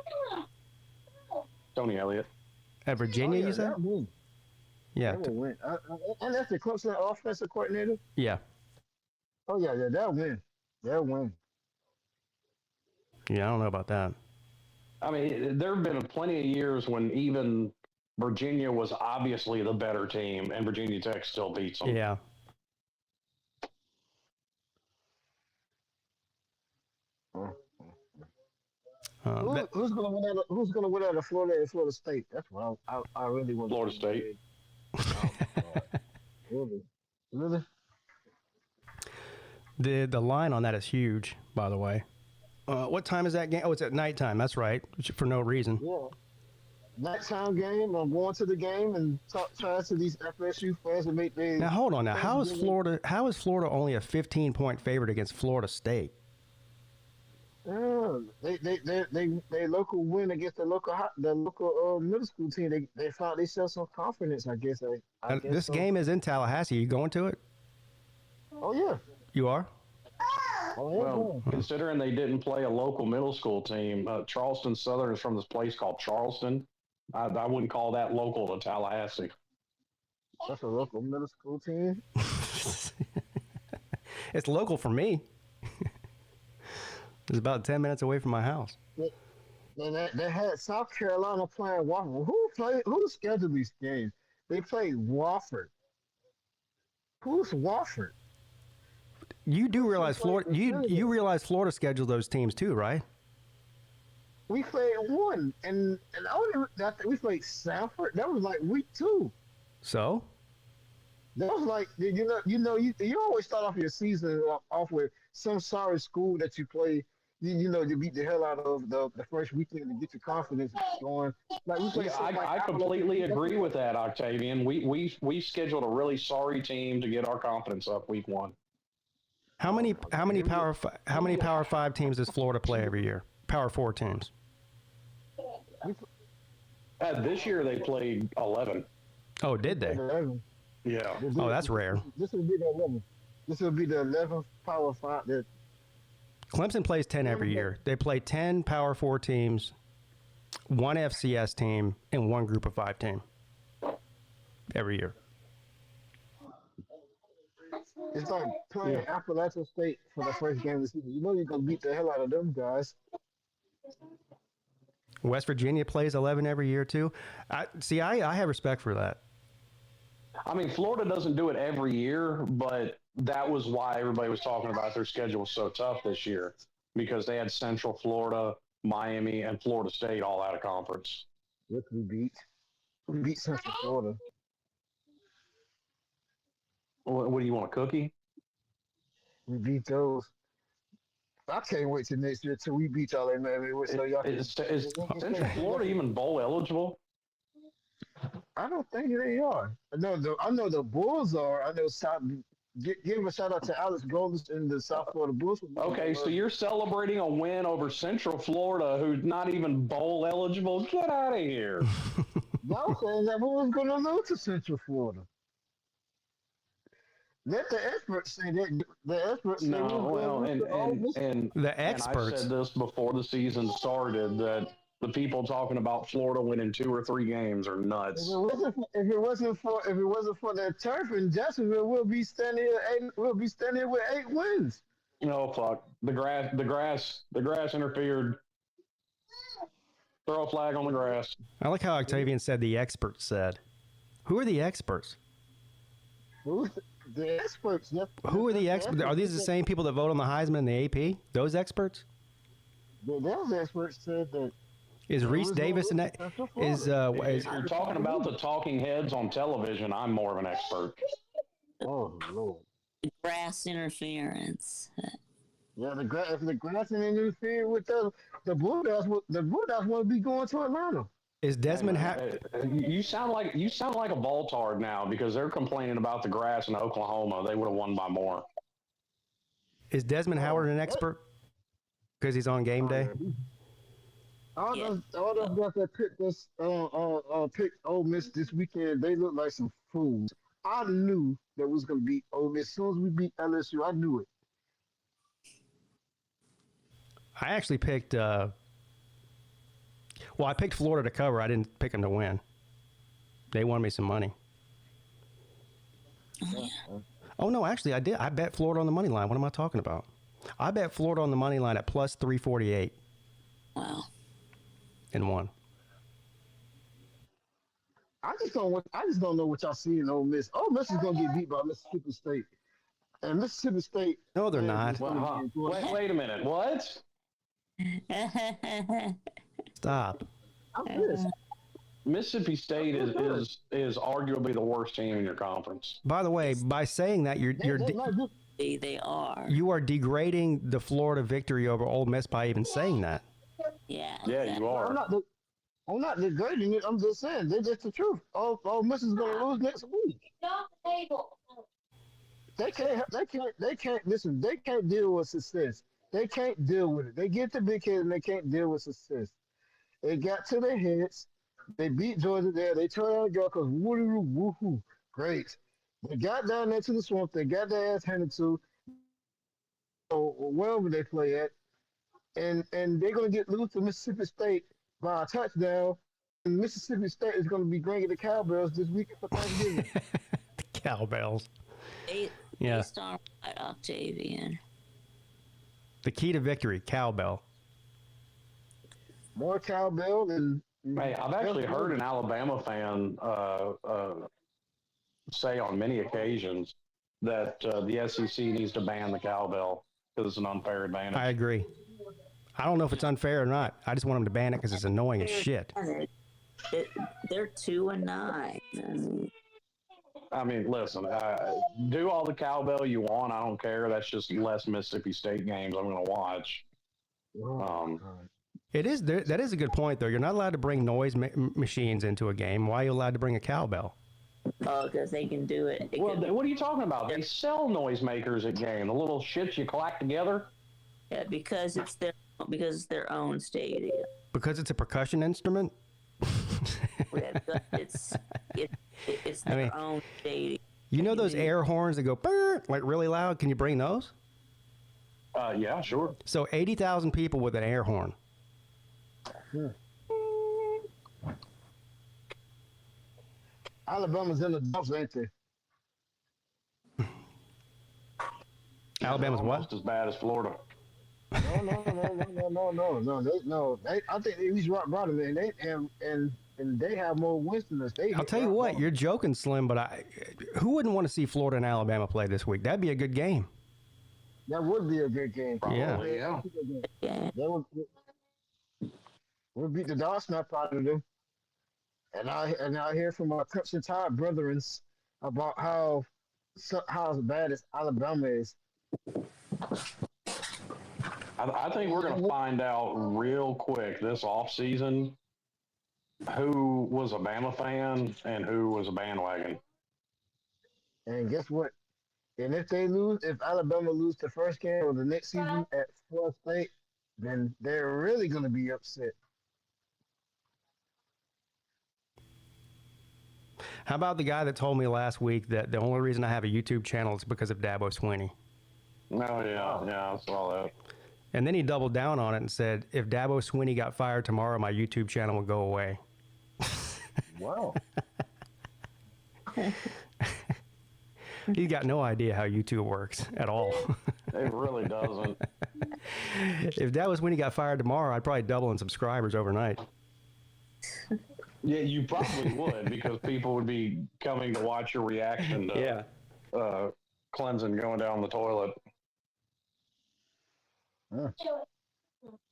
Tony Elliott. At Virginia, you said? Yeah. And that's the Clemson offensive coordinator? Yeah. Oh, yeah, they'll win. They'll win. Yeah, I don't know about that. There have been plenty of years when even Virginia was obviously the better team, and Virginia Tech still beats them. Yeah. Who's going to win out of Florida and Florida State? That's what I really want. Florida State. Really? The line on that is huge, by the way. What time is that game? Oh, it's at nighttime. That's right, for no reason. Yeah. Nighttime game. I'm going to the game and talk trash to these FSU fans and make their. Now hold on. Now, how is Florida only a 15-point favorite against Florida State? Yeah, they local win against the local middle school team. They found themselves some confidence. I guess. This game is in Tallahassee. Are you going to it? Oh yeah. You are? Oh, yeah. Well, considering they didn't play a local middle school team, Charleston Southern is from this place called Charleston. I wouldn't call that local to Tallahassee. That's a local middle school team. It's local for me. It's about 10 minutes away from my house. They had South Carolina playing Wofford. Who scheduled these games? They played Wofford. Who's Wofford? You do realize Florida. You realize Florida scheduled those teams too, right? We played one, and I think we played Sanford. That was like week 2. So. That was like you always start off your season off with some sorry school that you play. You beat the hell out of the first weekend to get your confidence going. Like we played. I completely agree with that, Octavian. We scheduled a really sorry team to get our confidence up week 1. How many Power 5 teams does Florida play every year? Power 4 teams. This year they played 11. Oh, did they? 11. Yeah. Oh, that's rare. This will be the 11. This will be the 11th Power 5. Clemson plays 10 every year. They play 10 Power 4 teams, one FCS team, and one Group of 5 team every year. It's like playing Appalachian State for the first game of the season. You know you're going to beat the hell out of them guys. West Virginia plays 11 every year, too. I have respect for that. I mean, Florida doesn't do it every year, but that was why everybody was talking about their schedule was so tough this year, because they had Central Florida, Miami, and Florida State all out of conference. Look, we beat Central Florida. What do you want, a cookie? We beat those. I can't wait till next year till we beat y'all in Miami. So y'all Is Central Florida even bowl eligible? I don't think they are. I know the Bulls are. I know South. Give a shout out to Alex Goldus and the South Florida Bulls. Okay, so you're celebrating a win over Central Florida, who's not even bowl eligible. Get out of here. No, saying that we was going to lose to Central Florida. Let the experts say that. The experts say No, well, and The experts. And I said this before the season started, that the people talking about Florida winning 2 or 3 games are nuts. If it wasn't for that turf in Jacksonville, we'll be standing here with 8 wins. No, fuck. The grass interfered. Throw a flag on the grass. I like how Octavian said the experts said. Who are the experts? The experts. Who are the experts? Are these the same people that vote on the Heisman and the AP? Those experts? Those experts said that. Is Reese Davis an If you're talking about the talking heads on television, I'm more of an expert. Oh Lord. Grass interference. Yeah, if the grass interfered with the Bulldogs want to be going to Atlanta. Is Desmond You sound like a Voltard now, because they're complaining about the grass in Oklahoma. They would have won by more. Is Desmond Howard an expert? Because he's on game day? All those guys that picked Ole Miss this weekend, they look like some fools. I knew that was going to beat Ole Miss. As soon as we beat LSU, I knew it. I actually picked I picked Florida to cover. I didn't pick them to win. They won me some money. Oh, no, actually, I did. I bet Florida on the money line. What am I talking about? I bet Florida on the money line at plus 348. Wow. And won. I just don't know what y'all see in Ole Miss. Ole Miss is going to get beat by Mississippi State. And Mississippi State... No, they're not. Wait a minute. What? Stop. I'm pissed. Mississippi State is arguably the worst team in your conference. By the way, by saying that, They are. you are degrading the Florida victory over Ole Miss by even saying that. Yeah. Yeah, you are. I'm not degrading it. I'm just saying that's just the truth. Ole Miss is going to lose next week. They can't listen. They can't deal with success. They can't deal with it. They get the big head and they can't deal with success. It got to their heads. They beat Georgia there. They turned around and go because woohoo, great. They got down there to the swamp. They got their ass handed to wherever they play at, and they're gonna get lose to Mississippi State by a touchdown. And Mississippi State is gonna be bringing the cowbells this weekend for Thanksgiving. The cowbells. They start at Octavian. The key to victory, cowbell. More cowbell and. Hey, I've actually heard an Alabama fan say on many occasions that the SEC needs to ban the cowbell because it's an unfair advantage. I agree. I don't know if it's unfair or not. I just want them to ban it because it's annoying as shit. They're 2-9. I mean, listen, do all the cowbell you want. I don't care. That's just less Mississippi State games I'm going to watch. It is. That is a good point, though. You're not allowed to bring noise machines into a game. Why are you allowed to bring a cowbell? Oh, because they can do it. What are you talking about? They sell noisemakers at game. The little shits you clack together. Yeah, because it's their own stadium. Because it's a percussion instrument. It's their own stadium. You know those air horns that go "Brr," like really loud? Can you bring those? Yeah, sure. So 80,000 people with an air horn. Alabama's in the dumps, ain't they? Alabama's what? Almost as bad as Florida. No. I think he's right, man. And they have more wins than us. I'll tell you what, you're joking, Slim, but who wouldn't want to see Florida and Alabama play this week? That'd be a good game. That would be a good game. Probably, yeah. We'll beat the dogs, not proud of them. And I hear from our Clemson Tide brethren about how bad as Alabama is. I think we're going to find out real quick this offseason who was a Bama fan and who was a bandwagon. And guess what? And if Alabama lose the first game of the next season at Florida State, then they're really going to be upset. How about the guy that told me last week that the only reason I have a YouTube channel is because of Dabo Swinney? Oh, yeah, I saw that. And then he doubled down on it and said, if Dabo Swinney got fired tomorrow, my YouTube channel would go away. Wow. He's got no idea how YouTube works at all. It really doesn't. If Dabo Swinney got fired tomorrow, I'd probably double in subscribers overnight. Yeah, you probably would, because people would be coming to watch your reaction to Clemson going down the toilet.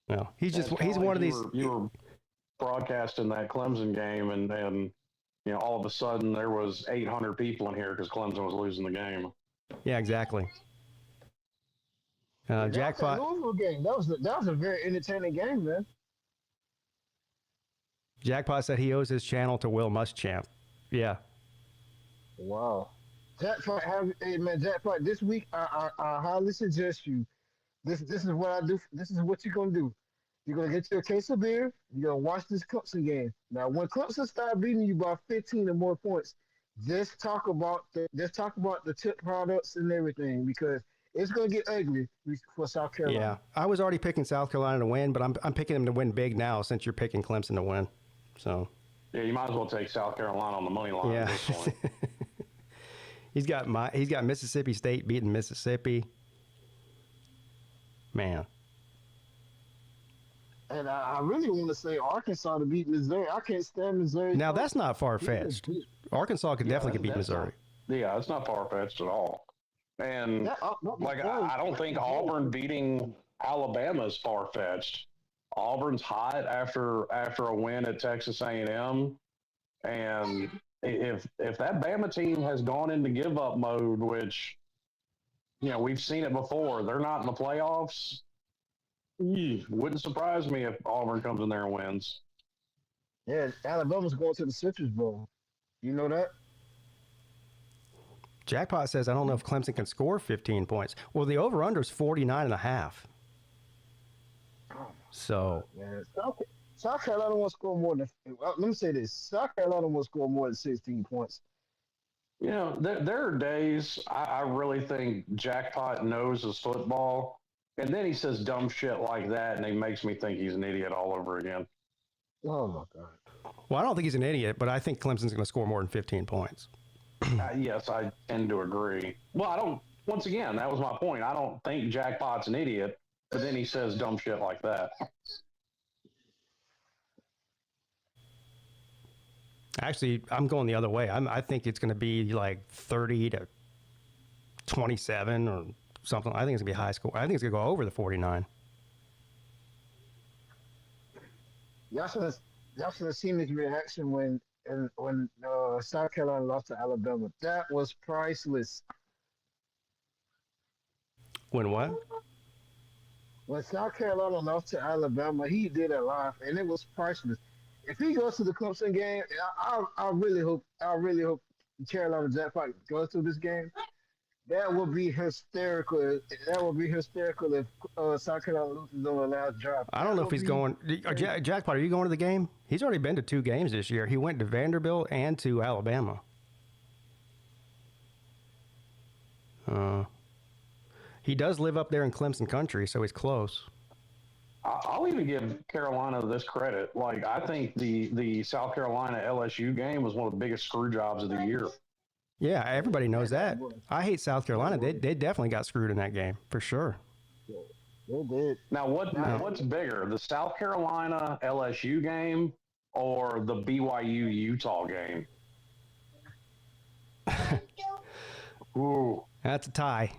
No, he's one of these. You were broadcasting that Clemson game, and all of a sudden there was 800 people in here because Clemson was losing the game. Yeah, exactly. Jackpot. That Lousville game. That was a very entertaining game, man. Jackpot said he owes his channel to Will Muschamp. Yeah. Wow. Jackpot, Jackpot. This week, I highly suggest you. This is what I do. This is what you're gonna do. You're gonna get you a case of beer. You're gonna watch this Clemson game. Now, when Clemson start beating you by 15 or more points, just talk about the tip products and everything, because it's gonna get ugly for South Carolina. Yeah, I was already picking South Carolina to win, but I'm picking them to win big now since you're picking Clemson to win. So. Yeah, you might as well take South Carolina on the money line at this point. He's got Mississippi State beating Mississippi. Man. And I really want to say Arkansas to beat Missouri. I can't stand Missouri. Now, that's not far-fetched. Arkansas could definitely beat Missouri. Yeah, it's not far-fetched at all. And, I don't think Auburn beating Alabama is far-fetched. Auburn's hot after a win at Texas A&M. And if that Bama team has gone into give-up mode, which, we've seen it before, they're not in the playoffs, wouldn't surprise me if Auburn comes in there and wins. Yeah, Alabama's going to the Citrus Bowl. You know that? Jackpot says, I don't know if Clemson can score 15 points. Well, the over-under is 49.5. So. Man, South Carolina won't score more than. Let me say this: South Carolina won't score more than 16 points. There are days I really think Jackpot knows his football, and then he says dumb shit like that, and he makes me think he's an idiot all over again. Oh my God! Well, I don't think he's an idiot, but I think Clemson's going to score more than 15 points. Yes, I tend to agree. Well, I don't. Once again, that was my point. I don't think Jackpot's an idiot, but then he says dumb shit like that. Actually, I'm going the other way. I think it's going to be like 30 to 27 or something. I think it's going to be a high score. I think it's going to go over the 49. Y'all should have seen his reaction when South Carolina lost to Alabama. That was priceless. When what? When South Carolina lost to Alabama, he did it live, and it was priceless. If he goes to the Clemson game, I really hope Carolina Jackpot goes to this game. That would be hysterical. That would be hysterical if South Carolina loses on the last drive. I don't know if he's going. Jackpot, are you going to the game? He's already been to 2 games this year. He went to Vanderbilt and to Alabama. He does live up there in Clemson country, so he's close. I'll even give Carolina this credit. Like, I think the South Carolina LSU game was one of the biggest screw jobs of the year. Yeah, everybody knows that. I hate South Carolina. They definitely got screwed in that game, for sure. They did. Now, what's bigger, the South Carolina LSU game or the BYU Utah game? Ooh, That's a tie.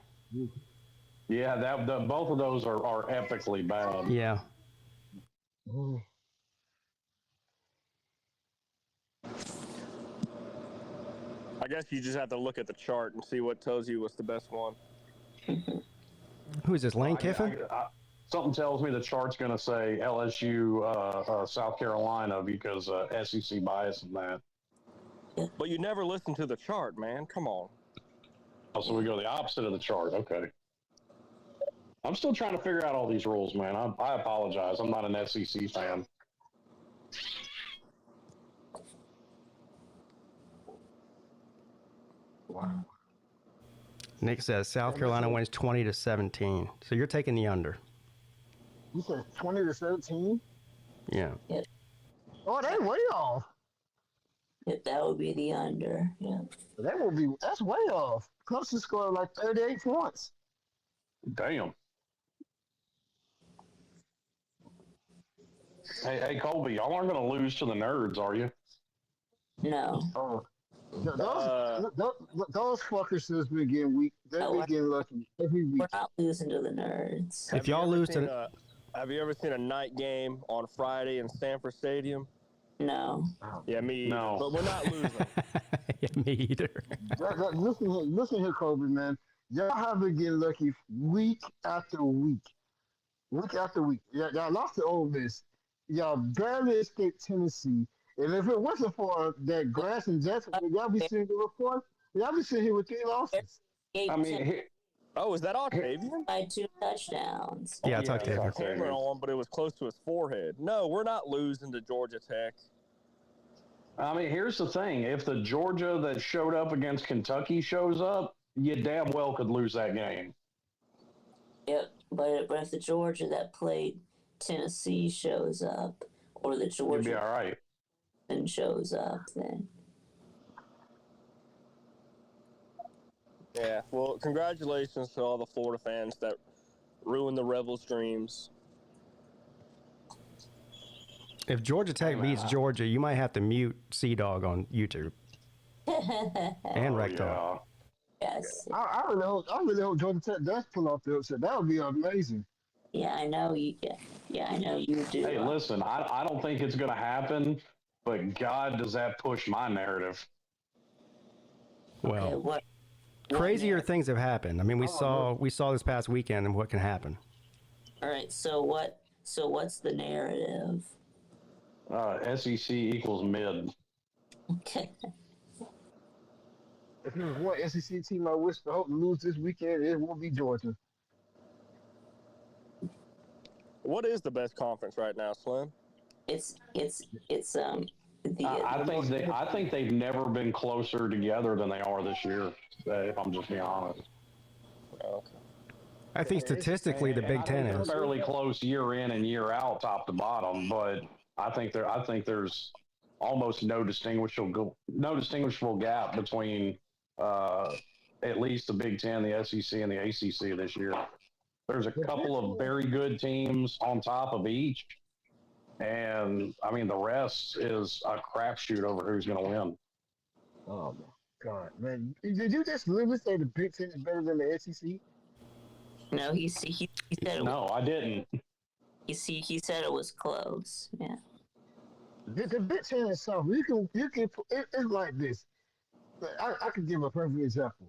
yeah, both of those are epically bad. Yeah. I guess you just have to look at the chart and see what tells you what's the best one. Who is this, Lane Kiffin? Something tells me the chart's going to say LSU, South Carolina, because SEC bias in that. But you never listen to the chart, man. Come on. Oh, so we go the opposite of the chart. Okay. I'm still trying to figure out all these rules, man. I apologize. I'm not an SEC fan. Wow. Nick says South Carolina wins 20-17. So you're taking the under. You said 20-17? Yeah. Oh, they way off. Yep, that would be the under. Yeah. That's way off. Clemson scored like 38 points. Damn. Hey, Colby, y'all aren't going to lose to the nerds, are you? No. Oh, those fuckers has been getting weak. They've been getting lucky every week. We're not losing to the nerds. If y'all lose to... Have you ever seen a night game on Friday in Sanford Stadium? No. Yeah, me either. No. But we're not losing. Yeah, me either. Listen here, Kobe, man. Y'all have been getting lucky week after week. Week after week. Y'all lost to Ole Miss. Y'all barely escaped Tennessee. And if it wasn't for that grass and Jacksonville, y'all be sitting here with y'all be sitting here with 3 losses. I mean, Oh, is that Octavian? By 2 touchdowns. Yeah, it's Octavian. Camera on, but it was close to his forehead. No, we're not losing to Georgia Tech. I mean, here's the thing. If the Georgia that showed up against Kentucky shows up, you damn well could lose that game. Yep, but if the Georgia that played Tennessee shows up, or the You'd be Georgia all right. that shows up, then Yeah, well, congratulations to all the Florida fans that ruined the Rebels' dreams. If Georgia Tech beats Georgia, you might have to mute Sea-Dog on YouTube. And Rectal. yes. I really hope Georgia Tech does pull off the upset. That would be amazing. Yeah, I know you. Yeah, I know you do. Hey, listen, I don't think it's going to happen, but God, does that push my narrative. Well, Okay, what crazier things have happened. I mean, we saw this past weekend and what can happen. All right. So what's the narrative? SEC equals mid. Okay. If there was one SEC team I wish to hope to lose this weekend, it will be Georgia. What is the best conference right now, Slim? It's I think they've never been closer together than they are this year. If I'm just being honest. Okay. I think statistically the Big Ten They're is. fairly close year in and year out, top to bottom. But I think there's almost no distinguishable gap between at least the Big Ten, the SEC, and the ACC this year. There's a couple of very good teams on top of each. And, I mean, the rest is a crapshoot over who's going to win. Oh, my God, man. Did you just literally say the Big Ten is better than the SEC? no. He said it. No, I didn't. He said it was close. Yeah. The Big Ten is soft. It's like this. I can give a perfect example.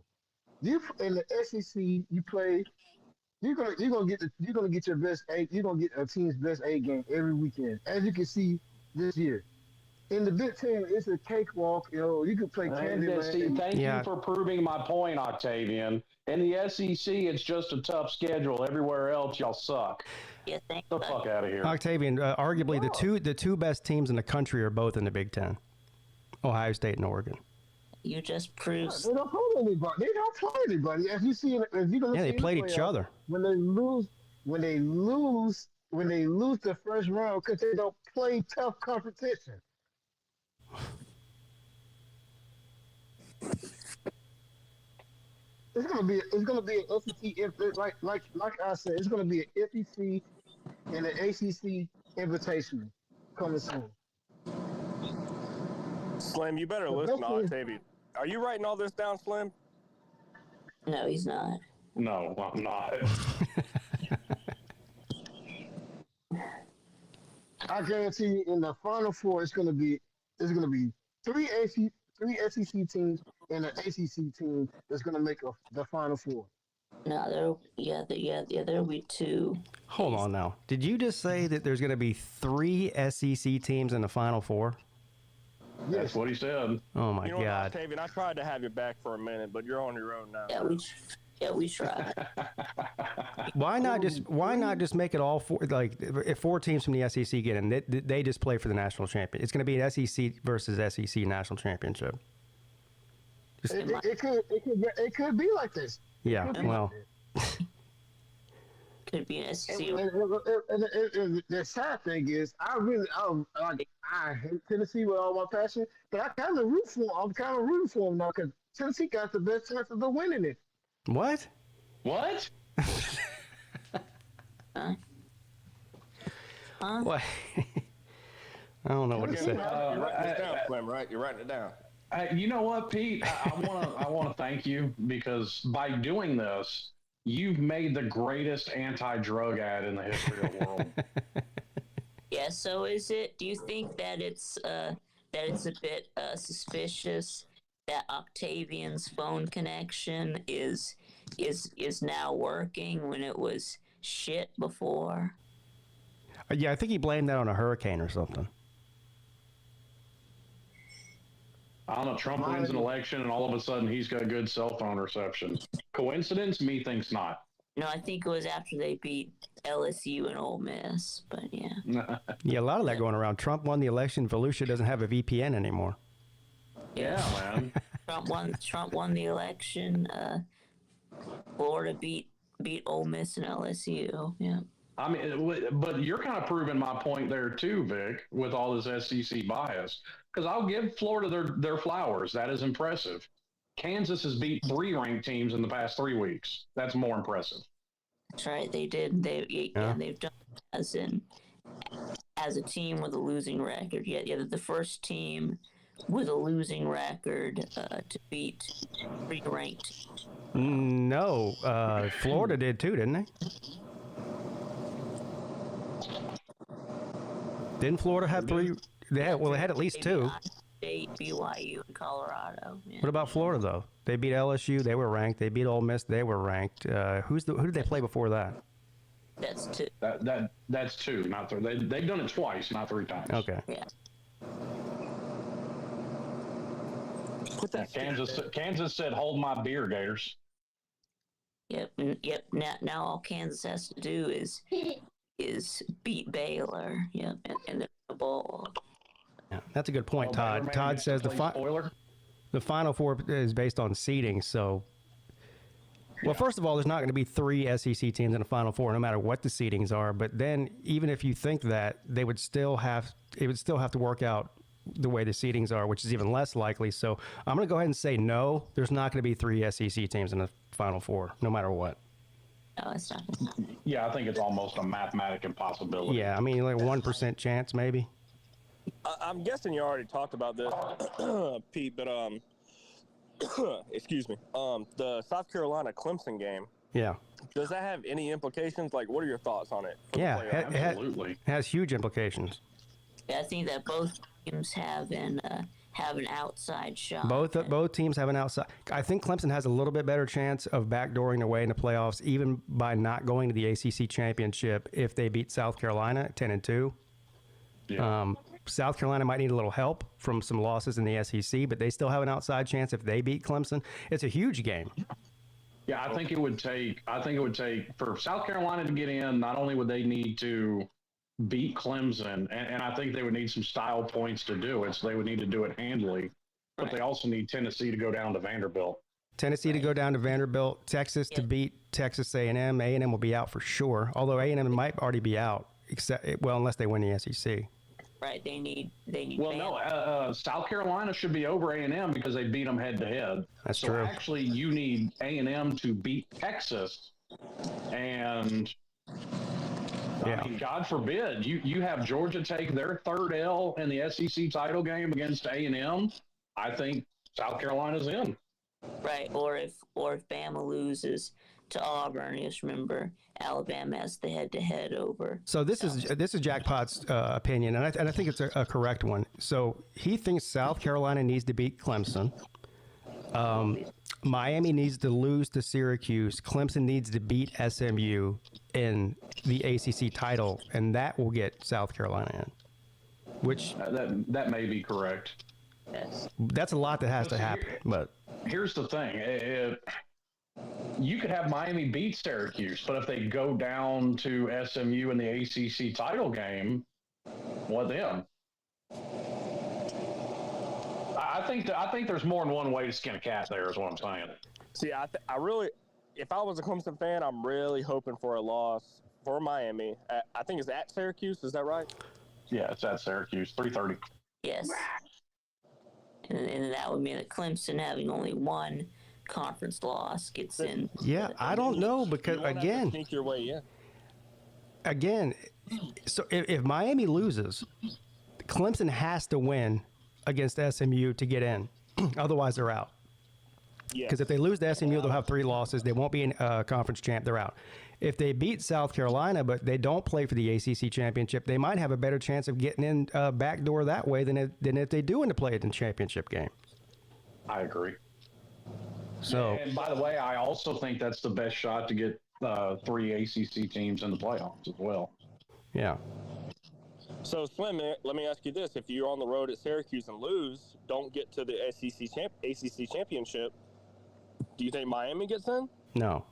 You in the SEC, you play. You're gonna get your best 8. You're gonna get a team's best 8 game every weekend, as you can see this year. In the Big Ten, it's a cakewalk. You can play Candyland. Thank you for proving my point, Octavian. In the SEC, it's just a tough schedule. Everywhere else, y'all suck. Yeah. Get the fuck out of here. Octavian, arguably the two best teams in the country are both in the Big Ten, Ohio State and Oregon. You just proved. They don't play anybody. They don't play anybody. As you see, as you gonna Yeah, see they in the played each playoffs, other. when they lose the first round because they don't play tough competition. It's gonna be an SEC like I said, it's gonna be an SEC and an ACC invitation coming soon. Slim, you better listen to Octavian. Are you writing all this down, Slim? No, he's not. No, I'm not. I guarantee you, in the Final Four, it's gonna be three SEC teams and an ACC team that's gonna make the Final Four. No, there'll be two. Hold on now. Did you just say that there's going to be 3 SEC teams in the Final Four? That's what he said. Oh my You know what, God! Octavian, I tried to have you back for a minute, but you're on your own now. Yeah, we tried. Why not just make it all 4? Like, if 4 teams from the SEC get in, they just play for the national champion. It's going to be an SEC versus SEC national championship. It could be like this. Yeah, well. Could be an SEC. And the sad thing is, I hate Tennessee with all my passion, but I kind of root for them. I'm kind of rooting for them now because Tennessee got the best chance of winning it. What? What? What? I don't know what to say. You're writing this down, Slim, right? You're writing it down. You know what, Pete? I want to thank you because by doing this, you've made the greatest anti-drug ad in the history of the world. Yeah. So is it? Do you think that it's a bit suspicious that Octavian's phone connection is now working when it was shit before? Yeah, I think he blamed that on a hurricane or something. I don't know. Trump wins an election, and all of a sudden he's got good cell phone reception. Coincidence? Me thinks not. No, I think it was after they beat LSU and Ole Miss. But yeah. Yeah, a lot of that going around. Trump won the election. Volusia doesn't have a VPN anymore. Yeah, man. Trump won the election. Florida beat Ole Miss and LSU. Yeah. I mean, but you're kind of proving my point there too, Vic, with all this SEC bias. Because I'll give Florida their flowers. That is impressive. Kansas has beat 3 ranked teams in the past 3 weeks. That's more impressive. That's right. They did. They've done as a team with a losing record. Yeah, the first team with a losing record to beat 3 ranked. No, Florida did too, didn't they? Didn't Florida have 3? They had at least 2. State, BYU, and Colorado. Yeah. What about Florida though? They beat LSU. They were ranked. They beat Ole Miss. They were ranked. Who did they play before that? That's 2. That's 2, not 3. They've done it twice, not 3 times. Okay. Yeah. Put that Kansas said, "Hold my beer, Gators." Yep. Now all Kansas has to do is beat Baylor. Yep, and the bowl. Yeah, that's a good point, Todd. Todd says the Final Four is based on seeding. So, well, first of all, there's not going to be 3 SEC teams in the Final Four, no matter what the seedings are. But then, even if you think that, it would still have to work out the way the seedings are, which is even less likely. So, I'm going to go ahead and say no. There's not going to be 3 SEC teams in the Final Four, no matter what. No, it's not. Yeah, I think it's almost a mathematical impossibility. Yeah, I mean, like 1% chance, maybe. I'm guessing you already talked about this, Pete, but excuse me. The South Carolina Clemson game. Yeah. Does that have any implications? Like, what are your thoughts on it? Yeah, absolutely. Has huge implications. Yeah, I think that both teams have an outside shot. Both teams have an outside. I think Clemson has a little bit better chance of backdooring their way into playoffs, even by not going to the ACC championship if they beat South Carolina 10-2. Yeah. South Carolina might need a little help from some losses in the SEC, but they still have an outside chance if they beat Clemson. It's a huge game. Yeah, I think it would take for South Carolina to get in. Not only would they need to beat Clemson, and I think they would need some style points to do it. So they would need to do it handily. but they also need Tennessee to go down to Vanderbilt. Tennessee to go down to Vanderbilt, Texas to beat Texas A&M. A&M will be out for sure, although A&M might already be out, unless they win the SEC. Right, they need. Well, no, South Carolina should be over A&M because they beat them head to head. That's so true. Actually, you need A&M to beat Texas, and I mean, God forbid you have Georgia take their third L in the SEC title game against A&M. I think South Carolina's in. Right, or if Bama loses to Auburn, just remember Alabama has the head-to-head over. So this is Jackpot's opinion, and I think it's a correct one. So he thinks South Carolina needs to beat Clemson. Miami needs to lose to Syracuse. Clemson needs to beat SMU in the ACC title, and that will get South Carolina in. Which that may be correct. Yes. That's a lot that has to happen. But here's the thing: you could have Miami beat Syracuse, but if they go down to SMU in the ACC title game, what then? I think there's more than one way to skin a cat. There is what I'm saying. See, I really, if I was a Clemson fan, I'm really hoping for a loss for Miami. I think it's at Syracuse. Is that right? Yeah, it's at Syracuse, 3:30. Yes. And that would mean that Clemson, having only one conference loss, gets in. Yeah, I don't know because again, sneak your way in. Again, so if Miami loses, Clemson has to win against SMU to get in. Otherwise, they're out. Because if they lose to SMU, they'll have 3 losses. They won't be in conference champ. They're out. If they beat South Carolina, but they don't play for the ACC championship, they might have a better chance of getting in backdoor that way than if they do play it in championship game. I agree. So, and by the way, I also think that's the best shot to get 3 ACC teams in the playoffs as well. Yeah. So, Slim, let me ask you this: if you're on the road at Syracuse and lose, don't get to the ACC championship, do you think Miami gets in? No.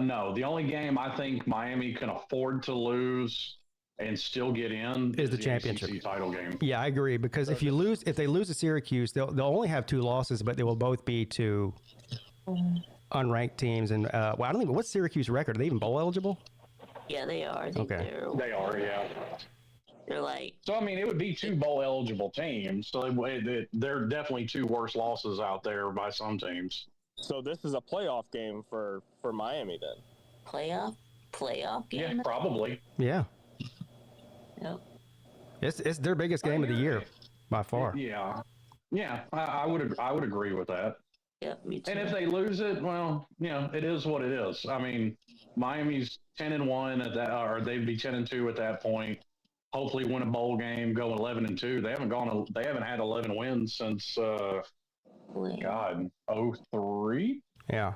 No. The only game I think Miami can afford to lose and still get in is the championship ACC title game. Yeah, I agree. Because if they lose to Syracuse, they'll only have 2 losses, but they will both be to unranked teams. And I don't even what's Syracuse record? Are they even bowl eligible? Yeah, they are. I think They are, yeah. They're like. So I mean, it would be 2 bowl eligible teams. So there are definitely 2 worse losses out there by some teams. So this is a playoff game for Miami then. Playoff game. Yeah, probably. Yeah. Yep. It's their biggest game of the year by far. Yeah. Yeah, I would agree with that. Yep, me too. And if they lose it, well, it is what it is. I mean, Miami's 10-1 at that, or they'd be 10-2 at that point. Hopefully, win a bowl game, go 11-2. They haven't had 11 wins since God, 03? Yeah.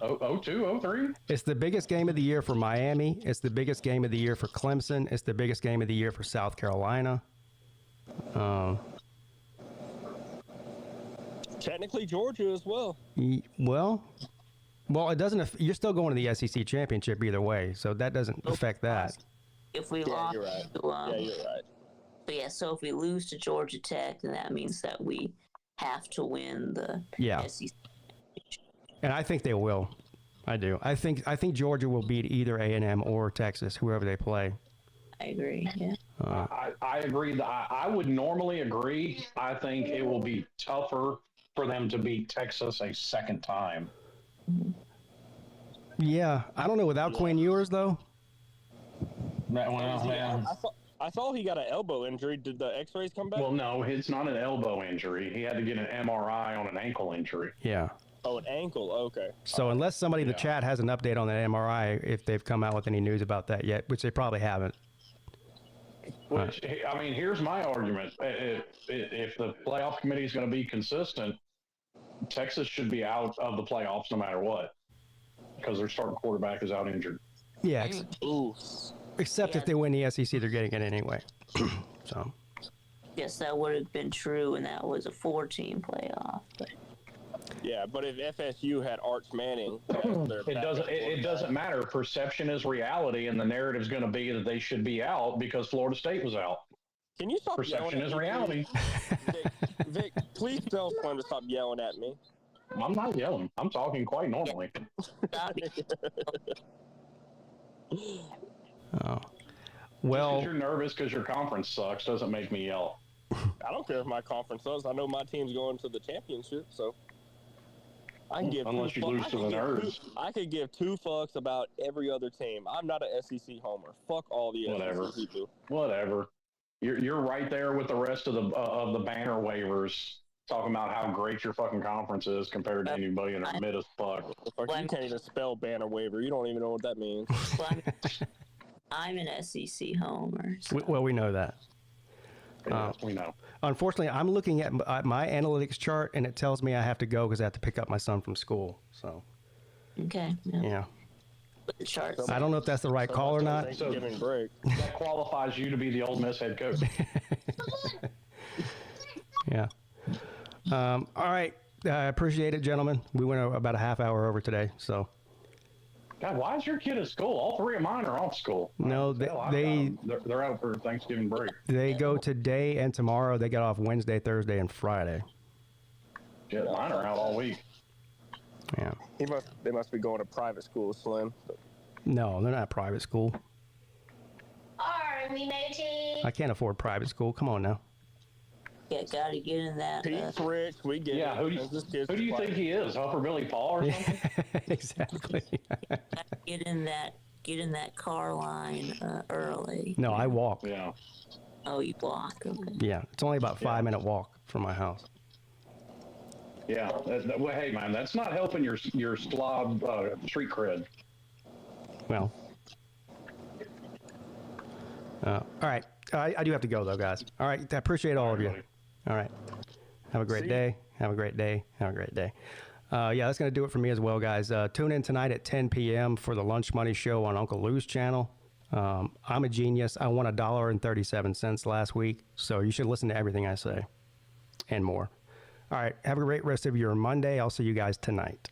02, 03? It's the biggest game of the year for Miami. It's the biggest game of the year for Clemson. It's the biggest game of the year for South Carolina. Technically, Georgia as well. Well, it doesn't. You're still going to the SEC championship either way, so that doesn't affect that. If we lost, you're right. to, you're right. But yeah, so if we lose to Georgia Tech, then that means that we have to win the SEC. And I think they will. I do. I think Georgia will beat either A&M or Texas, whoever they play. I agree. Yeah. I agree. I would normally agree. I think it will be tougher for them to beat Texas a second time. Yeah, I don't know. Without Quinn Ewers, though. I saw he got an elbow injury. Did the X-rays come back? Well, no, it's not an elbow injury. He had to get an MRI on an ankle injury. Yeah. Oh, an ankle. Okay. So unless somebody in the chat has an update on that MRI, if they've come out with any news about that yet, which they probably haven't. Which, I mean, here's my argument. If the playoff committee is going to be consistent, Texas should be out of the playoffs no matter what, because their starting quarterback is out injured. Yeah. Except if they win the SEC, they're getting it anyway. So. Yes, that would have been true, and that was a 4-team playoff. But. Yeah, but if FSU had Arch Manning, it doesn't matter. Perception is reality, and the narrative is going to be that they should be out because Florida State was out. Can you stop Perception yelling is at me, reality. please? Vic, please tell Slim to stop yelling at me. I'm not yelling. I'm talking quite normally. Oh. Just Well, because you're nervous because your conference sucks doesn't make me yell. I don't care if my conference does. I know my team's going to the championship, so I can give Unless you lose to the Nerds. I could give two fucks about every other team. I'm not an SEC homer. Fuck all the Whatever. SEC people. Whatever. You're right there with the rest of the banner waivers talking about how great your fucking conference is compared to anybody in the mid as fuck. Fuck, you can't even spell banner waiver. You don't even know what that means. I'm an SEC homer. So. well, we know that. Yeah, we know. Unfortunately, I'm looking at my analytics chart, and it tells me I have to go because I have to pick up my son from school. So, okay. Yeah. The charts. I don't know if that's the right call or not. Thanksgiving break. That qualifies you to be the Ole Miss head coach. Yeah. All right. I appreciate it, gentlemen. We went about a half hour over today, so. God, why is your kid at school? All three of mine are off school. No, they're out for Thanksgiving break. They go today and tomorrow. They get off Wednesday, Thursday, and Friday. Yeah, mine are out all week. Yeah. They must be going to private school, Slim. No, they're not private school. Army matey. I can't afford private school. Come on now. Yeah, gotta get in that. Pete's rich. We get Yeah, it. who do you think he is? Hopper Billy Paul or something? Exactly. Get in that car line early. No, I walk. Yeah. Oh, you walk. Okay. Yeah, it's only about 5-minute walk from my house. Yeah. Well, hey, man, that's not helping your slob street cred. Well. All right. I do have to go, though, guys. All right. I appreciate all of you. All right. Have a great day. Have a great day. Have a great day. Yeah, that's going to do it for me as well, guys. Tune in tonight at 10 p.m. for the Lunch Money Show on Uncle Lou's channel. I'm a genius. I won $1.37 last week, so you should listen to everything I say and more. All right. Have a great rest of your Monday. I'll see you guys tonight.